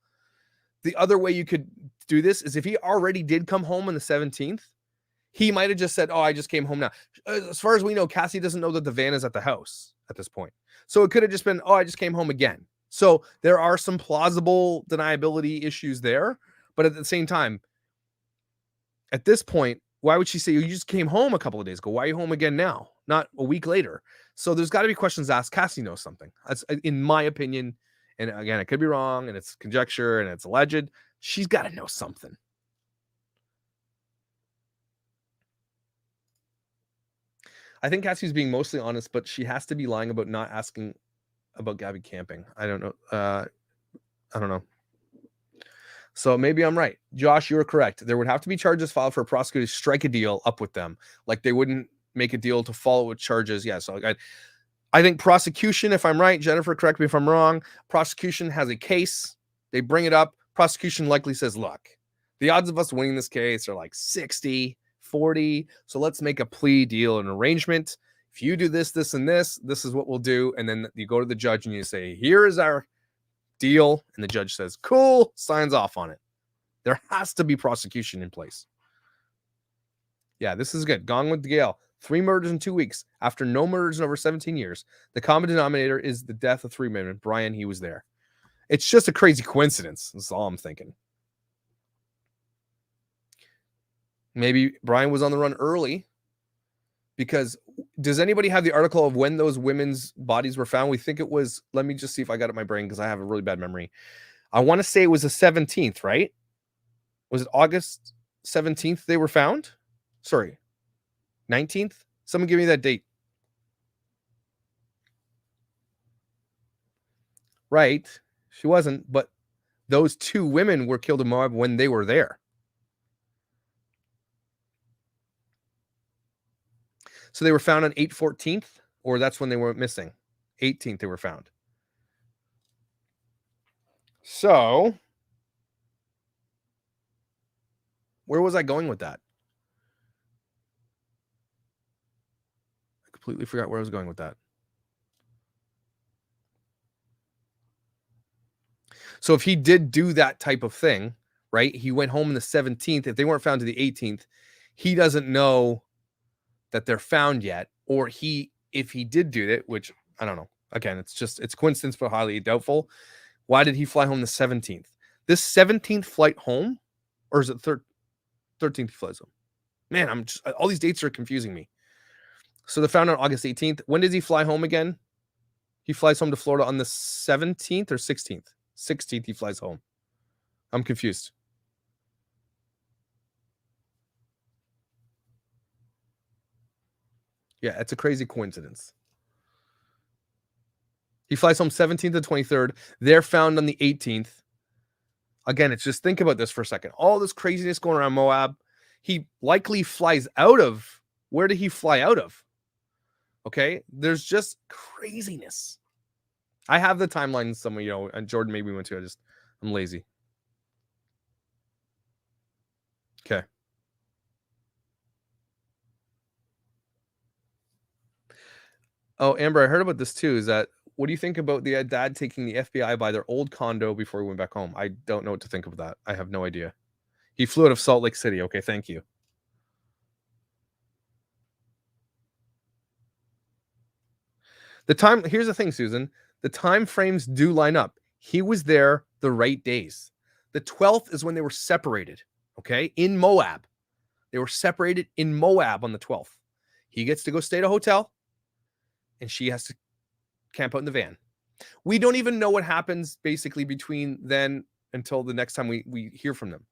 the other way you could do this is if he already did come home on the 17th, he might have just said, oh, I just came home now. As far as we know, Cassie doesn't know that the van is at the house at this point. So it could have just been, oh, I just came home again. So there are some plausible deniability issues there. But at the same time, at this point, why would she say, you just came home a couple of days ago? Why are you home again now? Not a week later. So there's got to be questions asked. Cassie knows something. That's, in my opinion. And again, I could be wrong, and it's conjecture, and it's alleged. She's got to know something. I think Cassie's being mostly honest, but she has to be lying about not asking about Gabby camping. I don't know. I don't know. So maybe I'm right. Josh, you're correct. There would have to be charges filed for a prosecutor to strike a deal up with them. Like they wouldn't make a deal to follow with charges. Yeah. So I think prosecution, if I'm right, Jennifer, correct me if I'm wrong. Prosecution has a case. They bring it up. Prosecution likely says, look, the odds of us winning this case are like 60, 40. So let's make a plea deal, an arrangement. If you do this, this, and this is what we'll do. And then you go to the judge and you say, here is our deal. And the judge says, cool, signs off on it. There has to be prosecution in place. Yeah, this is good. Gone with Gail. 3 murders in 2 weeks after no murders in over 17 years. The common denominator is the death of 3 men. Brian, he was there. It's just a crazy coincidence. That's all I'm thinking. Maybe Brian was on the run early. Because does anybody have the article of when those women's bodies were found? We think it was, let me just see if I got it in my brain because I have a really bad memory. I want to say it was the 17th, right? Was it August 17th they were found? Sorry, 19th? Someone give me that date. Right. She wasn't, but those two women were killed in Moab when they were there. So they were found on 8/14th, or that's when they were missing. 18th they were found. So where was I going with that? I completely forgot where I was going with that. So if he did do that type of thing, right? He went home on the 17th. If they weren't found to the 18th, he doesn't know that they're found yet. Or if he did do it, which I don't know. Again, it's coincidence, but highly doubtful. Why did he fly home the 17th? This 17th flight home, or is it 13th he flies home? Man, all these dates are confusing me. So they're found on August 18th. When does he fly home again? He flies home to Florida on the 17th or 16th? 16th he flies home. I'm confused. Yeah, it's a crazy coincidence. He flies home 17th and 23rd. They're found on the 18th. Again, it's just think about this for a second. All this craziness going around Moab. He likely flies out of. Where did he fly out of? Okay, there's just craziness. I have the timeline somewhere, and Jordan maybe went to. I'm lazy. Okay. Oh, Amber, I heard about this too. What do you think about the dad taking the FBI by their old condo before he went back home? I don't know what to think of that. I have no idea. He flew out of Salt Lake City. Okay, thank you. Here's the thing, Susan. The time frames do line up. He was there the right days. The 12th is when they were separated, okay, in Moab. They were separated in Moab on the 12th. He gets to go stay at a hotel, and she has to camp out in the van. We don't even know what happens basically between then until the next time we hear from them.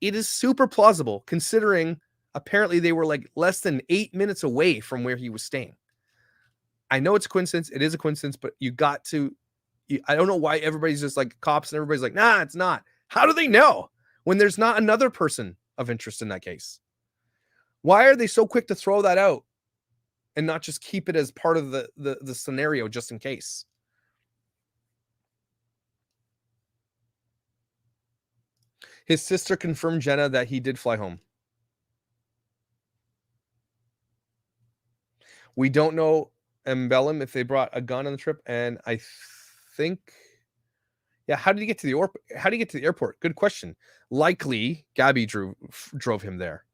It is super plausible considering apparently they were like less than 8 minutes away from where he was staying. I know it's a coincidence. It is a coincidence, but I don't know why everybody's just like cops and everybody's like, nah, it's not. How do they know when there's not another person of interest in that case? Why are they so quick to throw that out and not just keep it as part of the scenario just in case? His sister confirmed, Jenna, that he did fly home. We don't know Mbellum if they brought a gun on the trip, and I think, yeah. How did he get to the airport? Good question. Likely, Gabby drove him there.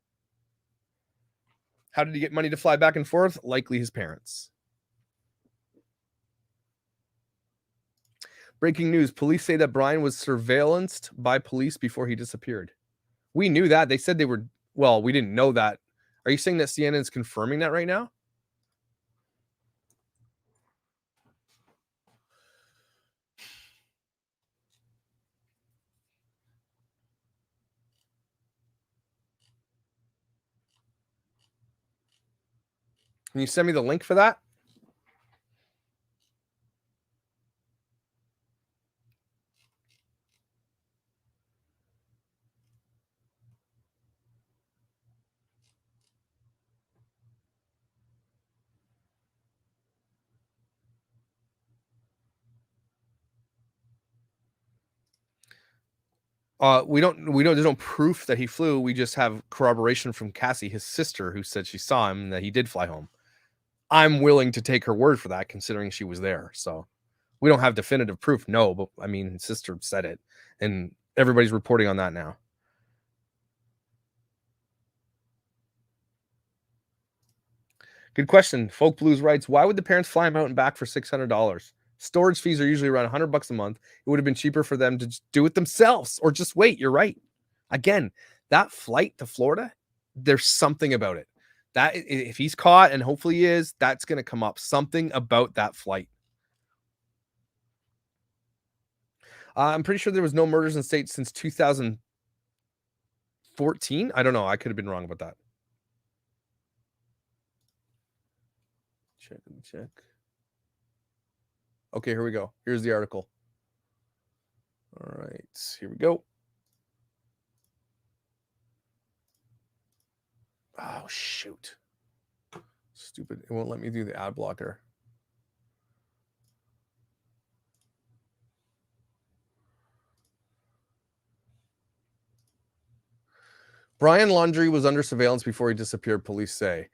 How did he get money to fly back and forth? Likely his parents. Breaking news. Police say that Brian was surveillanced by police before he disappeared. We knew that. They said they were, well, we didn't know that. Are you saying that CNN is confirming that right now? Can you send me the link for that? We don't, there's no proof that he flew. We just have corroboration from Cassie, his sister, who said she saw him, that he did fly home. I'm willing to take her word for that, considering she was there. So we don't have definitive proof. No, but I mean, his sister said it, and everybody's reporting on that now. Good question. Folk Blues writes, why would the parents fly him out and back for $600? Storage fees are usually around $100 a month. It would have been cheaper for them to just do it themselves or just wait. You're right. Again, that flight to Florida, there's something about it. That if he's caught, and hopefully he is, that's going to come up. Something about that flight. I'm pretty sure there was no murders in the state since 2000. 14? I don't know. I could have been wrong about that. Check. Okay, here we go. Here's the article. All right, here we go. Oh, shoot. Stupid. It won't let me do the ad blocker. Brian Laundrie was under surveillance before he disappeared, police say.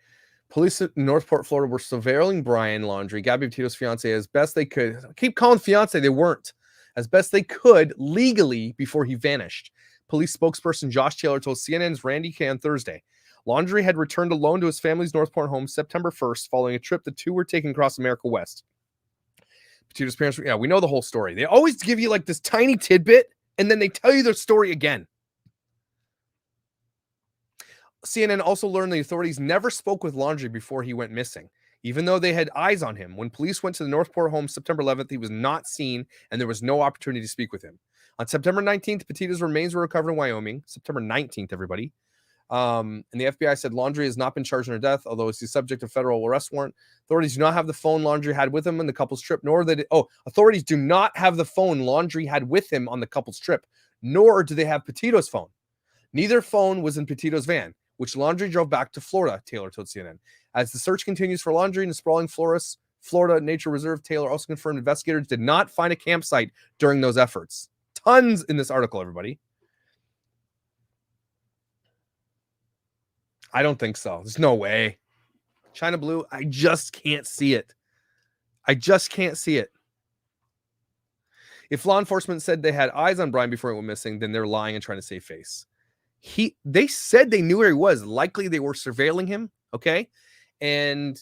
Police in Northport, Florida were surveilling Brian Laundrie, Gabby Petito's fiance, as best they could. I keep calling fiance, they weren't. As best they could legally before he vanished. Police spokesperson Josh Taylor told CNN's Randy Kay on Thursday. Laundrie had returned alone to his family's Northport home September 1st following a trip the two were taking across America West. Petito's parents, yeah, we know the whole story. They always give you like this tiny tidbit and then they tell you their story again. CNN also learned the authorities never spoke with Laundrie before he went missing, even though they had eyes on him. When police went to the Northport home September 11th, he was not seen and there was no opportunity to speak with him. On September 19th, Petito's remains were recovered in Wyoming. September 19th, everybody. And the FBI said Laundrie has not been charged in her death, although it's the subject of federal arrest warrant. Authorities do not have the phone Laundrie had with him on the couple's trip, nor did authorities do not have the phone Laundrie had with him on the couple's trip, nor do they have Petito's phone. Neither phone was in Petito's van, which Laundrie drove back to Florida, Taylor told CNN. As the search continues for Laundrie in the sprawling Florida Nature Reserve, Taylor also confirmed investigators did not find a campsite during those efforts. Tons in this article, everybody. I don't think so. There's no way. China Blue, I just can't see it. I just can't see it. If law enforcement said they had eyes on Brian before he went missing, then they're lying and trying to save face. They said they knew where he was. Likely they were surveilling him, okay? And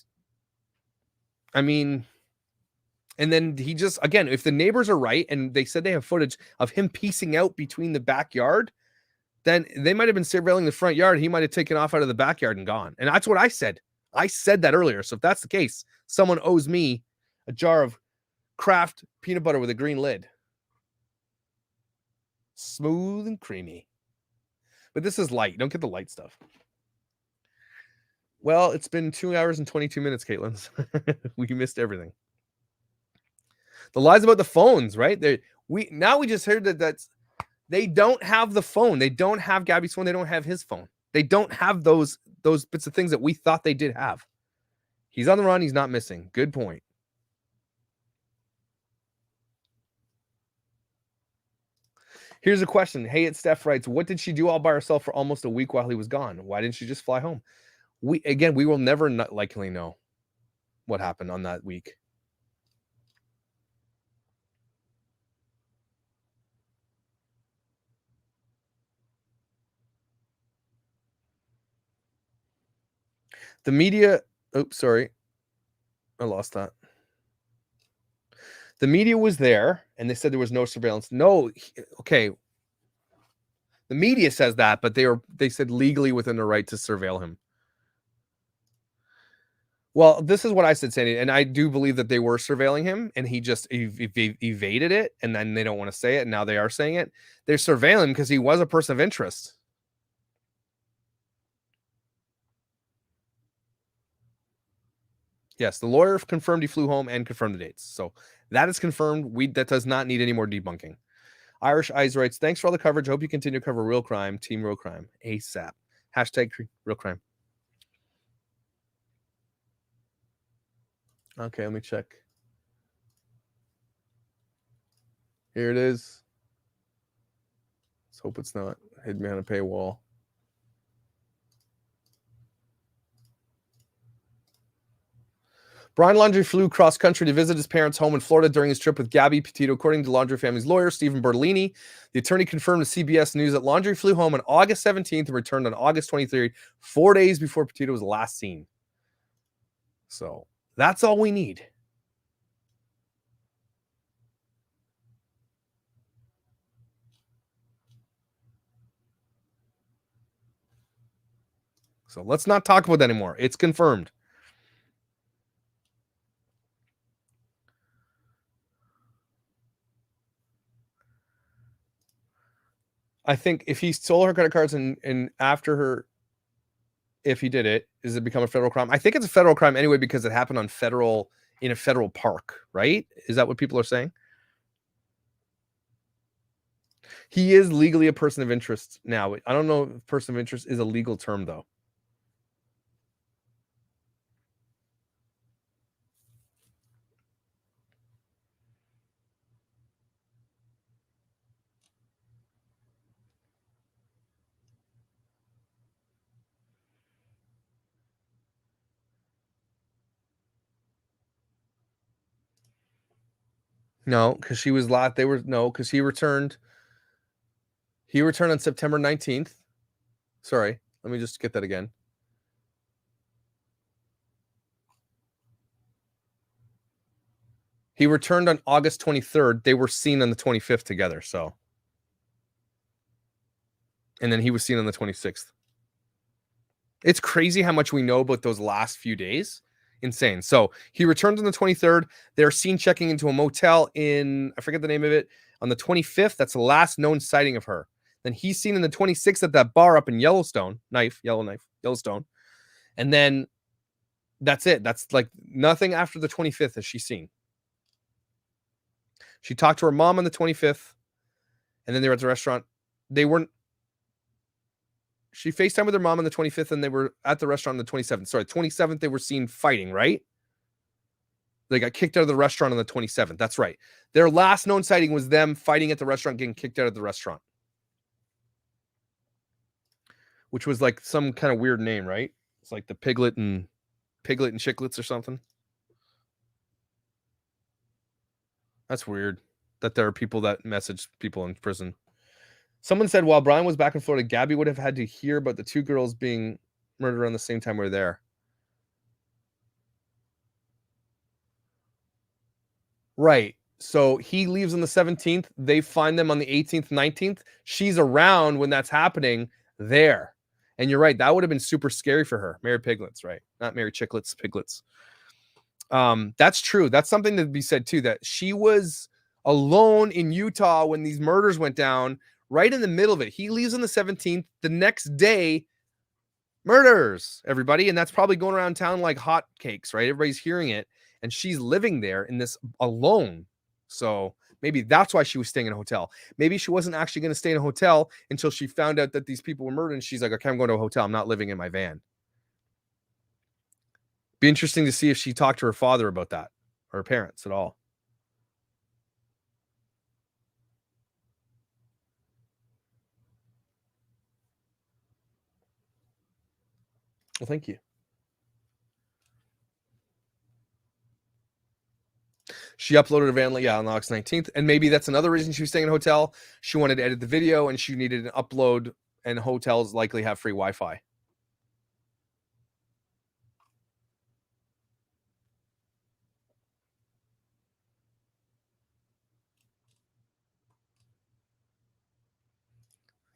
I mean, and then he just, again, if the neighbors are right and they said they have footage of him piecing out between the backyard, then they might have been surveilling the front yard. He might have taken off out of the backyard and gone. And that's what I said. I said that earlier. So if that's the case, someone owes me a jar of Kraft peanut butter with a green lid. Smooth and creamy. But this is light. Don't get the light stuff. Well, it's been 2 hours and 22 minutes, Caitlin. We missed everything. The lies about the phones, right? We just heard that they don't have the phone. They don't have Gabby's phone. They don't have his phone. They don't have those bits of things that we thought they did have. He's on the run. He's not missing. Good point. Here's a question. Hey, it's Steph writes, what did she do all by herself for almost a week while he was gone? Why didn't she just fly home? We will never likely know what happened on that week. The media, sorry. I lost that. The media was there and they said there was no surveillance. No, okay. The media says that, but they said legally within the right to surveil him. Well, this is what I said, Sandy, and I do believe that they were surveilling him and he just evaded it, and then they don't want to say it, and now they are saying it. They're surveilling him because he was a person of interest. Yes, the lawyer confirmed he flew home and confirmed the dates. So that is confirmed. That does not need any more debunking. Irish Eyes writes, thanks for all the coverage. Hope you continue to cover real crime. Team Real Crime. ASAP. Hashtag Real Crime. Okay, let me check. Here it is. Let's hope it's not hidden behind a paywall. Brian Laundrie flew cross country to visit his parents' home in Florida during his trip with Gabby Petito, according to Laundrie family's lawyer, Stephen Bertolini. The attorney confirmed to CBS News that Laundrie flew home on August 17th and returned on August 23rd, 4 days before Petito was last seen. So that's all we need. So let's not talk about that anymore. It's confirmed. I think if he stole her credit cards and after her, if he did it, does it become a federal crime? I think it's a federal crime anyway because it happened in a federal park, right? Is that what people are saying? He is legally a person of interest now. I don't know if person of interest is a legal term though. No, because she was lot. They were no, because he returned. He returned on September 19th. Sorry, let me just get that again. He returned on August 23rd. They were seen on the 25th together. So, and then he was seen on the 26th. It's crazy how much we know about those last few days. Insane. So he returned on the 23rd. They're seen checking into a motel in, I forget the name of it, on the 25th. That's the last known sighting of her. Then he's seen in the 26th at that bar up in Yellowstone. Yellowstone. And then that's it. That's like nothing after the 25th is she seen. She talked to her mom on the 25th. And then they were at the restaurant. She FaceTimed with her mom on the 25th and they were at the restaurant on the 27th. Sorry, 27th, they were seen fighting, right? They got kicked out of the restaurant on the 27th. That's right. Their last known sighting was them fighting at the restaurant, getting kicked out of the restaurant. Which was like some kind of weird name, right? It's like the Piglet and Chicklets or something. That's weird that there are people that message people in prison. Someone said while Brian was back in Florida, Gabby would have had to hear about the two girls being murdered around the same time we were there. Right. So he leaves on the 17th. They find them on the 18th, 19th. She's around when that's happening there. And you're right. That would have been super scary for her. Mary Piglets, right? Not Mary Chicklets, Piglets. That's true. That's something to be said too, that she was alone in Utah when these murders went down. Right in the middle of it. He leaves on the 17th. The next day, murders, everybody. And that's probably going around town like hotcakes, right? Everybody's hearing it. And she's living there in this alone. So maybe that's why she was staying in a hotel. Maybe she wasn't actually going to stay in a hotel until she found out that these people were murdered. And she's like, okay, I'm going to a hotel. I'm not living in my van. Be interesting to see if she talked to her father about that or her parents at all. Well, thank you. She uploaded a van, on August 19th. And maybe that's another reason she was staying in a hotel. She wanted to edit the video and she needed an upload, and hotels likely have free Wi-Fi.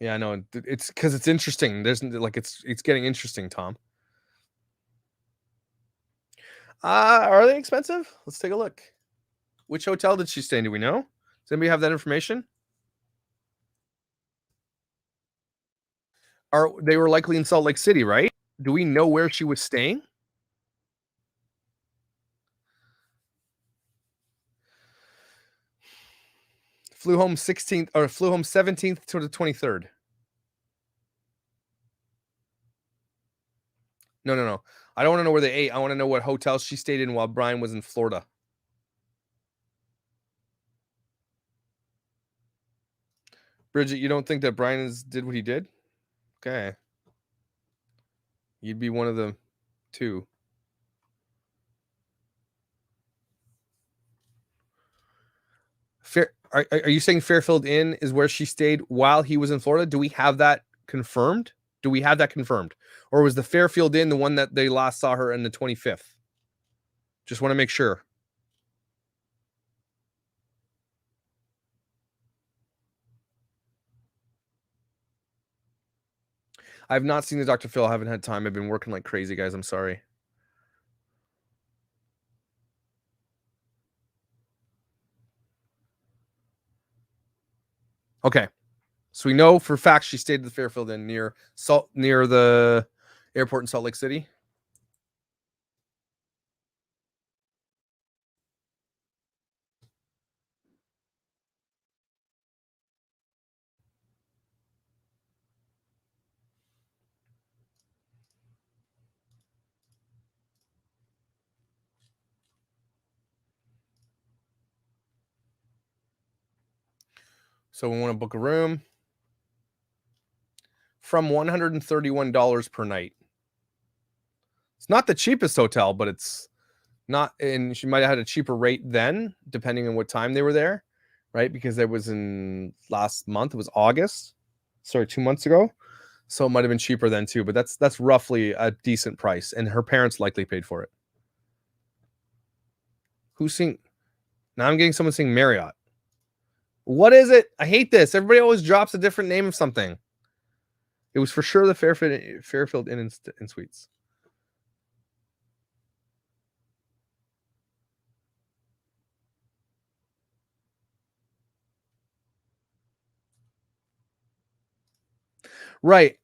Yeah, I know. It's because it's interesting. There's like it's getting interesting, Tom. Are they expensive? Let's take a look. Which hotel did she stay in? Do we know? Does anybody have that information? They were likely in Salt Lake City, right? Do we know where she was staying? Flew home 16th or flew home 17th to the 23rd. No. I don't want to know where they ate. I want to know what hotel she stayed in while Brian was in Florida. Bridget, you don't think that Brian did what he did? Okay. You'd be one of the two. Are you saying Fairfield Inn is where she stayed while he was in Florida? Do we have that confirmed? Or was the Fairfield Inn the one that they last saw her in the 25th? Just want to make sure. I've not seen the Dr. Phil. I haven't had time. I've been working like crazy, guys. I'm sorry. Okay. So we know for a fact she stayed at the Fairfield Inn near the airport in Salt Lake City. So we want to book a room from $131 per night. It's not the cheapest hotel, but it's not, and she might have had a cheaper rate then, depending on what time they were there, right? Because it was in last month, it was August, 2 months ago. So it might have been cheaper then too, but that's roughly a decent price, and her parents likely paid for it. Who's sing? Now I'm getting someone saying Marriott. What is it? I hate this. Everybody always drops a different name of something. It was for sure the Fairfield Inn and Suites. Right.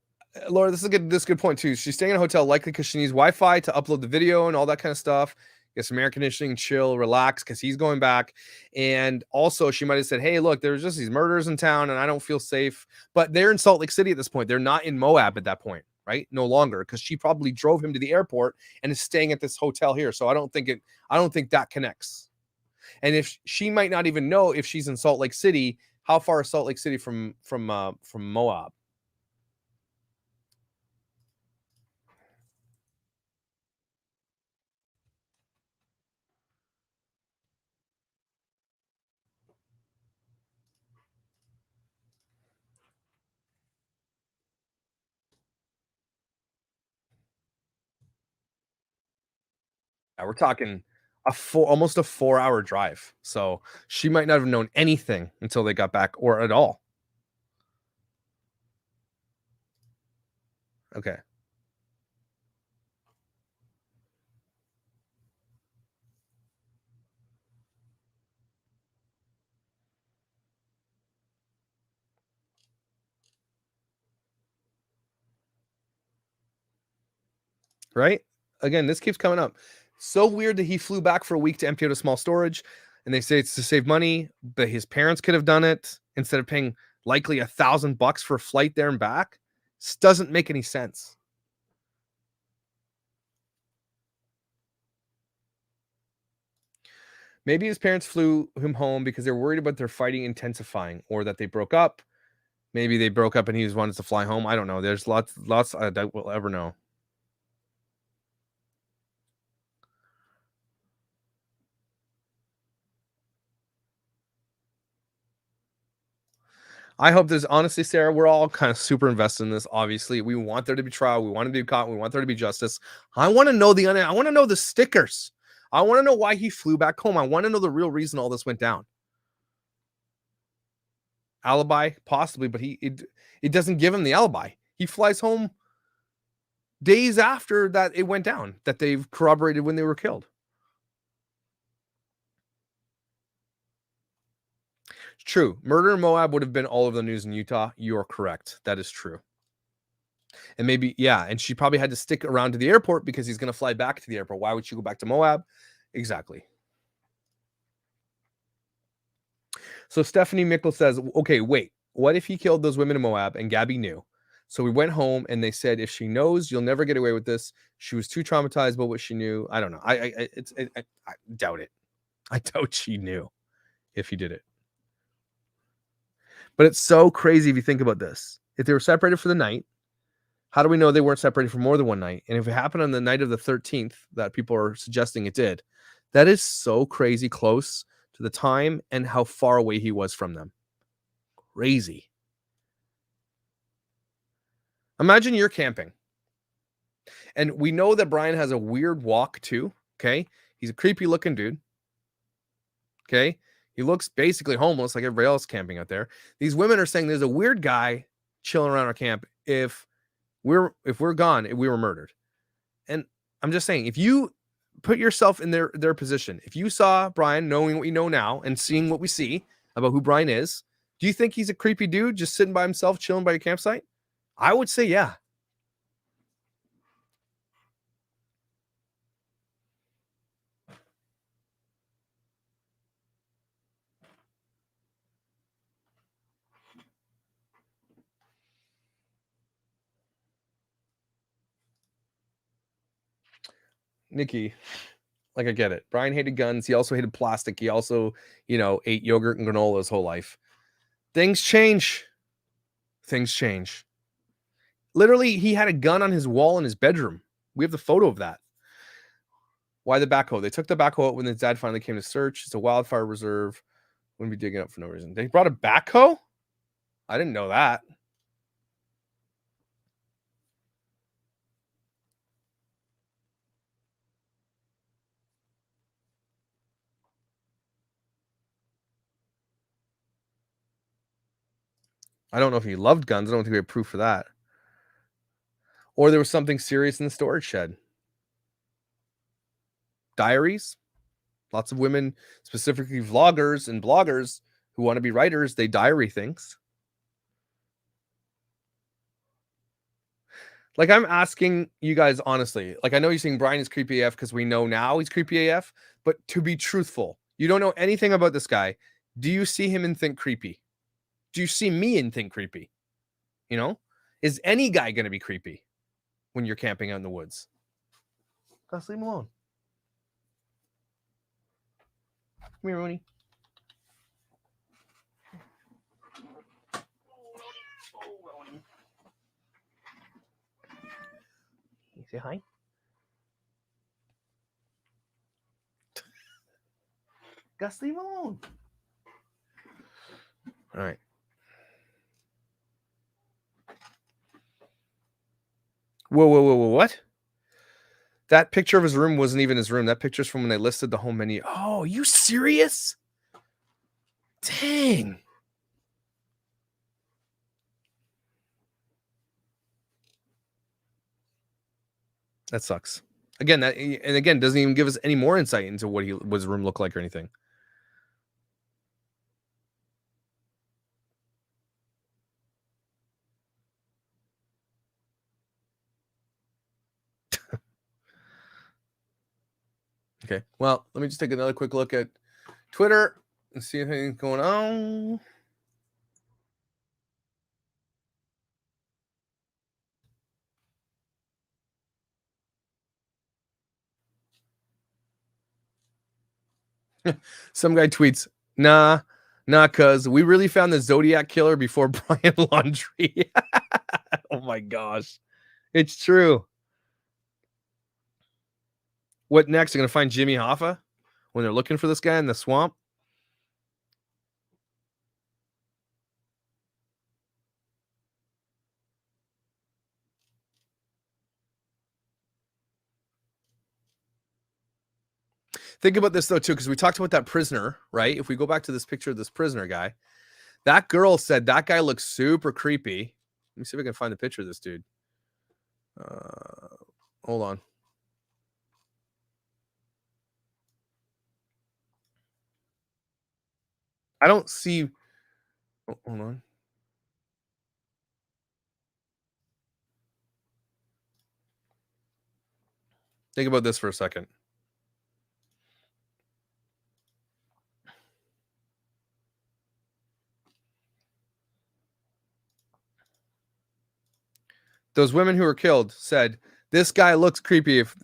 Laura, this is a good point too. She's staying in a hotel likely because she needs Wi-Fi to upload the video and all that kind of stuff. Get some air conditioning, chill, relax, because he's going back. And also she might have said, hey, look, there's just these murders in town and I don't feel safe. But they're in Salt Lake City at this point. They're not in Moab at that point, right? No longer, because she probably drove him to the airport and is staying at this hotel here. So I don't think that connects. And if she might not even know if she's in Salt Lake City, how far is Salt Lake City from Moab? We're talking almost a 4-hour drive. So she might not have known anything until they got back, or at all. Okay. Right? Again, this keeps coming up. So weird that he flew back for a week to empty out a small storage, and they say it's to save money, but his parents could have done it instead of paying likely $1,000 for a flight there and back. This doesn't make any sense. Maybe his parents flew him home because they're worried about their fighting intensifying, or that they broke up. Maybe they broke up and he just wanted to fly home. I don't know. There's lots I doubt we'll ever know. I hope there's, honestly, Sarah, we're all kind of super invested in this. Obviously, we want there to be trial. We want him to be caught. We want there to be justice. I want to know I want to know the stickers. I want to know why he flew back home. I want to know the real reason all this went down. Alibi, possibly, but it doesn't give him the alibi. He flies home days after that it went down, that they've corroborated when they were killed. True. Murder in Moab would have been all over the news in Utah. You're correct. That is true. And maybe, yeah, and she probably had to stick around to the airport because he's going to fly back to the airport. Why would she go back to Moab? Exactly. So Stephanie Mickle says, okay, wait, what if he killed those women in Moab and Gabby knew? So we went home and they said, if she knows, you'll never get away with this. She was too traumatized by what she knew. I don't know. I doubt it. I doubt she knew if he did it. But it's so crazy if you think about this. If they were separated for the night, how do we know they weren't separated for more than one night? And if it happened on the night of the 13th, that people are suggesting it did, that is so crazy close to the time and how far away he was from them. Crazy. Imagine you're camping. And we know that Brian has a weird walk too. Okay. He's a creepy looking dude. Okay. He looks basically homeless like everybody else camping out there. These women are saying there's a weird guy chilling around our camp. If we're gone, if we were murdered. And I'm just saying, if you put yourself in their position, if you saw Brian, knowing what we know now and seeing what we see about who Brian is, Do you think he's a creepy dude just sitting by himself, chilling by your campsite? I would say yeah. Nikki, like I get it. Brian hated guns. He also hated plastic. He also, ate yogurt and granola his whole life. Things change. Things change. Literally, he had a gun on his wall in his bedroom. We have the photo of that. Why the backhoe? They took the backhoe out when his dad finally came to search. It's a wildfire reserve. Wouldn't be digging up for no reason. They brought a backhoe? I didn't know that. I don't know if he loved guns. I don't think we have proof for that. Or there was something serious in the storage shed. Diaries. Lots of women, specifically vloggers and bloggers who want to be writers, they diary things. Like, I'm asking you guys honestly. Like, I know you're saying Brian is creepy AF because we know now he's creepy AF. But to be truthful, you don't know anything about this guy. Do you see him and think creepy? Do you see me and think creepy? Is any guy going to be creepy when you're camping out in the woods? Let's leave him alone. Come here, Rooney. You say hi? Gus, leave him alone. All right. Whoa, what? That picture of his room wasn't even his room. That picture's from when they listed the home menu. Oh, are you serious? Dang. That sucks. Again, doesn't even give us any more insight into what his room looked like or anything. Okay, well, let me just take another quick look at Twitter and see if anything's going on. Some guy tweets, nah, cuz we really found the Zodiac killer before Brian Laundrie. Oh my gosh. It's true. What next? They're going to find Jimmy Hoffa when they're looking for this guy in the swamp? Think about this, though, too, because we talked about that prisoner, right? If we go back to this picture of this prisoner guy, that girl said that guy looks super creepy. Let me see if I can find the picture of this dude. Hold on. I don't see. Oh, hold on. Think about this for a second. Those women who were killed said, this guy looks creepy. If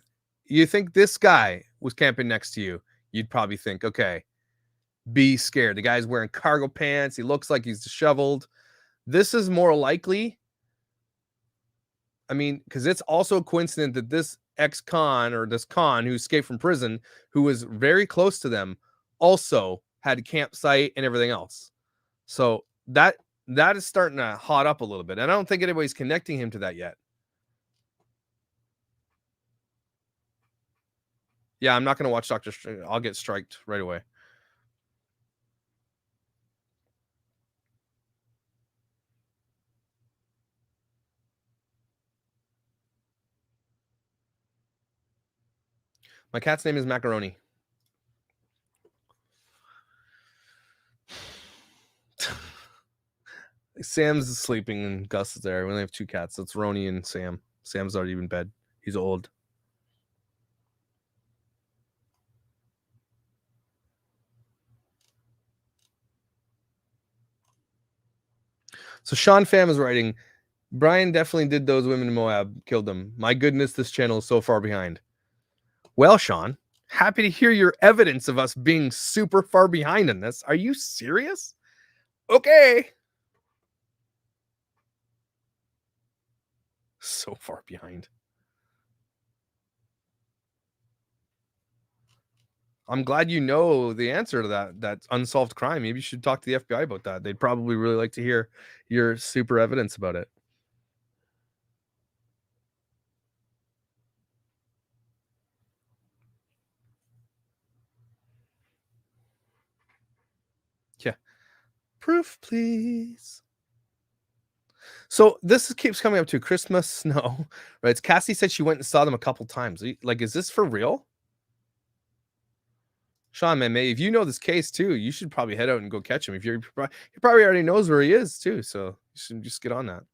you think this guy was camping next to you, you'd probably think, okay, be scared. The guy's wearing cargo pants. He looks like he's disheveled. This is more likely. I mean, because it's also a coincidence that this ex-con or this con who escaped from prison, who was very close to them, also had a campsite and everything else. So that is starting to hot up a little bit. And I don't think anybody's connecting him to that yet. Yeah, I'm not going to watch Dr. Strange. I'll get striked right away. My cat's name is Macaroni. Sam's sleeping and Gus is there. We only have 2 cats. So it's Roni and Sam. Sam's already in bed. He's old. So Sean Pham is writing, Brian definitely did those women in Moab, killed them. My goodness, this channel is so far behind. Well, Sean, happy to hear your evidence of us being super far behind in this. Are you serious? Okay. So far behind. I'm glad you know the answer to that unsolved crime. Maybe you should talk to the FBI about that. They'd probably really like to hear your super evidence about it. Yeah. Proof, please. So this keeps coming up to Christmas snow, right? Cassie said she went and saw them a couple times. Like, is this for real? Sean, man, if you know this case too, you should probably head out and go catch him. If he probably already knows where he is too, so you should just get on that.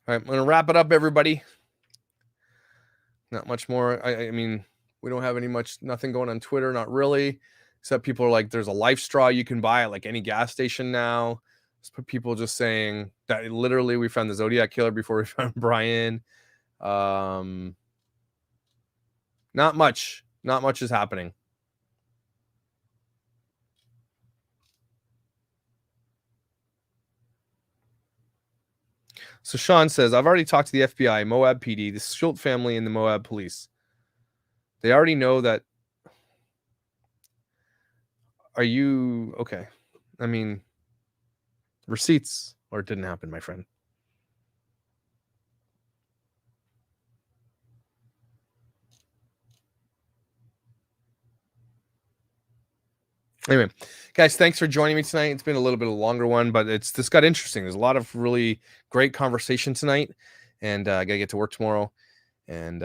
All right, I'm gonna wrap it up, everybody. Not much more. I mean, we don't have nothing going on Twitter, not really. Except people are like, there's a life straw you can buy at like any gas station now. People just saying that literally we found the Zodiac killer before we found Brian. Not much is happening. So Sean says, I've already talked to the FBI, Moab PD, the Schultz family, and the Moab police. They already know that. Are you okay? I mean, receipts, or it didn't happen, my friend. Anyway, guys, thanks for joining me tonight. It's been a little bit of a longer one, but this got interesting. There's a lot of really great conversation tonight, and I gotta get to work tomorrow. And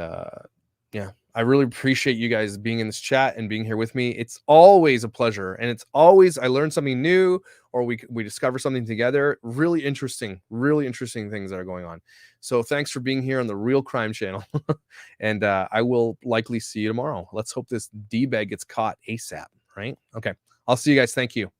yeah, I really appreciate you guys being in this chat and being here with me. It's always a pleasure, and it's always I learn something new, or we discover something together. Really interesting things that are going on. So thanks for being here on the Real Crime Channel, and I will likely see you tomorrow. Let's hope this D-bag gets caught ASAP. Right? Okay. I'll see you guys. Thank you.